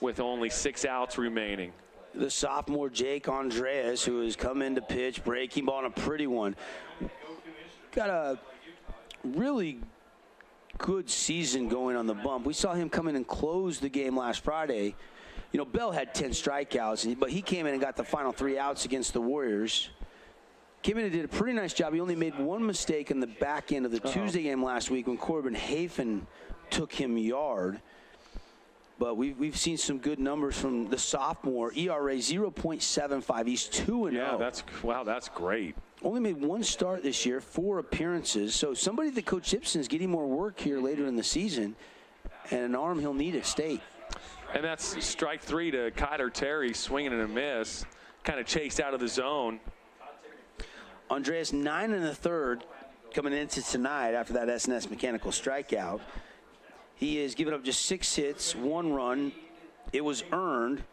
with only 6 outs remaining. The sophomore Jake Andreas, who has come in to pitch, breaking ball, and a pretty one. Got a really good season going on the bump. We saw him come in and close the game last Friday. Bell had 10 strikeouts, but he came in and got the final 3 outs against the Warriors. Came in and did a pretty nice job. He only made 1 mistake in the back end of the Tuesday game last week when Corbin Hafen took him yard. But we've seen some good numbers from the sophomore. ERA 0.75. He's 2-0. Yeah, that's great. Only made 1 start this year, 4 appearances. So somebody that Coach Gibson is getting more work here later in the season, and an arm he'll need at state. And that's strike 3 to Kyler Terry, swinging and a miss, kind of chased out of the zone. Andreas 9 1/3 coming into tonight after that S&S Mechanical strikeout. He has given up just 6 hits, 1 run. It was earned,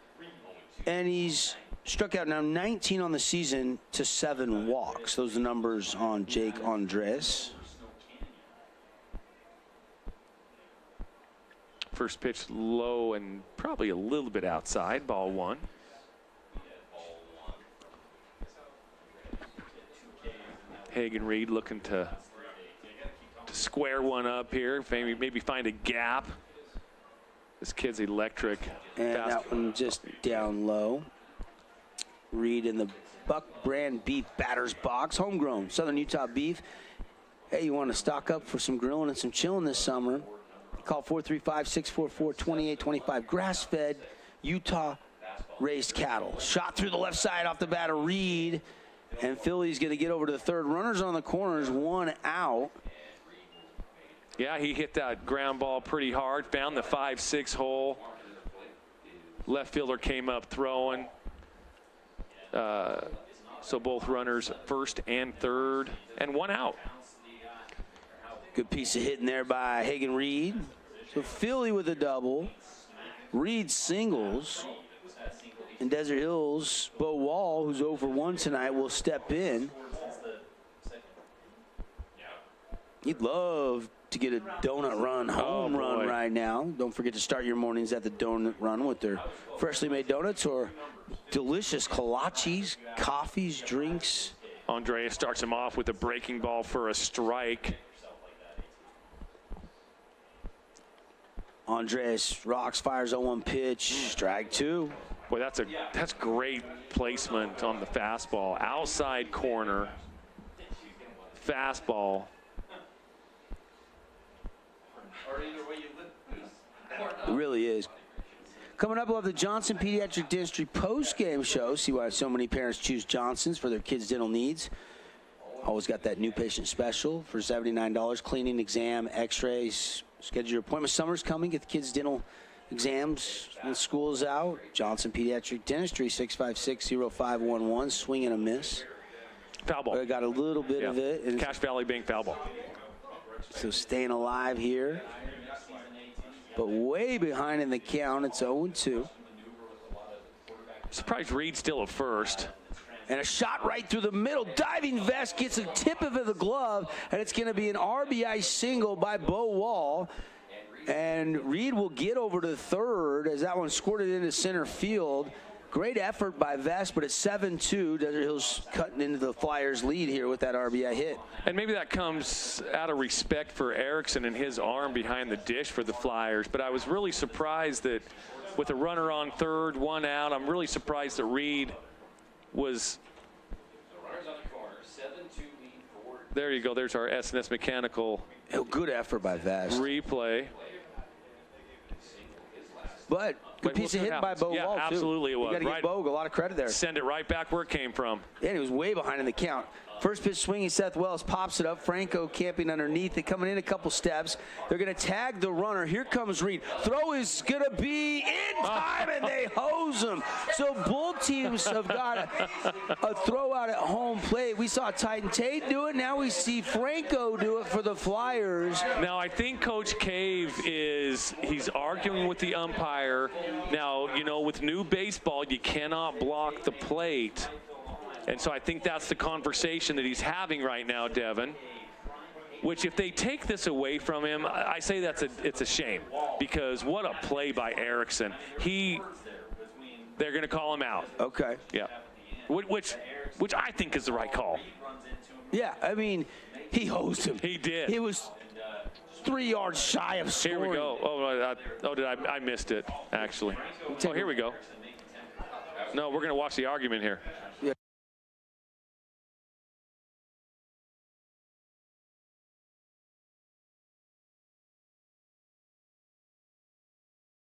and he's struck out now 19 on the season to 7 walks. Those are the numbers on Jake Andres. First pitch low and probably a little bit outside, ball 1. Hagen Reed looking to square one up here, maybe find a gap. This kid's electric. And that one just down low. Reed in the Buck Brand Beef Batter's Box. Homegrown Southern Utah beef. Hey, you want to stock up for some grilling and some chilling this summer? Call 435-644-2825. Grass-fed Utah raised cattle. Shot through the left side off the bat of Reed. And Philly's going to get over to the third. Runners on the corners, 1 out. Yeah, he hit that ground ball pretty hard. Found the 5-6 hole. Left fielder came up throwing. So both runners first and third, and 1 out. Good piece of hitting there by Hagen Reed. So Philly with a double. Reed singles. And Desert Hills, Bo Wall, who's over 1 tonight, will step in. He'd love to get a donut run, home run right now. Don't forget to start your mornings at the Donut Run with their freshly made donuts or delicious kolaches, coffees, drinks. Andreas starts him off with a breaking ball for a strike. Andreas rocks, fires 0-1 pitch, strike 2. Boy, that's great placement on the fastball. Outside corner, fastball. It really is. Coming up, we'll have the Johnson Pediatric Dentistry post-game show. See why so many parents choose Johnson's for their kids' dental needs. Always got that new patient special for $79. Cleaning, exam, x-rays. Schedule your appointment. Summer's coming. Get the kids' dental exams when school is out. Johnson Pediatric Dentistry, 656-0511. Swing and a miss. Foul ball. I got a little bit of it. Cache Valley being foul ball. So staying alive here. But way behind in the count. It's 0-2. Surprised Reed's still at first. And a shot right through the middle. Diving vest gets a tip of the glove. And it's going to be an RBI single by Bo Wall. And Reed will get over to third as that one squirted into center field. Great effort by Vest, but it's 7-2. Desert Hills cutting into the Flyers' lead here with that RBI hit. And maybe that comes out of respect for Erickson and his arm behind the dish for the Flyers. But I was really surprised that with a runner on third, 1 out, I'm really surprised that Reed was. There you go. There's our S&S Mechanical. Oh, good effort by Vest. Replay. But good piece of hit by Bo Wall, too. Absolutely it was. You got to give Bo a lot of credit there. Send it right back where it came from. Yeah, he was way behind in the count. First pitch swinging, Seth Wells pops it up. Franco camping underneath it, coming in a couple steps. They're going to tag the runner. Here comes Reed. Throw is going to be in time, and they hose them. So both teams have got a throw out at home plate. We saw Titan Tate do it. Now we see Franco do it for the Flyers. Now, I think Coach Cave he's arguing with the umpire. Now, you know, with new baseball, you cannot block the plate. And so I think that's the conversation that he's having right now, Devin. Which, if they take this away from him, I say it's a shame, because what a play by Erickson. They're going to call him out. Okay. Yeah. Which I think is the right call. Yeah, I mean, he hosed him. He did. He was 3 yards shy of scoring. Here we go. I missed it, actually. Oh, here we go. No, we're going to watch the argument here. Yeah.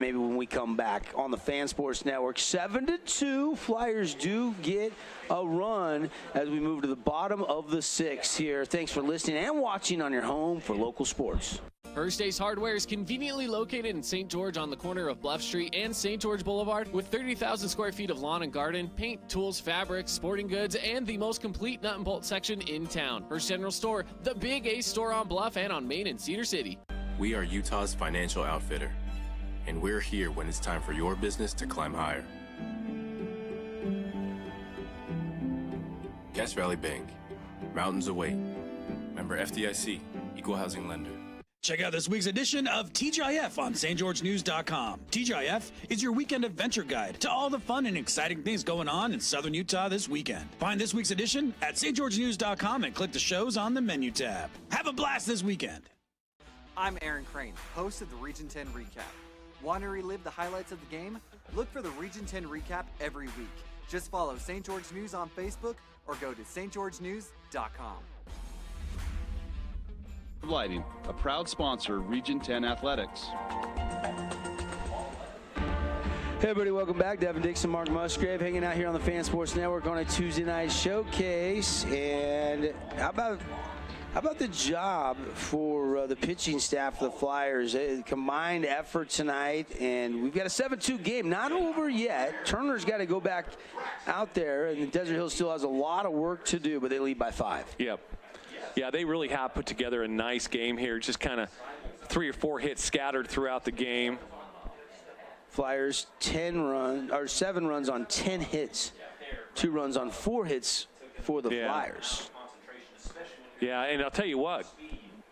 Maybe when we come back on the Fan Sports Network. 7-2, Flyers do get a run as we move to the bottom of the 6th here. Thanks for listening and watching on your home for local sports. First Ace Hardware is conveniently located in St. George on the corner of Bluff Street and St. George Boulevard with 30,000 square feet of lawn and garden, paint, tools, fabrics, sporting goods, and the most complete nut and bolt section in town. First General Store, the Big Ace store on Bluff and on Main in Cedar City. We are Utah's financial outfitter, and we're here when it's time for your business to climb higher. Cache Valley Bank, mountains await. Member FDIC, equal housing lender. Check out this week's edition of TGIF on StGeorgeNews.com. TGIF is your weekend adventure guide to all the fun and exciting things going on in southern Utah this weekend. Find this week's edition at StGeorgeNews.com and click the shows on the menu tab. Have a blast this weekend. I'm Aaron Crane, host of the Region 10 Recap. Want to relive the highlights of the game? Look for the Region 10 Recap every week. Just follow St. George News on Facebook or go to stgeorgenews.com. Lighting, a proud sponsor of Region 10 Athletics. Hey everybody, welcome back. Devin Dixon, Mark Musgrave hanging out here on the Fan Sports Network on a Tuesday night showcase. And how about the job for the pitching staff of the Flyers? Combined effort tonight, and we've got a 7-2 game. Not over yet. Turner's got to go back out there, and Desert Hill still has a lot of work to do, but they lead by 5. Yep. Yeah, they really have put together a nice game here. Just kind of 3 or 4 hits scattered throughout the game. Flyers 7 runs on 10 hits. 2 runs on 4 hits for the Flyers. Yeah, and I'll tell you what,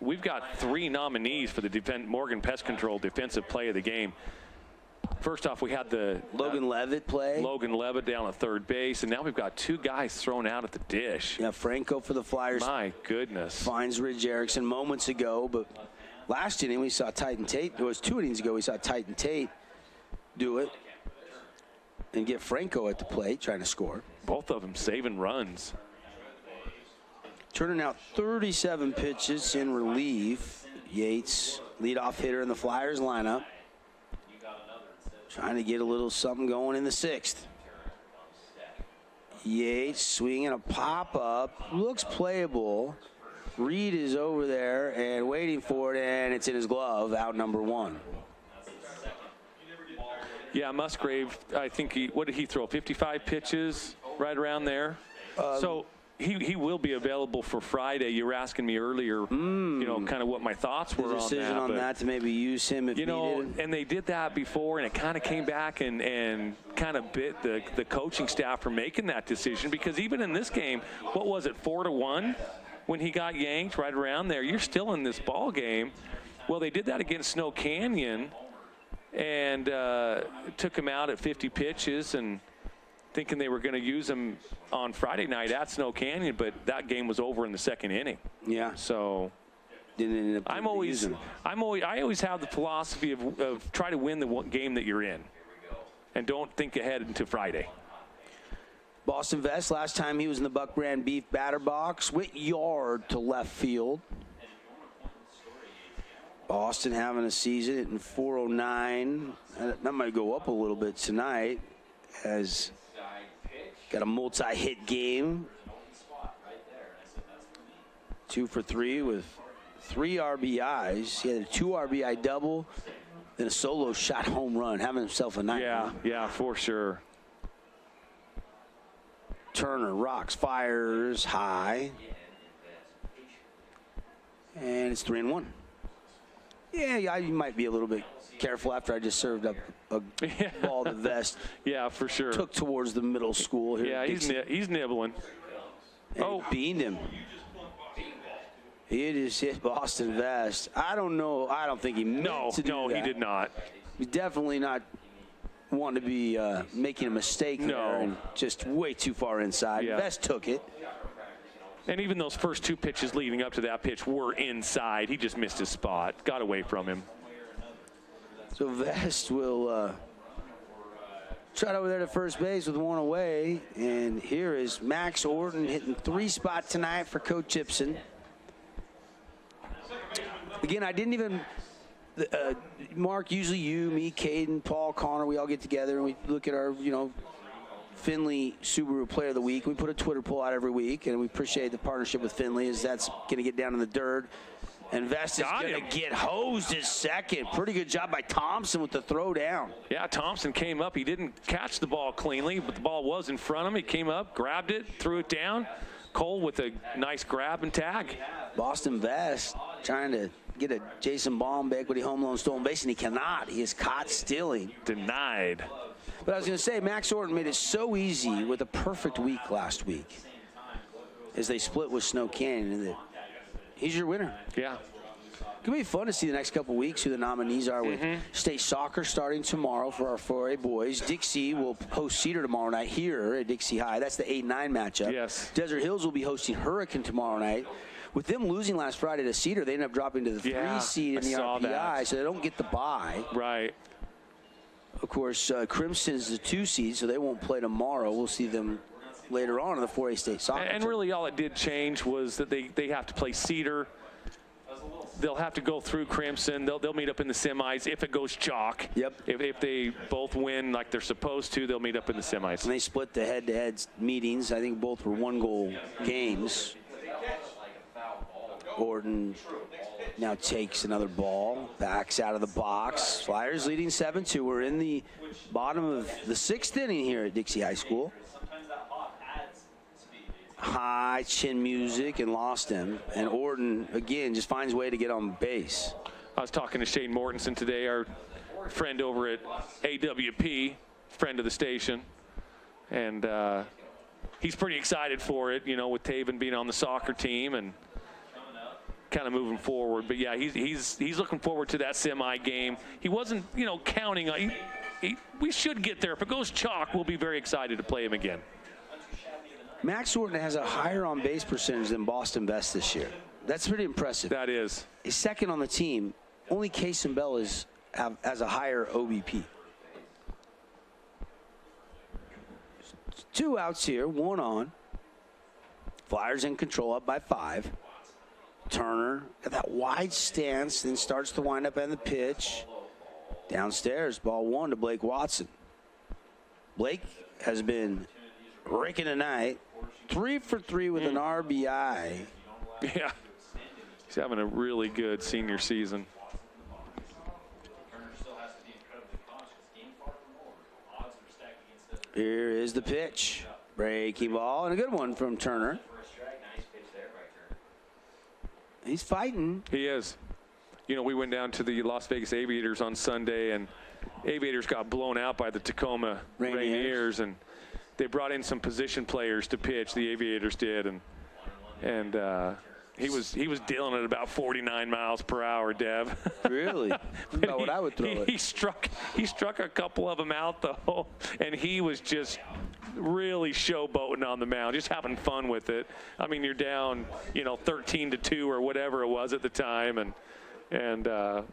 we've got 3 nominees for the Morgan Pest Control Defensive Play of the Game. First off, we had the Logan Levitt play. Logan Levitt down at third base, and now we've got 2 guys thrown out at the dish. Yeah, Franco for the Flyers. My goodness. Finds Ridge Erickson moments ago, but last inning we saw Titan Tate. It was 2 innings ago we saw Titan Tate do it and get Franco at the plate trying to score. Both of them saving runs. Turning out 37 pitches in relief. Yates, leadoff hitter in the Flyers lineup. Trying to get a little something going in the 6th. Yates swinging a pop-up. Looks playable. Reed is over there and waiting for it, and it's in his glove, out number 1. Yeah, Musgrave, I think what did he throw? 55 pitches, right around there. So he will be available for Friday. You were asking me earlier, you know, kind of what my thoughts were on that. The decision on that to maybe use him if needed. And they did that before, and it kind of came back and kind of bit the coaching staff for making that decision, because even in this game, what was it, 4-1 when he got yanked right around there? You're still in this ball game. Well, they did that against Snow Canyon and took him out at 50 pitches and thinking they were going to use him on Friday night at Snow Canyon, but that game was over in the 2nd inning. Yeah. So didn't end up I always have the philosophy of try to win the game that you're in and don't think ahead into Friday. Boston Vest, last time he was in the Buck Brand Beef batter box, went yard to left field. Boston having a season hitting .409. That might go up a little bit tonight, as got a multi-hit game. 2 for 3 with 3 RBIs. He had a 2 RBI double Then a solo shot home run, having himself a night. Yeah, for sure. Turner rocks, fires high. And it's 3-1. Yeah, you might be a little bit careful after I just served up a ball to vest. Yeah, for sure. Took towards the middle school here. Yeah, he's nibbling. And he beamed him. He just hit Boston vest. I don't know. I don't think he meant to do that. No, he did not. He definitely not want to be making a mistake there and just way too far inside. Yeah. Vest took it. And even those first 2 pitches leading up to that pitch were inside. He just missed his spot. Got away from him. So Vest will trot over there to first base with 1 away. And here is Max Orton hitting 3 spot tonight for Coach Gibson. Again, I didn't even, Mark, usually you, me, Caden, Paul, Connor, we all get together and we look at our, Finley Subaru Player of the Week. We put a Twitter poll out every week, and we appreciate the partnership with Finley as that's going to get down in the dirt. And Vest is going to get hosed his second. Pretty good job by Thompson with the throw down. Yeah, Thompson came up. He didn't catch the ball cleanly, but the ball was in front of him. He came up, grabbed it, threw it down. Cole with a nice grab and tag. Boston Vest trying to get a Jason Baum equity home loan stolen base, and he cannot. He is caught stealing. Denied. But I was going to say, Max Orton made it so easy with a perfect week last week as they split with Snow Canyon. And he's your winner. Yeah. It's going to be fun to see the next couple weeks who the nominees are with state soccer starting tomorrow for our 4A boys. Dixie will host Cedar tomorrow night here at Dixie High. That's the 8-9 matchup. Yes. Desert Hills will be hosting Hurricane tomorrow night. With them losing last Friday to Cedar, they ended up dropping to the 3 seed in the RPI, so they don't get the bye. Right. Of course, Crimson is the 2 seed, so they won't play tomorrow. We'll see them later on in the 4A state soccer. And really all it did change was that they have to play Cedar. They'll have to go through Crimson. They'll meet up in the semis if it goes chalk. Yep. If they both win like they're supposed to, they'll meet up in the semis. And they split the head-to-head meetings. I think both were 1-goal games. Orton now takes another ball, backs out of the box. Flyers leading 7-2. We're in the bottom of the 6th inning here at Dixie High School. High chin music and lost him. And Orton, again, just finds a way to get on base. I was talking to Shane Mortensen today, our friend over at AWP, friend of the station. And he's pretty excited for it, with Taven being on the soccer team and kind of moving forward. But yeah, he's looking forward to that semi game. He wasn't, counting on. We should get there. If it goes chalk, we'll be very excited to play him again. Max Orton has a higher on base percentage than Boston Vest this year. That's pretty impressive. That is. He's second on the team. Only Case and Bell has a higher OBP. 2 outs here, 1 on. Flyers in control, up by 5. Turner at that wide stance, then starts to wind up on the pitch. Downstairs, ball 1 to Blake Watson. Blake has been raking tonight. 3 for 3 with an RBI. Yeah, he's having a really good senior season. Here is the pitch. Breaking ball, and a good one from Turner. He's fighting. He is. We went down to the Las Vegas Aviators on Sunday, and Aviators got blown out by the Tacoma Rainiers, and they brought in some position players to pitch. The Aviators did, and he was dealing at about 49 miles per hour, Dev. Really? About what I would throw it. He struck a couple of them out though, and he was just really showboating on the mound, just having fun with it. I mean, you're down, 13-2 or whatever it was at the time, and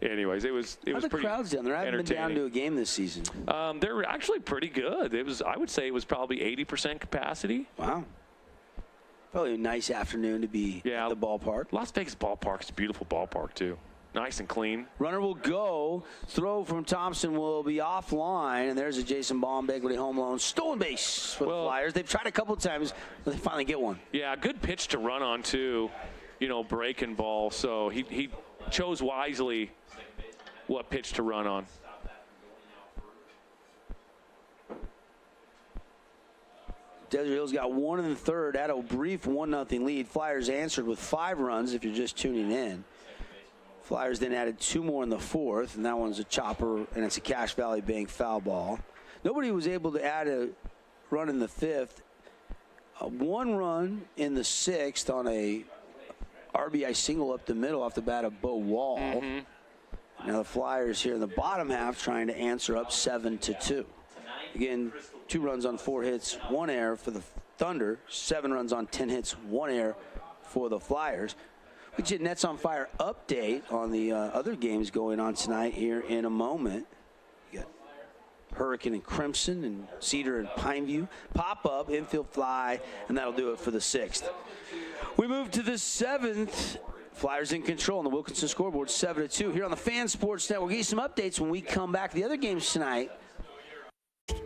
anyways, it was How the pretty crowds down there? I haven't been down to a game this season. They're actually pretty good. I would say it was probably 80% capacity. Wow. Probably a nice afternoon to be at the ballpark. Las Vegas ballpark is a beautiful ballpark too. Nice and clean. Runner will go. Throw from Thompson will be offline, and there's a Jason Baum equity home loan stolen base for the Flyers. They've tried a couple of times, but they finally get one. Yeah, good pitch to run on too. Breaking ball. So he chose wisely what pitch to run on. Desert Hills got one in the third, had a brief 1-0 lead. Flyers answered with 5 runs if you're just tuning in. Flyers then added 2 more in the fourth, and that one's a chopper, and it's a Cache Valley Bank foul ball. Nobody was able to add a run in the fifth. 1 run in the sixth on a RBI single up the middle off the bat of Bo Wall. Now the Flyers here in the bottom half trying to answer up 7-2. Again, 2 runs on 4 hits, 1 error for the Thunder. 7 runs on 10 hits, 1 error for the Flyers. We get Nets on Fire update on the other games going on tonight here in a moment. You got Hurricane and Crimson and Cedar and Pineview. Pop up, infield fly, and that'll do it for the 6th. We move to the 7th. Flyers in control on the Wilkinson scoreboard, 7-2. Here on the Fan Sports Network. We'll get you some updates when we come back. The other games tonight.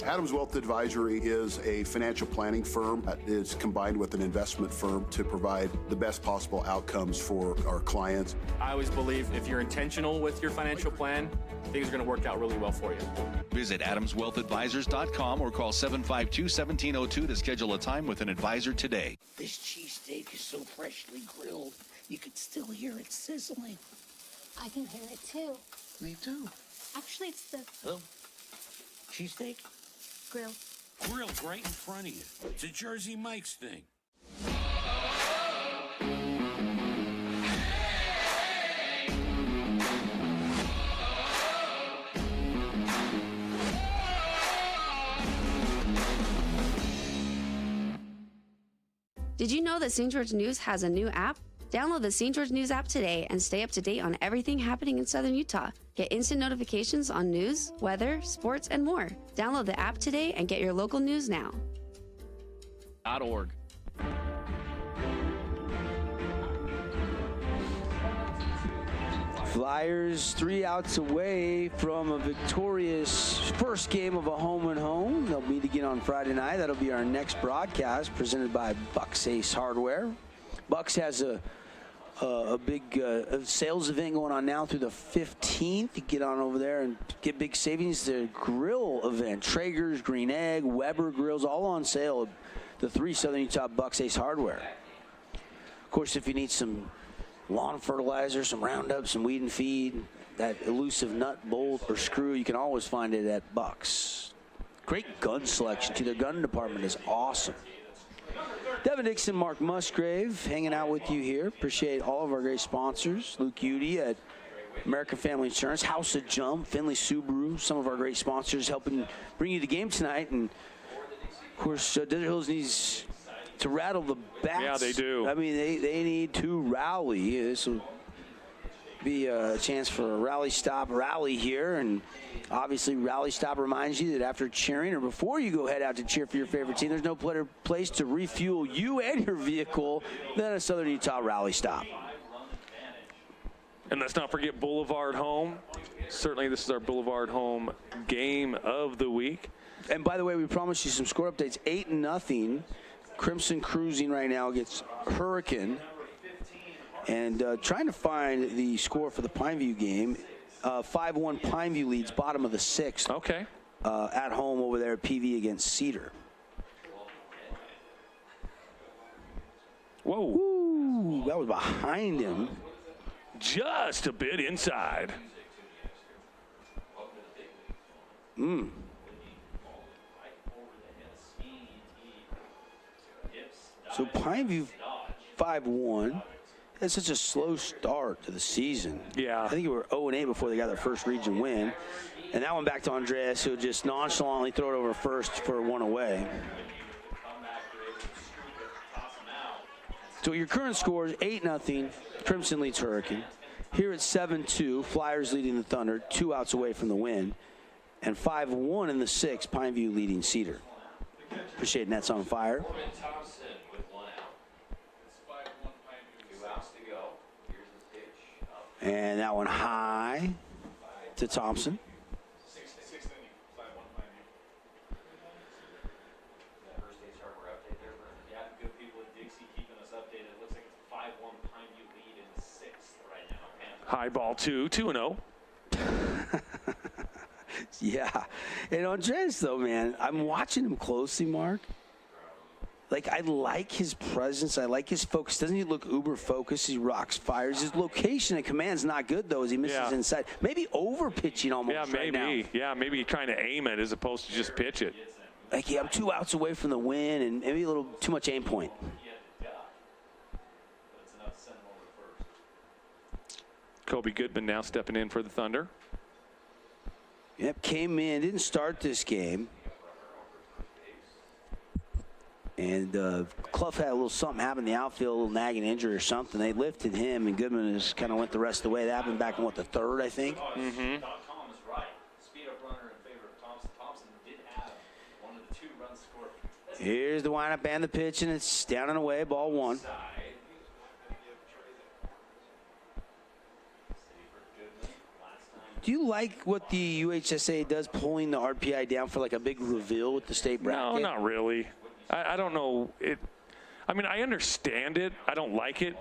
Adams Wealth Advisory is a financial planning firm that is combined with an investment firm to provide the best possible outcomes for our clients. I always believe if you're intentional with your financial plan, things are going to work out really well for you. Visit AdamsWealthAdvisors.com or call 752-1702 to schedule a time with an advisor today. This cheesesteak is so freshly grilled, you could still hear it sizzling. I can hear it too. Me too. Actually, it's the Hello? Cheesesteak? grill. Grilled right in front of you. It's a Jersey Mike's thing. Did you know that St. George News has a new app? Download the St. George News app today and stay up to date on everything happening in Southern Utah. Get instant notifications on news, weather, sports, and more. Download the app today and get your local news now. .org. Flyers 3 outs away from a victorious first game of a home and home. They'll meet again on Friday night. That'll be our next broadcast presented by Bucks Ace Hardware. Bucks has a big sales event going on now through the 15th. You get on over there and get big savings. The grill event, Traeger's, Green Egg, Weber grills, all on sale. The 3 Southern Utah Bucks Ace Hardware. Of course, if you need some lawn fertilizer, some Roundup, some weed and feed, that elusive nut, bolt, or screw, you can always find it at Bucks. Great gun selection, too. Their gun department is awesome. Devin Dixon, Mark Musgrave, hanging out with you here. Appreciate all of our great sponsors. Luke Udy at American Family Insurance, House of Jump, Finley Subaru, some of our great sponsors helping bring you the game tonight. And, of course, Desert Hills needs to rattle the bats. Yeah, they do. I mean, they need to rally. This will be a chance for a rally stop rally here. And obviously, Rally Stop reminds you that after cheering or before you go head out to cheer for your favorite team, there's no better place to refuel you and your vehicle than a Southern Utah Rally Stop. And let's not forget Boulevard Home. Certainly, this is our Boulevard Home game of the week. And by the way, we promised you some score updates. 8-0. Crimson cruising right now against Hurricane. And trying to find the score for the Pineview game. 5-1 Pineview leads, bottom of the 6th. Okay. At home over there at PV against Cedar. Whoa. Ooh, that was behind him. Just a bit inside. So Pineview 5-1. Had such a slow start to the season. Yeah. I think they were 0-8 before they got their first region win. And that one back to Andreas, who just nonchalantly throw it over first for 1 away. So your current score is 8-0. Crimson leads Hurricane. Here it's 7-2. Flyers leading the Thunder, 2 outs away from the win. And 5-1 in the 6th. Pineview leading Cedar. Appreciate Nets on Fire. And that one high to Thompson. Good people at Dixie keeping us updated. It looks like it's 5-1 Pineview lead in the 6th right now. High ball 2-0. Yeah. And Andres, though, man, I'm watching him closely, Mark. Like, I like his presence. I like his focus. Doesn't he look uber focused? He rocks fires. His location and command's not good, though, as he misses inside. Maybe over pitching almost right now. Yeah, maybe trying to aim it as opposed to just pitch it. Like, I'm 2 outs away from the win and maybe a little too much aim point. Kobe Goodman now stepping in for the Thunder. Yep, came in, didn't start this game. And Clough had a little something happen in the outfield, a little nagging injury or something. They lifted him, and Goodman just kind of went the rest of the way. That happened back in, the third, I think? Mm-hmm. Here's the windup and the pitch, and it's down and away, ball one. Do you like what the UHSA does, pulling the RPI down for like a big reveal with the state bracket? No, not really. I don't know. I mean, I understand it. I don't like it.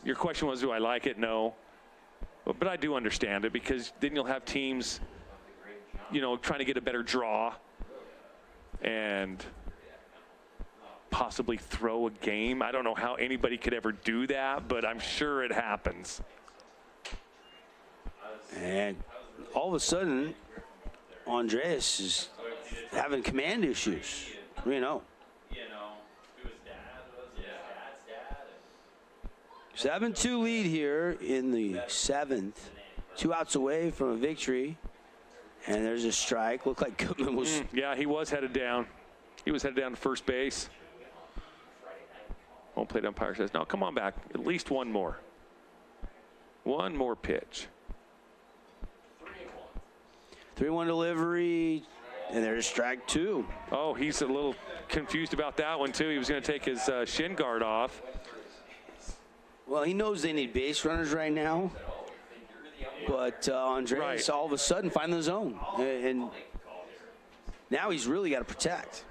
Your question was, do I like it? No. But I do understand it, because then you'll have teams, trying to get a better draw and possibly throw a game. I don't know how anybody could ever do that, but I'm sure it happens. And all of a sudden, Andreas is having command issues. 3-0. 7-2 lead here in the 7th. 2 outs away from a victory. And there's a strike. Looked like Goodman was... Yeah, he was headed down. He was headed down to first base. Home plate umpire says, no, come on back. At least one more. One more pitch. 3-1 delivery, and there's strike 2. Oh, he's a little confused about that one, too. He was going to take his shin guard off. Well, he knows they need base runners right now. But Andreas all of a sudden find the zone. And now he's really got to protect.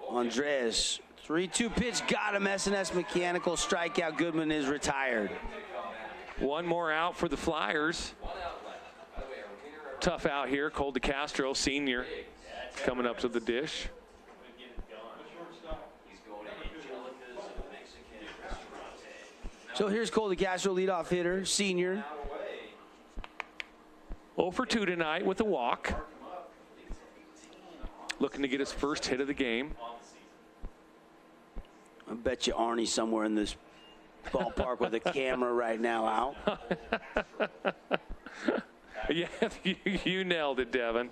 Andreas, 3-2 pitch, got him. S&S mechanical strikeout. Goodman is retired. One more out for the Flyers. Tough out here. Cole DeCastro, senior, coming up to the dish. So here's Cole DeCastro, leadoff hitter, senior. 0 for 2 tonight with a walk. Looking to get his first hit of the game. I bet you Arnie's somewhere in this ballpark with a camera right now out. Yeah, you nailed it, Devin.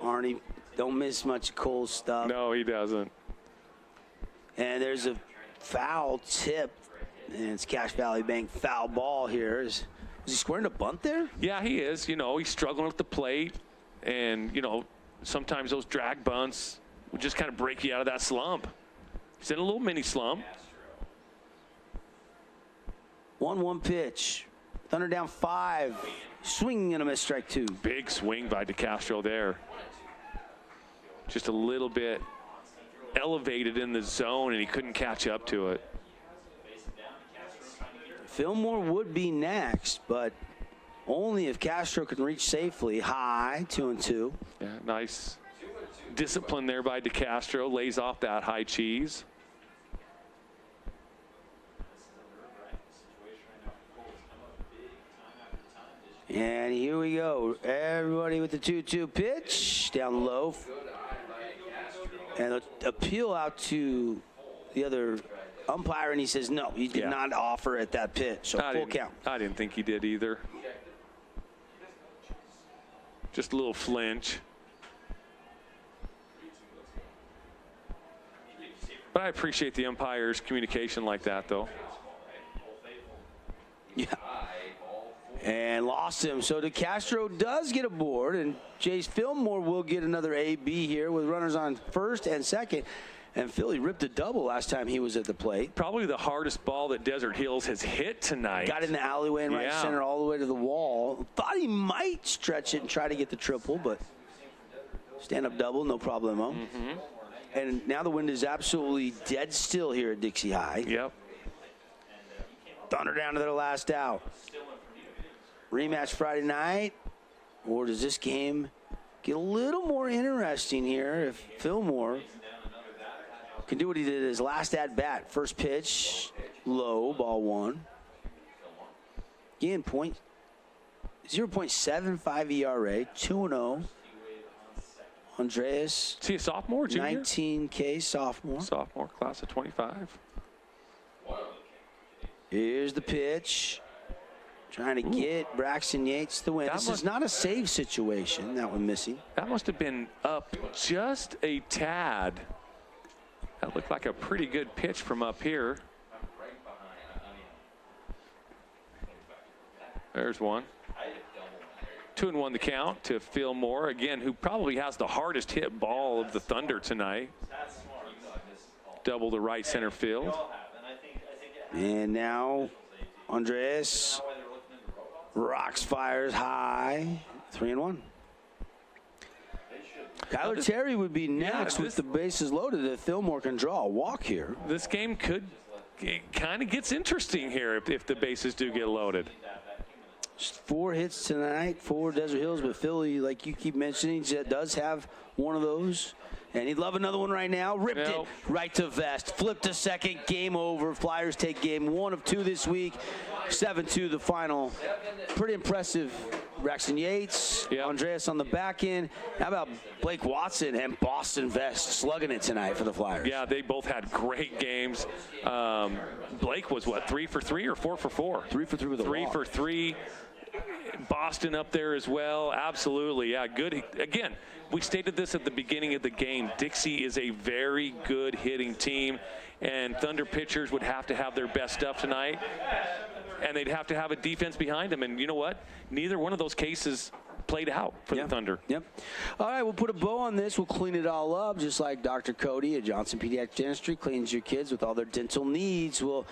Arnie, don't miss much Cole stuff. No, he doesn't. And there's a foul tip, and it's Cache Valley Bank foul ball here. Is he squaring a bunt there? Yeah, he is. He's struggling at the plate, and, sometimes those drag bunts will just kind of break you out of that slump. He's in a little mini slump. 1-1 pitch. Thunder down 5. Swinging and a miss, strike 2. Big swing by DeCastro there. Just a little bit elevated in the zone, and he couldn't catch up to it. Fillmore would be next, but only if Castro can reach safely. High, 2-2. Yeah, nice discipline there by DeCastro. Lays off that high cheese. And here we go. Everybody with the 2-2 pitch. Down low. And an appeal out to the other umpire, and he says, no, he did not offer at that pitch. So full count. I didn't think he did either. Just a little flinch. But I appreciate the umpire's communication like that, though. Yeah. And lost him. So DeCastro does get aboard, and Jace Fillmore will get another AB here with runners on first and second. And Philly ripped a double last time he was at the plate. Probably the hardest ball that Desert Hills has hit tonight. Got in the alleyway and right center all the way to the wall. Thought he might stretch it and try to get the triple, but stand-up double, no problemo. Mm-hmm. And now the wind is absolutely dead still here at Dixie High. Yep. Thunder down to their last out. rematch Friday night, or does this game get a little more interesting here if Fillmore can do what he did his last at-bat? First pitch, low, ball one. Again, 0.75 ERA, 2-0. Andreas. Is he a sophomore, junior? 19K sophomore. Sophomore, class of 25. Here's the pitch. Trying to get Braxton Yates the win. This is not a save situation. That one missing. That must have been up just a tad. That looked like a pretty good pitch from up here. There's one. 2-1 the count to Fillmore, again, who probably has the hardest hit ball of the Thunder tonight. Double to right center field. And now Andreas rocks, fires high. 3-1. Kyler Terry would be next with the bases loaded if Fillmore can draw a walk here. This game kind of gets interesting here if the bases do get loaded. Just 4 hits tonight for Desert Hills, but Philly, like you keep mentioning, does have one of those. And he'd love another one right now. Ripped it right to Vest. Flipped to second. Game over. Flyers take game 1 of 2 this week. 7-2 the final. Pretty impressive. Braxton Yates, Andreas on the back end. How about Blake Watson and Boston Vest slugging it tonight for the Flyers? Yeah, they both had great games. Blake was, what, 3 for 3 or 4 for 4? 3 for 3 with a walk. 3 for 3. Boston up there as well. Absolutely. Yeah, good. Again, we stated this at the beginning of the game. Dixie is a very good hitting team, and Thunder pitchers would have to have their best stuff tonight, and they'd have to have a defense behind them. And you know what? Neither one of those cases played out for the Thunder. Yep. All right, we'll put a bow on this. We'll clean it all up, just like Dr. Cody at Johnson Pediatric Dentistry cleans your kids with all their dental needs. We'll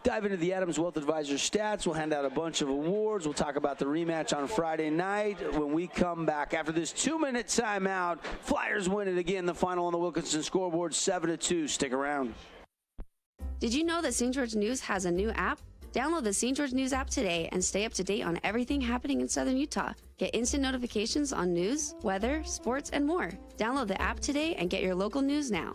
dive into the Adams Wealth Advisor stats. We'll hand out a bunch of awards. We'll talk about the rematch on Friday night. When we come back after this 2-minute timeout, Flyers win it again. The final on the Wilkinson scoreboard, 7-2. Stick around. Did you know that St. George News has a new app? Download the St. George News app today and stay up to date on everything happening in Southern Utah. Get instant notifications on news, weather, sports, and more. Download the app today and get your local news now.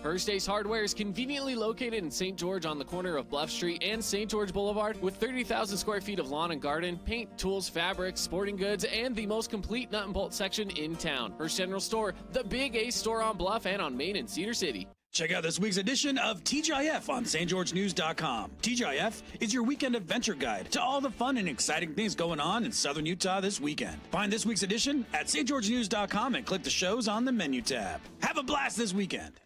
First Ace Hardware is conveniently located in St. George on the corner of Bluff Street and St. George Boulevard with 30,000 square feet of lawn and garden, paint, tools, fabrics, sporting goods, and the most complete nut and bolt section in town. First General Store, the Big Ace store on Bluff and on Main in Cedar City. Check out this week's edition of TGIF on stgeorgenews.com. TGIF is your weekend adventure guide to all the fun and exciting things going on in Southern Utah this weekend. Find this week's edition at stgeorgenews.com and click the shows on the menu tab. Have a blast this weekend.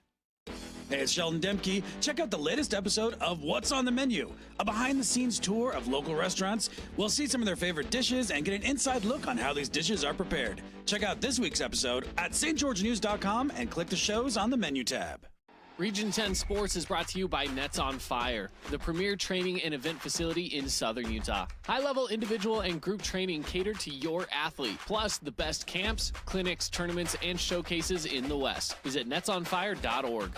Hey, it's Sheldon Demke. Check out the latest episode of What's on the Menu, a behind-the-scenes tour of local restaurants. We'll see some of their favorite dishes and get an inside look on how these dishes are prepared. Check out this week's episode at stgeorgenews.com and click the shows on the menu tab. Region 10 Sports is brought to you by Nets on Fire, the premier training and event facility in Southern Utah. High-level individual and group training catered to your athlete, plus the best camps, clinics, tournaments, and showcases in the West. Visit netsonfire.org.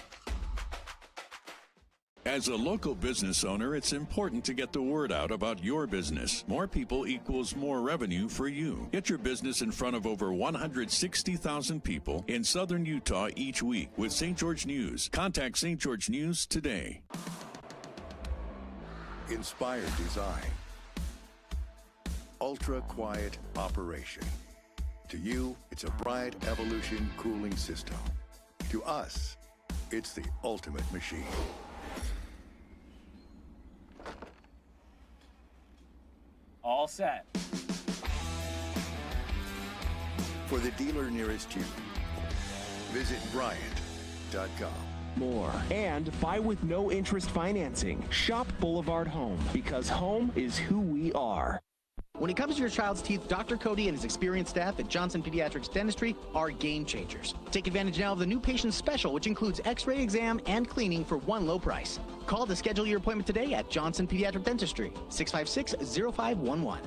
As a local business owner, it's important to get the word out about your business. More people equals more revenue for you. Get your business in front of over 160,000 people in Southern Utah each week with St. George News. Contact St. George News today. Inspired design. Ultra quiet operation. To you, it's a bright evolution cooling system. To us, it's the ultimate machine. All set. For the dealer nearest you, visit Bryant.com. More and buy with no interest financing. Shop Boulevard Home, because home is who we are. When it comes to your child's teeth, Dr. Cody and his experienced staff at Johnson Pediatrics Dentistry are game changers. Take advantage now of the new patient special, which includes x-ray exam and cleaning for one low price. Call to schedule your appointment today at Johnson Pediatric Dentistry, 656-0511.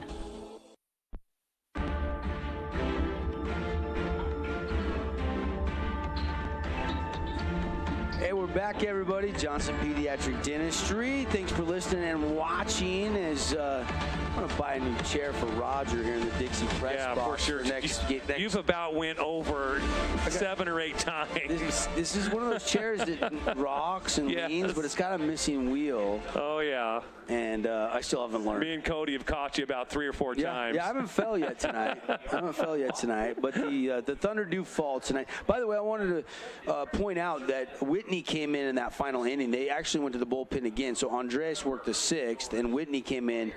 Hey, we're Welcome back, everybody. Johnson Pediatric Dentistry. Thanks for listening and watching. As I'm going to buy a new chair for Roger here in the Dixie press Yeah, box. for sure. You've about went over 7 or 8 times. This is one of those chairs that rocks and leans, but it's got a missing wheel. Oh, yeah. And I still haven't learned. Me and Cody have caught you about 3 or 4 times. Yeah, I haven't fell yet tonight. But the Thunder do fall tonight. By the way, I wanted to point out that Whitney came in that final inning. They actually went to the bullpen again. So Andres worked the 6th, and Whitney came in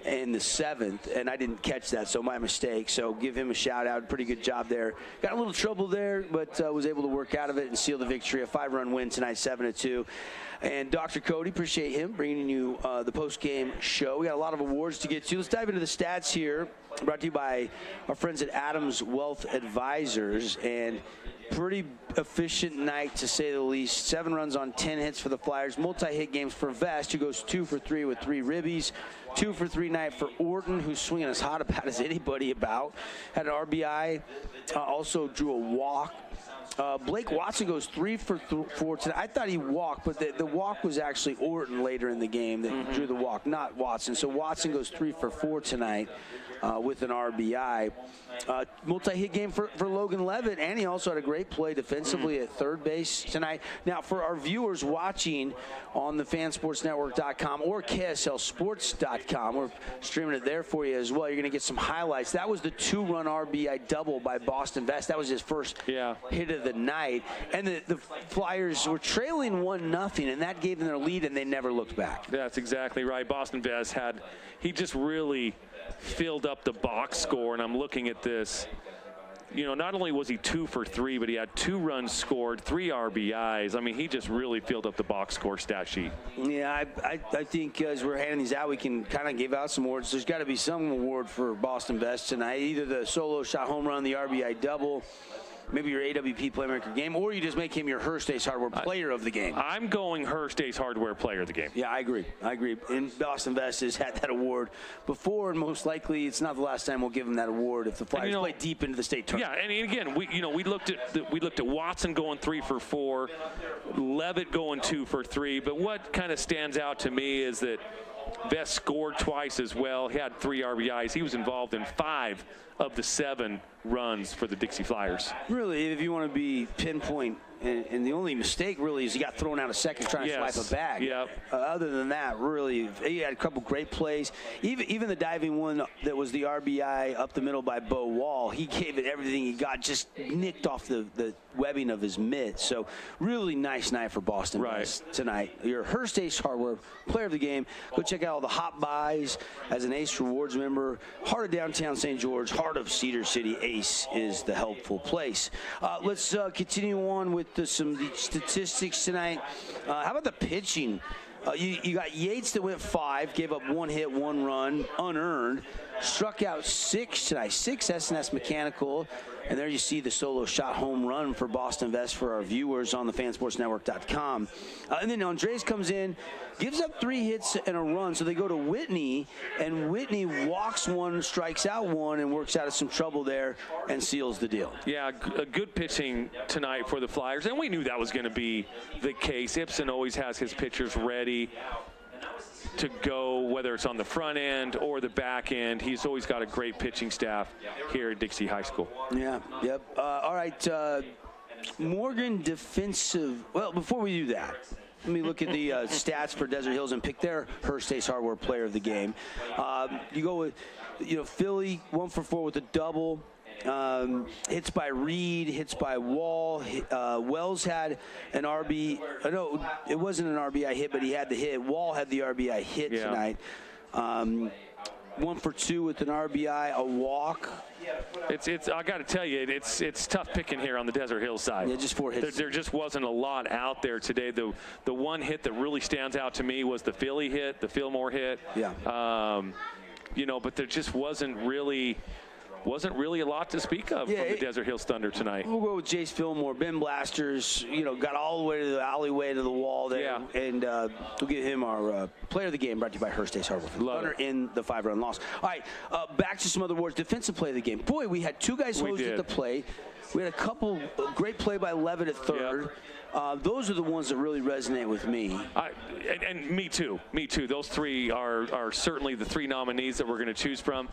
the 7th, and I didn't catch that, so my mistake. So give him a shout out. Pretty good job there. Got a little trouble there, but was able to work out of it and seal the victory. A 5-run win tonight, 7-2. And Dr. Cody, appreciate him bringing you the post-game show. We got a lot of awards to get to. Let's dive into the stats here. Brought to you by our friends at Adams Wealth Advisors. And pretty efficient night, to say the least. 7 runs on 10 hits for the Flyers. Multi-hit games for Vest, who goes 2 for 3 with 3 ribbies. 2 for 3 night for Orton, who's swinging as hot about as anybody about. Had an RBI. Also drew a walk. Blake Watson goes 3 for 4 tonight. I thought he walked, but the walk was actually Orton later in the game that drew the walk, not Watson. So Watson goes 3 for 4 tonight with an RBI. Multi-hit game for Logan Levitt, and he also had a great play defensively at third base tonight. Now, for our viewers watching on the fansportsnetwork.com or KSLsports.com, we're streaming it there for you as well. You're going to get some highlights. That was the 2-run RBI double by Boston Vest. That was his first hit of the night. And the Flyers were trailing 1-0, and that gave them their lead, and they never looked back. That's exactly right. Boston Vest he just really filled up the box score, and I'm looking at this. You know, not only was he 2 for 3, but he had 2 runs scored, 3 RBIs. I mean, he just really filled up the box score stat sheet. Yeah, I think as we're handing these out, we can kind of give out some awards. There's got to be some award for Boston Vest tonight, either the solo shot home run, the RBI double, maybe your AWP Playmaker game, or you just make him your Hearst Ace Hardware Player of the game. I'm going Hearst Ace Hardware Player of the game. Yeah, I agree. And Boston Vest has had that award before, and most likely it's not the last time we'll give him that award if the Flyers play deep into the state tournament. Yeah, and again, we looked at Watson going 3 for 4, Levitt going 2 for 3, but what kind of stands out to me is that Vest scored twice as well. He had 3 RBIs. He was involved in 5 of the 7 runs for the Dixie Flyers. Really, if you want to be pinpoint, and the only mistake really is he got thrown out a second trying to swipe a bag. Yep. Other than that, really, he had a couple great plays. Even the diving one that was the RBI up the middle by Bo Wall, he gave it everything he got, just nicked off the webbing of his mitt. So really nice night for Boston Vest tonight. Your Hearst Ace Hardware Player of the game. Go check out all the hot buys as an Ace Rewards member. Heart of downtown St. George, heart of Cedar City. Ace is the helpful place. Let's continue on with some statistics tonight. How about the pitching? You got Yates that went 5, gave up 1 hit, 1 run, unearned. Struck out 6 tonight, 6 S&S mechanical. And there you see the solo shot home run for Boston Vest for our viewers on the fansportsnetwork.com. And then Andres comes in, gives up 3 hits and a run. So they go to Whitney, and Whitney walks 1, strikes out 1, and works out of some trouble there and seals the deal. Yeah, a good pitching tonight for the Flyers. And we knew that was going to be the case. Ibsen always has his pitchers ready to go, whether it's on the front end or the back end. He's always got a great pitching staff here at Dixie High School. Yeah, yep. All right, Morgan defensive. Well, before we do that, let me look at the stats for Desert Hills and pick their Hearst Ace Hardware Player of the game. You go with, Philly 1 for 4 with a double. Hits by Reed, hits by Wall. Wells had an RB. No, it wasn't an RBI hit, but he had the hit. Wall had the RBI hit tonight. 1 for 2 with an RBI, a walk. It's. I got to tell you, it's tough picking here on the Desert Hills side. Yeah, just 4 hits. There just wasn't a lot out there today. The one hit that really stands out to me was the Philly hit, the Fillmore hit. Yeah. But there just wasn't really wasn't really a lot to speak of from the Desert Hills Thunder tonight. We'll go with Jace Fillmore. Ben Blasters, got all the way to the alleyway to the wall there. Yeah. And we'll give him our player of the game, brought to you by Hearst Ace Hardware. Thunder in the 5-run loss. All right, back to some other awards. Defensive play of the game. Boy, we had two guys hosed at the plate. We had a couple great play by Levitt at third. Those are the ones that really resonate with me. And me too. Me too. Those three are certainly the three nominees that we're going to choose from.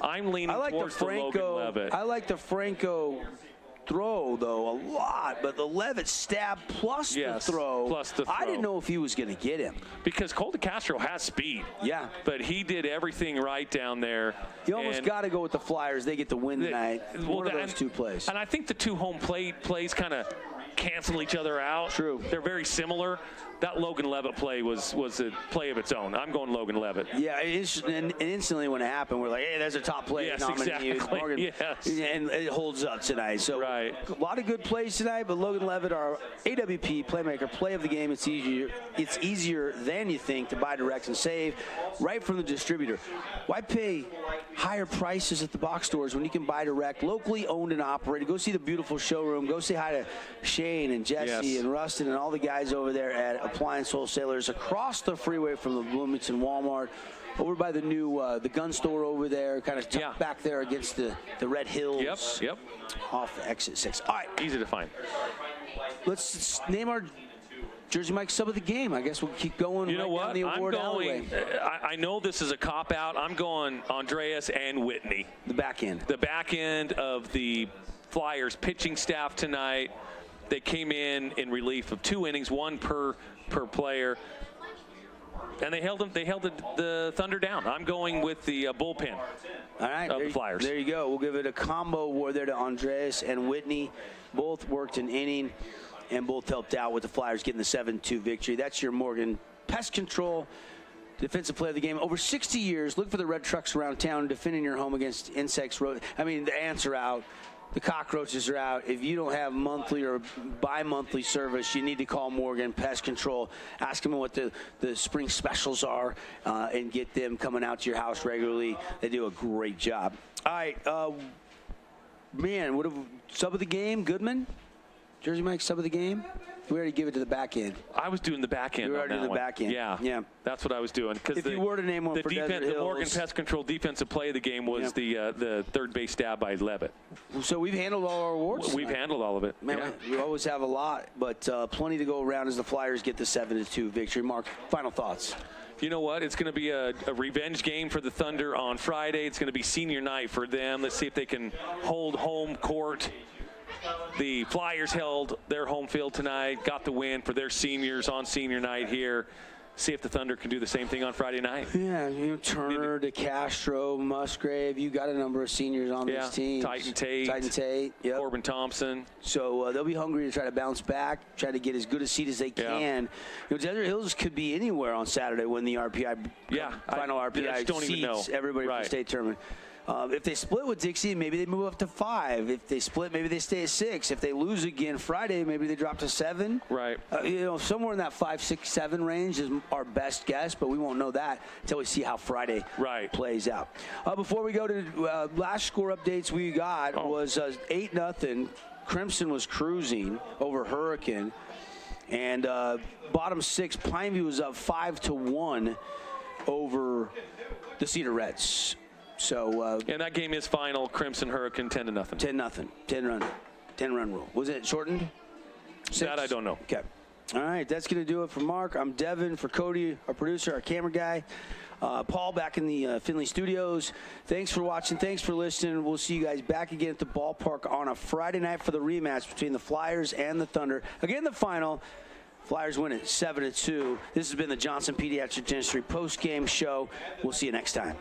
I'm leaning towards the Logan Levitt. I like the Franco throw, though, a lot, but the Levitt stab plus the throw. I didn't know if he was going to get him. Because Cole DeCastro has speed. Yeah. But he did everything right down there. You almost got to go with the Flyers. They get the win tonight. One of those two plays. And I think the two home plate plays kind of cancel each other out. True. They're very similar. That Logan Levitt play was a play of its own. I'm going Logan Levitt. Yeah, and instantly when it happened, we're like, hey, there's a top play nominee. Exactly. Morgan. Yes. And it holds up tonight. So a lot of good plays tonight, but Logan Levitt, our AWP playmaker, play of the game. It's easier than you think to buy direct and save right from the distributor. Why pay higher prices at the box stores when you can buy direct, locally owned and operated? Go see the beautiful showroom. Go say hi to Shane and Jesse and Rustin and all the guys over there at Appliance Wholesalers across the freeway from the Bloomington Walmart, over by the new the gun store over there, kind of tucked back there against the Red Hills. Yep. Off the exit 6. All right. Easy to find. Let's name our Jersey Mike sub of the game. I guess we'll keep going. You know what? Down the award alleyway. I know this is a cop-out. I'm going Andreas and Whitney. The back end. The back end of the Flyers pitching staff tonight. They came in relief of 2 innings, 1 per player, and they held the Thunder down. I'm going with the bullpen. All right, of the Flyers. There you go. We'll give it a combo award there to Andreas and Whitney. Both worked an inning and both helped out with the Flyers getting the 7-2 victory. That's your Morgan Pest Control defensive play of the game. Over 60 years, look for the red trucks around town defending your home against insects. I mean, the ants are out. The cockroaches are out. If you don't have monthly or bi-monthly service, you need to call Morgan Pest Control. Ask them what the spring specials are and get them coming out to your house regularly. They do a great job. All right, man, sub of the game, Goodman? Jersey Mike, sub of the game? We already give it to the back end. I was doing the back end. You were already doing the back end. Yeah. That's what I was doing. If you were to name one for Desert Hills, the Morgan Pest Control defensive play of the game was the third base stab by Levitt. So we've handled all our awards. We've handled all of it. Man, we always have a lot, but plenty to go around as the Flyers get the 7-2 victory. Mark, final thoughts. You know what? It's going to be a revenge game for the Thunder on Friday. It's going to be senior night for them. Let's see if they can hold home court. The Flyers held their home field tonight, got the win for their seniors on senior night here. See if the Thunder can do the same thing on Friday night. Yeah, Turner, DeCastro, Musgrave. You got a number of seniors on this team. Titan Tate. Yep. Corbin Thompson. So they'll be hungry to try to bounce back, try to get as good a seat as they can. Desert Hills could be anywhere on Saturday when the RPI final RPI don't even know. seats everybody for the state tournament. If they split with Dixie, maybe they move up to 5. If they split, maybe they stay at 6. If they lose again Friday, maybe they drop to 7. Right. Somewhere in that 5, 6, 7 range is our best guess, but we won't know that until we see how Friday plays out. Before we go to last score updates we got was 8-0. Crimson was cruising over Hurricane. And bottom 6, Pineview was up 5-1 over the Cedar Reds. So and that game is final. Crimson Hurricane 10-0. 10-0. 10-run rule. Was it shortened? 6? That I don't know. Okay. All right, that's going to do it for Mark. I'm Devin. For Cody, our producer, our camera guy. Paul back in the Finley studios. Thanks for watching. Thanks for listening. We'll see you guys back again at the ballpark on a Friday night for the rematch between the Flyers and the Thunder. Again, the final. Flyers win it 7-2. This has been the Johnson Pediatric Dentistry post-game show. We'll see you next time.